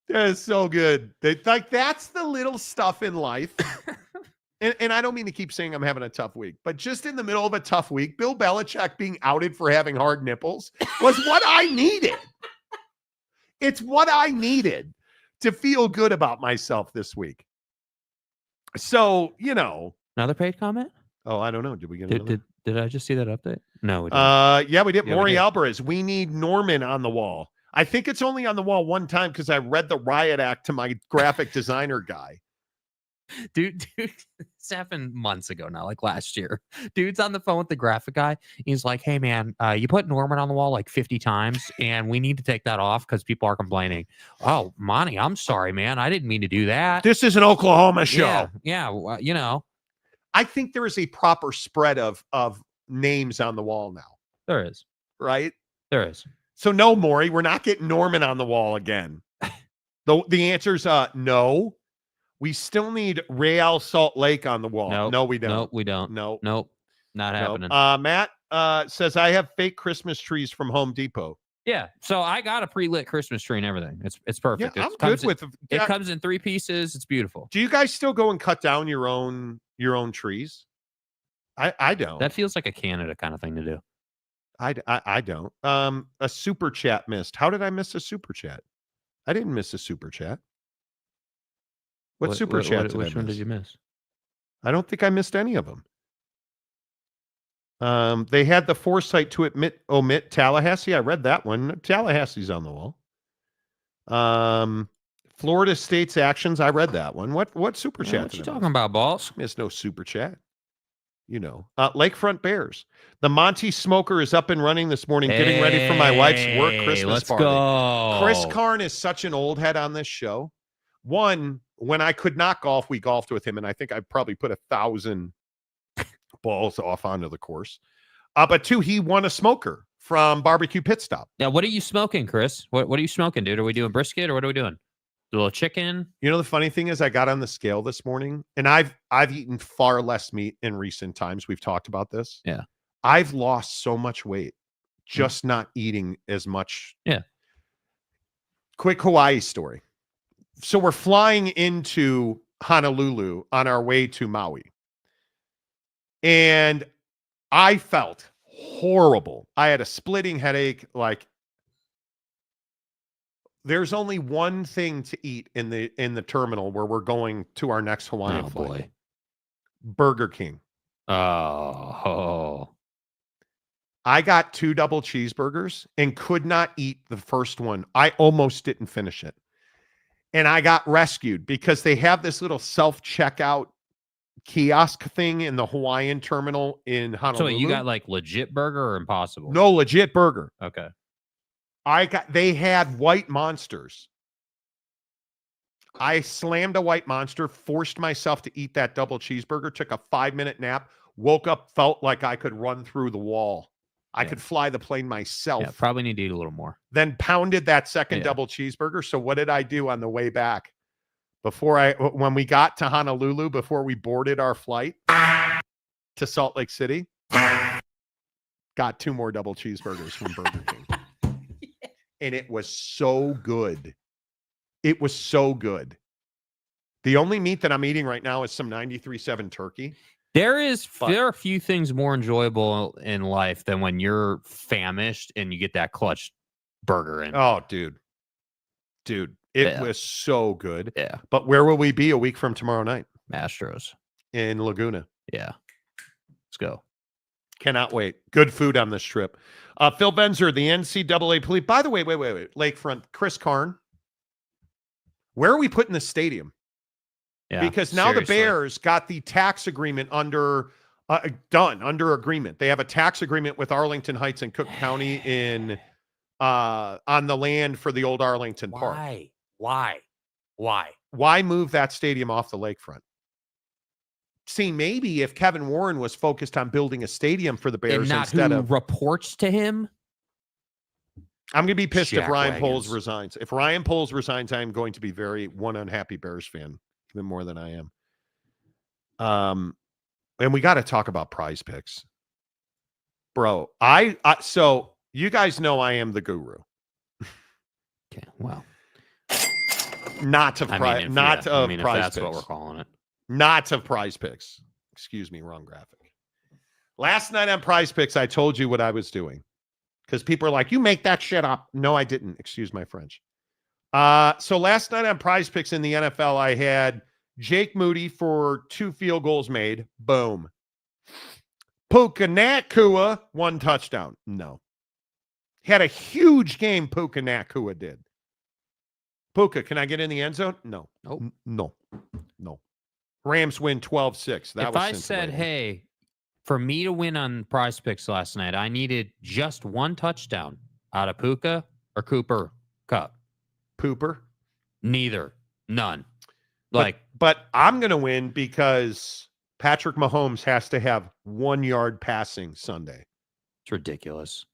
that is so good. That's the little stuff in life. And I don't mean to keep saying I'm having a tough week, but just in the middle of a tough week, Bill Belichick being outed for having hard nipples was what I needed. It's what I needed to feel good about myself this week. So, Another paid comment? Oh, I don't know. Did we get another? Did I just see that update? No, we didn't. Yeah, we did. Yeah, Maury we did. Alvarez. We need Norman on the wall. I think it's only on the wall one time because I read the riot act to my graphic designer guy. Dude, this happened months ago now, like last year. Dude's on the phone with the graphic guy. He's like, hey, man, you put Norman on the wall like 50 times, and we need to take that off because people are complaining. Oh, Monty, I'm sorry, man. I didn't mean to do that. This is an Oklahoma show. Yeah, well, I think there is a proper spread of names on the wall now. There is. Right? There is. So no, Maury, we're not getting Norman on the wall again. The answer's no. We still need Real Salt Lake on the wall. Nope. No, we don't. Nope, we don't. Nope. Nope. Not happening. Matt says, I have fake Christmas trees from Home Depot. Yeah. So I got a pre-lit Christmas tree and everything. It's perfect. Yeah, It I'm comes good with it comes in 3 pieces. It's beautiful. Do you guys still go and cut down your own trees? I don't. That feels like a Canada kind of thing to do. I don't. A super chat missed. How did I miss a super chat? I didn't miss a super chat. What super chat Which one did you miss? I don't think I missed any of them. They had the foresight to omit Tallahassee. I read that one. Tallahassee's on the wall. Florida State's actions. I read that one. What super chat? What you talking about, boss? Missed no super chat. Lakefront Bears. The Monty Smoker is up and running this morning, getting ready for my wife's work Christmas let's party. Go. Chris Karn is such an old head on this show. One, when I could not golf, we golfed with him, and I think I probably put 1,000 balls off onto the course. But two, he won a smoker from Barbecue Pit Stop. Yeah, what are you smoking, Chris? What are you smoking, dude? Are we doing brisket or what are we doing? A little chicken? You know, the funny thing is I got on the scale this morning, and I've eaten far less meat in recent times. We've talked about this. Yeah. I've lost so much weight just not eating as much. Yeah. Quick Hawaii story. So we're flying into Honolulu on our way to Maui. And I felt horrible. I had a splitting headache. Like, there's only one thing to eat in the terminal where we're going to our next Hawaiian flight. Boy. Burger King. Oh. I got 2 double cheeseburgers and could not eat the first one. I almost didn't finish it. And I got rescued because they have this little self-checkout kiosk thing in the Hawaiian terminal in Honolulu. So you got like legit burger or impossible? No, legit burger. Okay. They had white monsters. I slammed a white monster, forced myself to eat that double cheeseburger, took a 5-minute nap, woke up, felt like I could run through the wall. I could fly the plane myself. Yeah, probably need to eat a little more. Then pounded that second double cheeseburger. So what did I do on the way back? When we got to Honolulu, before we boarded our flight to Salt Lake City, got 2 more double cheeseburgers from Burger King. And it was so good. It was so good. The only meat that I'm eating right now is some 93.7 turkey. There are a few things more enjoyable in life than when you're famished and you get that clutch burger in. Oh, dude. It was so good. Yeah. But where will we be a week from tomorrow night? Astros. In Laguna. Yeah. Let's go. Cannot wait. Good food on this trip. Phil Benzer, the NCAA police. By the way, wait. Lakefront, Chris Karn. Where are we putting the stadium? Yeah, because now seriously. the Bears got the tax agreement under agreement. They have a tax agreement with Arlington Heights and Cook County on the land for the old Arlington Park. Why move that stadium off the lakefront? See, maybe if Kevin Warren was focused on building a stadium for the Bears and not instead who of reports to him. I'm going to be pissed if Ryan Jackwagons. Poles resigns. If Ryan Poles resigns, I'm going to be one unhappy Bears fan, even more than I am. And we got to talk about Prize Picks, bro. So you guys know I am the guru. Okay, well, not of Prize if that's Picks. what we're calling it. Not of Prize Picks. Excuse me, wrong graphic. Last night on Prize Picks, I told you what I was doing. Because people are like, you make that shit up. No, I didn't. Excuse my French. So last night on Prize Picks in the NFL, I had Jake Moody for 2 field goals made. Boom. Puka Nakua, 1 touchdown. No. He had a huge game, Puka Nakua did. Puka, can I get in the end zone? No. Nope. No. Rams win 12-6. If I said, hey, for me to win on Prize Picks last night, I needed just 1 touchdown out of Puka or Cooper Kupp. Pooper? Neither. None. But I'm going to win because Patrick Mahomes has to have 1 yard passing Sunday. It's ridiculous.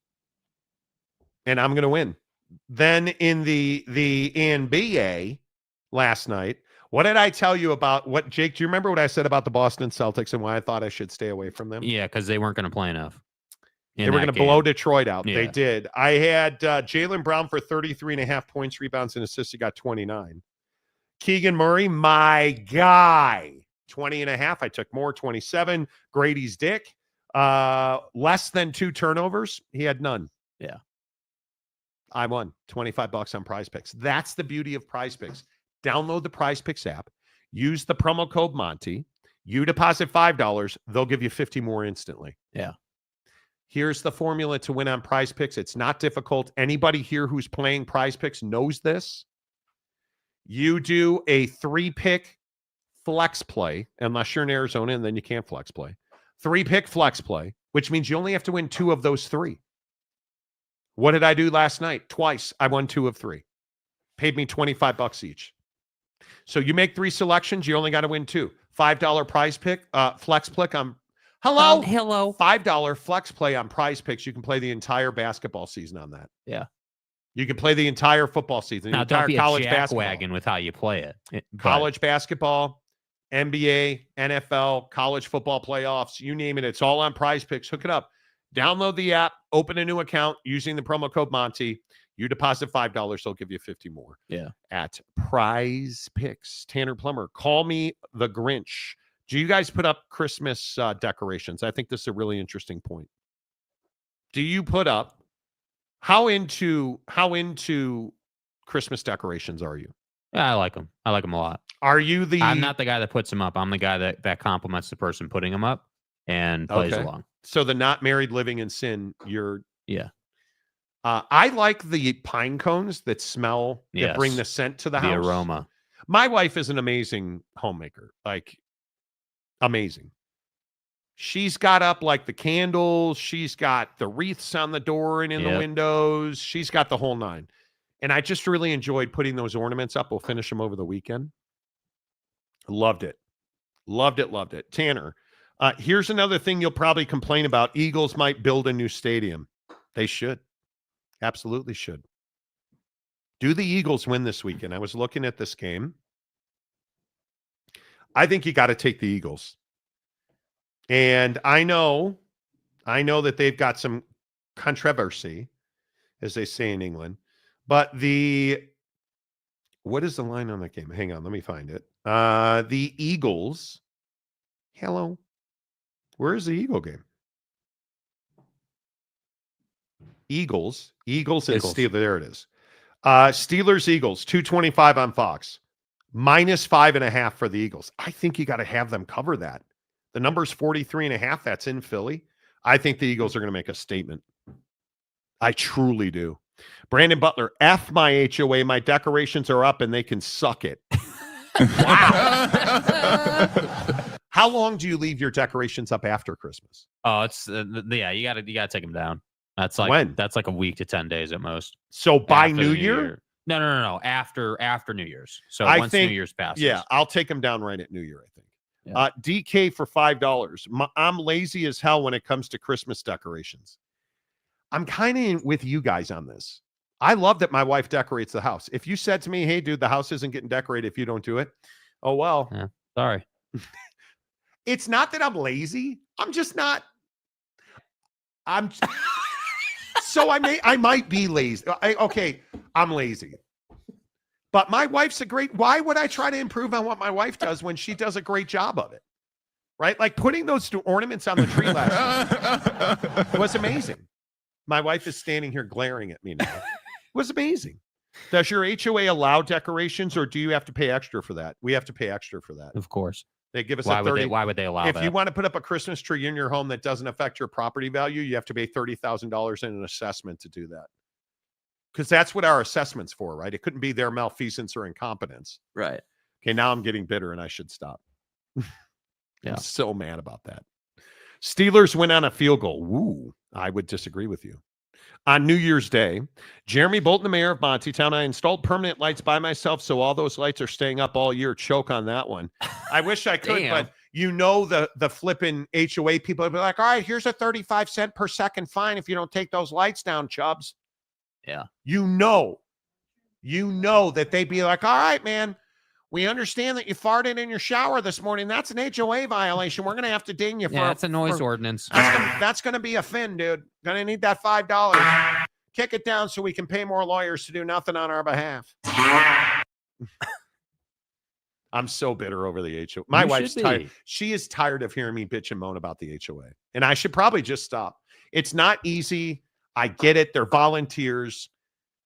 And I'm going to win. Then in the NBA last night, what did I tell you about what, Jake, do you remember what I said about the Boston Celtics and why I thought I should stay away from them? Yeah, because they weren't going to play enough. They were going to blow Detroit out. Yeah. They did. I had Jaylen Brown for 33.5 points, rebounds, and assists. He got 29. Keegan Murray, my guy, 20.5. I took more, 27. Grady's dick, less than 2 turnovers. He had none. Yeah. I won $25 on Prize Picks. That's the beauty of Prize Picks. Download the Prize Picks app. Use the promo code Monty. You deposit $5. They'll give you 50 more instantly. Yeah. Here's the formula to win on Prize Picks. It's not difficult. Anybody here who's playing Prize Picks knows this. You do a 3-pick flex play, unless you're in Arizona, and then you can't flex play. 3-pick flex play, which means you only have to win 2 of those 3. What did I do last night? Twice. I won 2 of 3. Paid me $25 each. So you make 3 selections, you only got to win 2. $5 Prize Pick, flex pick on hello. $5 flex play on Prize Picks. You can play the entire basketball season on that. Yeah. You can play the entire football season, the Now, entire don't be college a basketball. jackwagon with how you play it. College basketball, NBA, NFL, college football playoffs, you name it. It's all on Prize Picks. Hook it up. Download the app, open a new account using the promo code Monty. You deposit $5, they'll give you 50 more. Yeah. At Prize Picks. Tanner Plummer, call me the Grinch. Do you guys put up Christmas decorations? I think this is a really interesting point. Do you put up? How into Christmas decorations are you? Yeah, I like them. I like them a lot. Are you the? I'm not the guy that puts them up. I'm the guy that compliments the person putting them up and plays along. So the not married, living in sin. Yeah. I like the pine cones that smell, that bring the scent to the house. The aroma. My wife is an amazing homemaker. Like, amazing. She's got up like the candles. She's got the wreaths on the door and in the windows. She's got the whole 9. And I just really enjoyed putting those ornaments up. We'll finish them over the weekend. Loved it. Loved it. Tanner, here's another thing you'll probably complain about. Eagles might build a new stadium. They should. Absolutely should. Do the Eagles win this weekend? I was looking at this game. I think you got to take the Eagles. And I know that they've got some controversy, as they say in England. But what is the line on that game? Hang on, let me find it. The Eagles. Hello. Where is the Eagle game? Eagles and Steelers. There it is. Steelers, Eagles, 225 on Fox. -5.5 for the Eagles. I think you got to have them cover that. The number's 43.5. That's in Philly. I think the Eagles are going to make a statement. I truly do. Brandon Butler, F my HOA. My decorations are up and they can suck it. Wow. How long do you leave your decorations up after Christmas? Oh, it's you got to take them down. That's like when? That's like a week to 10 days at most. So by After New the Year? No. After New Year's. So I once think, New Year's passes. Yeah, I'll take them down right at New Year, I think. Yeah. DK for $5. I'm lazy as hell when it comes to Christmas decorations. I'm kind of with you guys on this. I love that my wife decorates the house. If you said to me, hey, dude, the house isn't getting decorated if you don't do it. Oh, well. Yeah, sorry. It's not that I'm lazy. I'm just not. So I might be lazy. I'm lazy. But my wife's why would I try to improve on what my wife does when she does a great job of it? Right? Like putting those ornaments on the tree last year was amazing. My wife is standing here glaring at me now. It was amazing. Does your HOA allow decorations or do you have to pay extra for that? We have to pay extra for that. Of course. They give us why a 30. Why would they allow if that? If you want to put up a Christmas tree in your home that doesn't affect your property value, you have to pay $30,000 in an assessment to do that. Because that's what our assessment's for, right? It couldn't be their malfeasance or incompetence. Right. Okay, now I'm getting bitter and I should stop. Yeah. I'm so mad about that. Steelers win on a field goal. Woo, I would disagree with you. On New Year's Day, Jeremy Bolton, the mayor of Montytown, I installed permanent lights by myself, so all those lights are staying up all year. Choke on that one. I wish I could, but the flipping HOA people would be like, all right, here's a 35-cent per second fine if you don't take those lights down, Chubbs. Yeah. You know that they'd be like, all right, man, we understand that you farted in your shower this morning. That's an HOA violation. We're going to have to ding you for that's a noise ordinance. That's going to be a fin, dude. Going to need that $5. Kick it down so we can pay more lawyers to do nothing on our behalf. I'm so bitter over the HOA. My wife's tired. She is tired of hearing me bitch and moan about the HOA. And I should probably just stop. It's not easy. I get it. They're volunteers.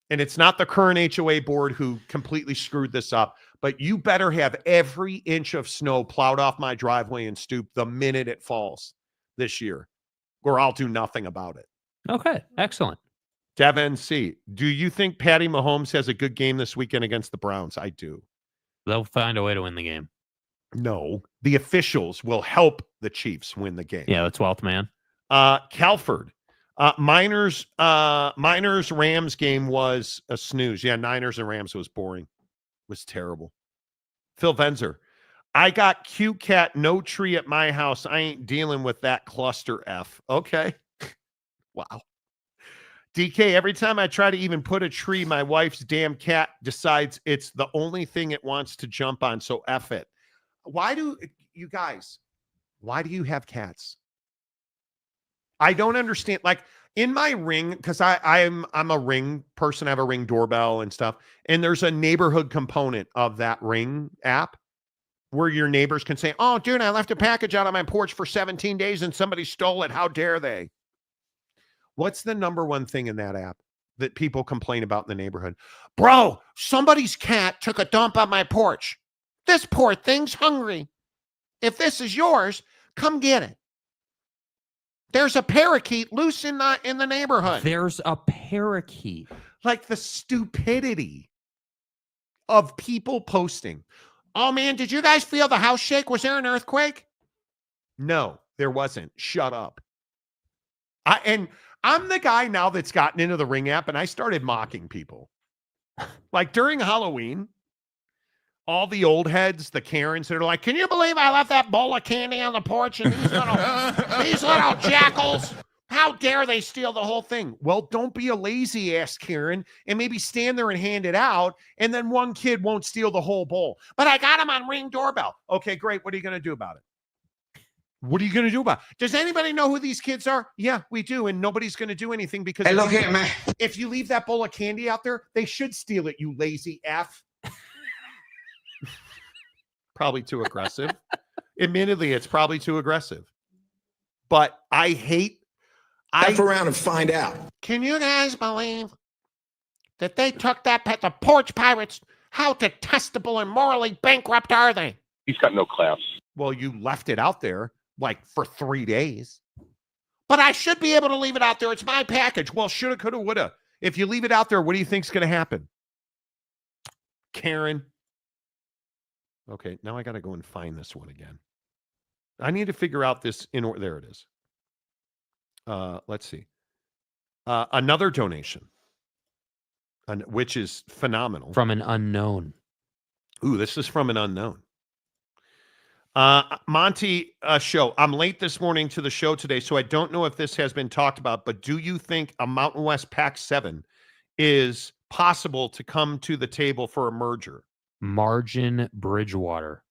And it's not the current HOA board who completely screwed this up. But you better have every inch of snow plowed off my driveway and stoop the minute it falls this year, or I'll do nothing about it. Okay, excellent. Devin C., do you think Patty Mahomes has a good game this weekend against the Browns? I do. They'll find a way to win the game. No, the officials will help the Chiefs win the game. Yeah, the 12th man. Calford. Miners Rams game was a snooze. Yeah, Niners and Rams was boring. Was terrible. Phil Venzer. I got cute cat, no tree at my house. I ain't dealing with that cluster F. Okay. Wow. DK, every time I try to even put a tree, my wife's damn cat decides it's the only thing it wants to jump on. So F it. Why do you have cats? I don't understand. Like in my Ring, because I'm a Ring person. I have a Ring doorbell and stuff. And there's a neighborhood component of that Ring app where your neighbors can say, oh, dude, I left a package out on my porch for 17 days and somebody stole it. How dare they? What's the number one thing in that app that people complain about in the neighborhood? Bro, somebody's cat took a dump on my porch. This poor thing's hungry. If this is yours, come get it. There's a parakeet loose in the neighborhood. There's a parakeet. Like the stupidity of people posting. Oh, man, did you guys feel the house shake? Was there an earthquake? No, there wasn't. Shut up. And I'm the guy now that's gotten into the Ring app, and I started mocking people. Like during Halloween, all the old heads, the Karens that are like, can you believe I left that bowl of candy on the porch and these little jackals How dare they steal the whole thing? Well, don't be a lazy ass, Karen, and maybe stand there and hand it out, and then one kid won't steal the whole bowl. But I got him on Ring Doorbell. Okay, great. What are you going to do about it? What are you going to do about it? Does anybody know who these kids are? Yeah, we do, and nobody's going to do anything because Hey, look here, man. if you leave that bowl of candy out there, they should steal it, you lazy F. Probably too aggressive. Admittedly, it's probably too aggressive. But I hate... F around and find out. Can you guys believe that they took that pet, the Porch Pirates? How detestable and morally bankrupt are they? He's got no class. Well, you left it out there like for 3 days. But I should be able to leave it out there. It's my package. Well, shoulda, coulda, woulda. If you leave it out there, what do you think's going to happen? Karen. Okay, now I got to go and find this one again. I need to figure out this in order. There it is. Let's see. Another donation, which is phenomenal. From an unknown. Ooh, this is from an unknown. Monty Show. I'm late this morning to the show today, so I don't know if this has been talked about, but do you think a Mountain West Pac-7 is possible to come to the table for a merger? Margin Bridgewater.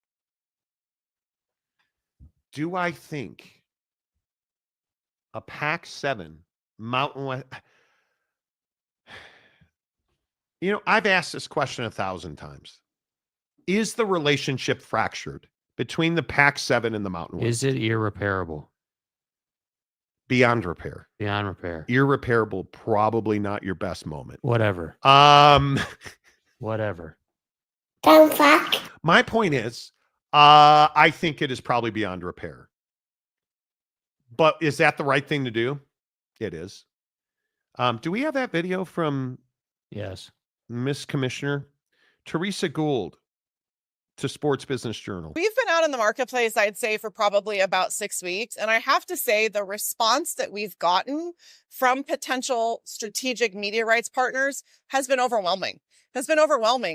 Do I think a Pac-7 Mountain West... You know, I've asked this question 1,000 times. Is the relationship fractured between the Pac-7 and the Mountain West? Is it irreparable? Beyond repair. Beyond repair. Irreparable, probably not your best moment. Whatever. Whatever. Don't fuck. My point is, I think it is probably beyond repair. But is that the right thing to do? It is. Do we have that video from Yes, Miss Commissioner Teresa Gould to Sports Business Journal? We've been out in the marketplace, I'd say, for probably about 6 weeks. And I have to say the response that we've gotten from potential strategic media rights partners has been overwhelming.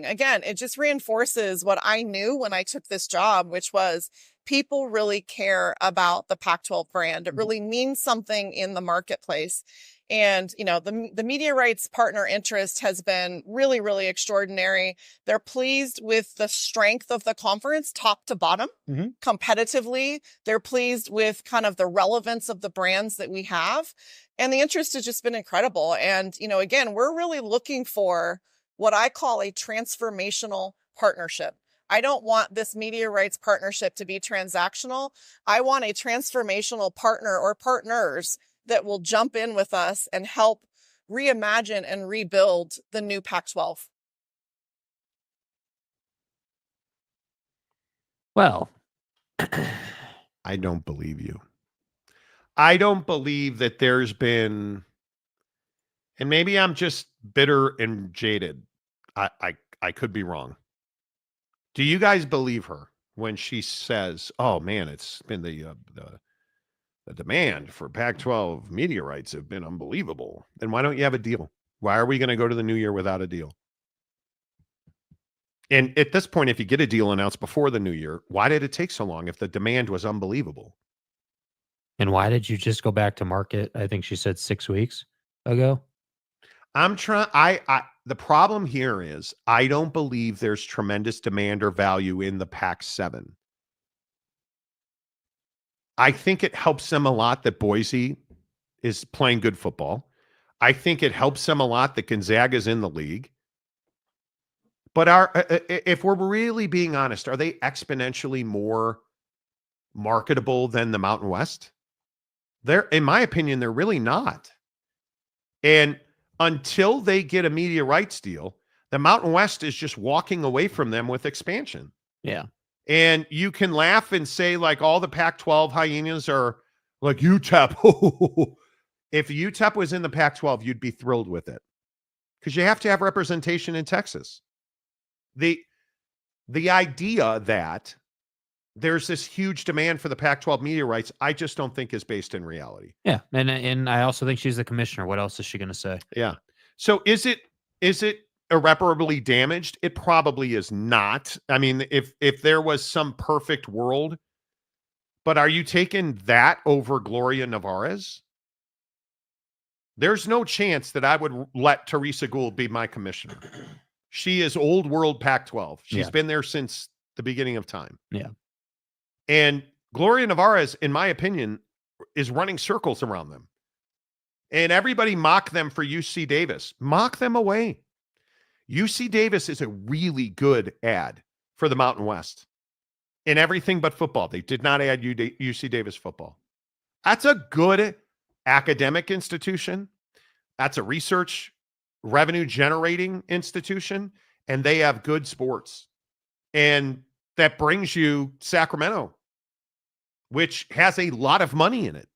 Again, it just reinforces what I knew when I took this job, which was people really care about the Pac-12 brand. It really means something in the marketplace. And, you know, the media rights partner interest has been really, really extraordinary. They're pleased with the strength of the conference, top to bottom, competitively. They're pleased with kind of the relevance of the brands that we have. And the interest has just been incredible. And, you know, again, we're really looking for what I call a transformational partnership. I don't want this media rights partnership to be transactional. I want a transformational partner or partners that will jump in with us and help reimagine and rebuild the new Pac-12. Well, I don't believe you. I don't believe that there's been, and maybe I'm just bitter and jaded. I could be wrong. Do you guys believe her when she says, "Oh man, it's been the demand for Pac-12 media rights have been unbelievable"? Then why don't you have a deal? Why are we going to go to the new year without a deal? And at this point, if you get a deal announced before the new year, why did it take so long if the demand was unbelievable? and why did you just go back to market? I think she said 6 weeks ago. I'm trying. The problem here is I don't believe there's tremendous demand or value in the Pac-7. I think it helps them a lot that Boise is playing good football. I think it helps them a lot that Gonzaga is in the league. But if we're really being honest, are they exponentially more marketable than the Mountain West? In my opinion, they're really not. And until they get a media rights deal, the Mountain West is just walking away from them with expansion. Yeah. And you can laugh and say, like, all the Pac-12 hyenas are like UTEP. If UTEP was in the Pac-12, you'd be thrilled with it because you have to have representation in Texas. The idea that there's this huge demand for the Pac-12 media rights, I just don't think is based in reality. Yeah. And I also think she's the commissioner. What else is she going to say? Yeah. So is it irreparably damaged? It probably is not. I mean, if there was some perfect world, but are you taking that over Gloria Nevarez? There's no chance that I would let Teresa Gould be my commissioner. She is old world Pac-12. She's been there since the beginning of time. Yeah. And Gloria Nevarez, in my opinion, is running circles around them. And everybody mock them for UC Davis. Mock them away. UC Davis is a really good ad for the Mountain West in everything but football. They did not add UC Davis football. That's a good academic institution. That's a research revenue generating institution, and they have good sports. And that brings you Sacramento, which has a lot of money in it.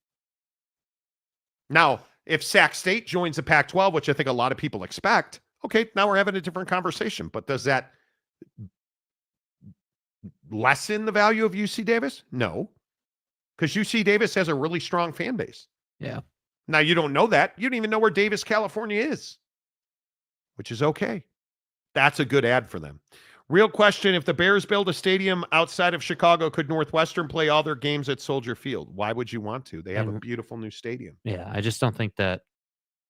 Now, if Sac State joins the Pac-12, which I think a lot of people expect, okay, now we're having a different conversation. But does that lessen the value of UC Davis? No, because UC Davis has a really strong fan base. Yeah. Now, you don't know that. You don't even know where Davis, California is, which is okay. That's a good ad for them. Real question, if the Bears build a stadium outside of Chicago, could Northwestern play all their games at Soldier Field? Why would you want to? They have a beautiful new stadium. Yeah, I just don't think that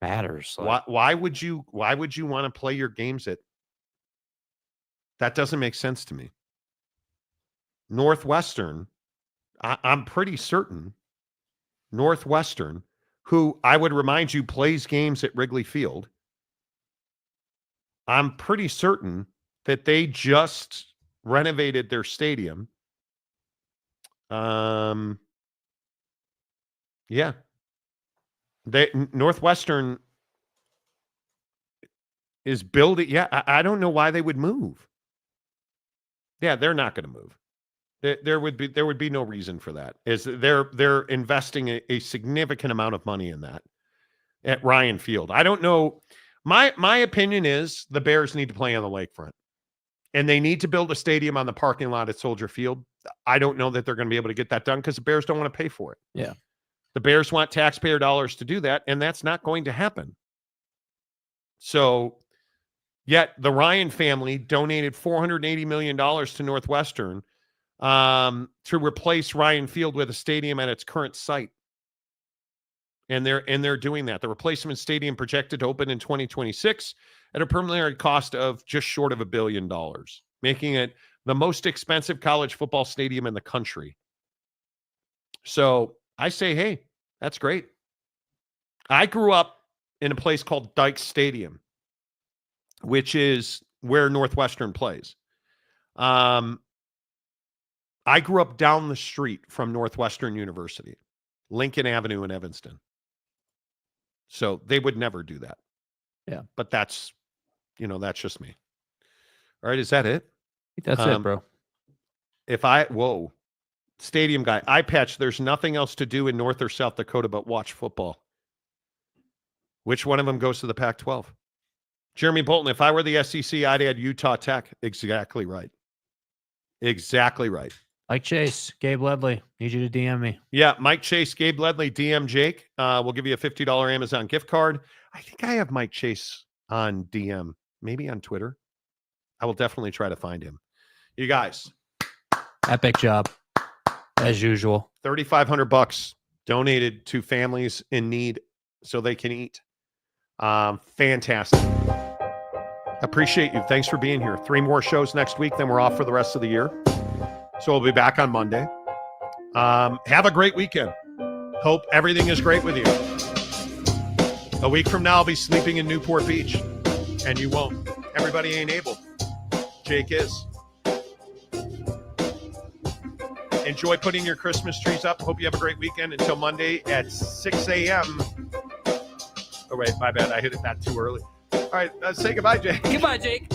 matters. Why would you want to play your games at? That doesn't make sense to me. Northwestern, I'm pretty certain Northwestern, who I would remind you plays games at Wrigley Field, I'm pretty certain that they just renovated their stadium. Yeah. Northwestern is building. Yeah, I don't know why they would move. Yeah, they're not going to move. There would be no reason for that. Is they're investing a significant amount of money in that at Ryan Field. I don't know. My opinion is the Bears need to play on the lakefront, and they need to build a stadium on the parking lot at Soldier Field. I don't know that they're going to be able to get that done because the Bears don't want to pay for it. Yeah, the Bears want taxpayer dollars to do that, and that's not going to happen. So, yet the Ryan family donated $480 million to Northwestern to replace Ryan Field with a stadium at its current site. And they're doing that. The replacement stadium projected to open in 2026 at a preliminary cost of just short of $1 billion, making it the most expensive college football stadium in the country. So I say, hey, that's great. I grew up in a place called Dykes Stadium, which is where Northwestern plays. I grew up down the street from Northwestern University, Lincoln Avenue in Evanston. So they would never do that. Yeah. But that's just me. All right. Is that it? That's it, bro. Stadium guy, eye patch, there's nothing else to do in North or South Dakota but watch football. Which one of them goes to the Pac-12? Jeremy Bolton, if I were the SEC, I'd add Utah Tech. Exactly right. Exactly right. Mike Chase, Gabe Ledley, need you to DM me. Yeah, Mike Chase, Gabe Ledley, DM Jake. We'll give you a $50 Amazon gift card. I think I have Mike Chase on DM, maybe on Twitter. I will definitely try to find him. You guys. Epic job, as usual. $3,500 donated to families in need so they can eat. Fantastic. Appreciate you. Thanks for being here. 3 more shows next week, then we're off for the rest of the year. So we'll be back on Monday. Have a great weekend. Hope everything is great with you. A week from now, I'll be sleeping in Newport Beach, and you won't. Everybody ain't able. Jake is. Enjoy putting your Christmas trees up. Hope you have a great weekend. Until Monday at 6 a.m. Oh, wait, my bad. I hit it that too early. All right, say goodbye, Jake. Goodbye, Jake.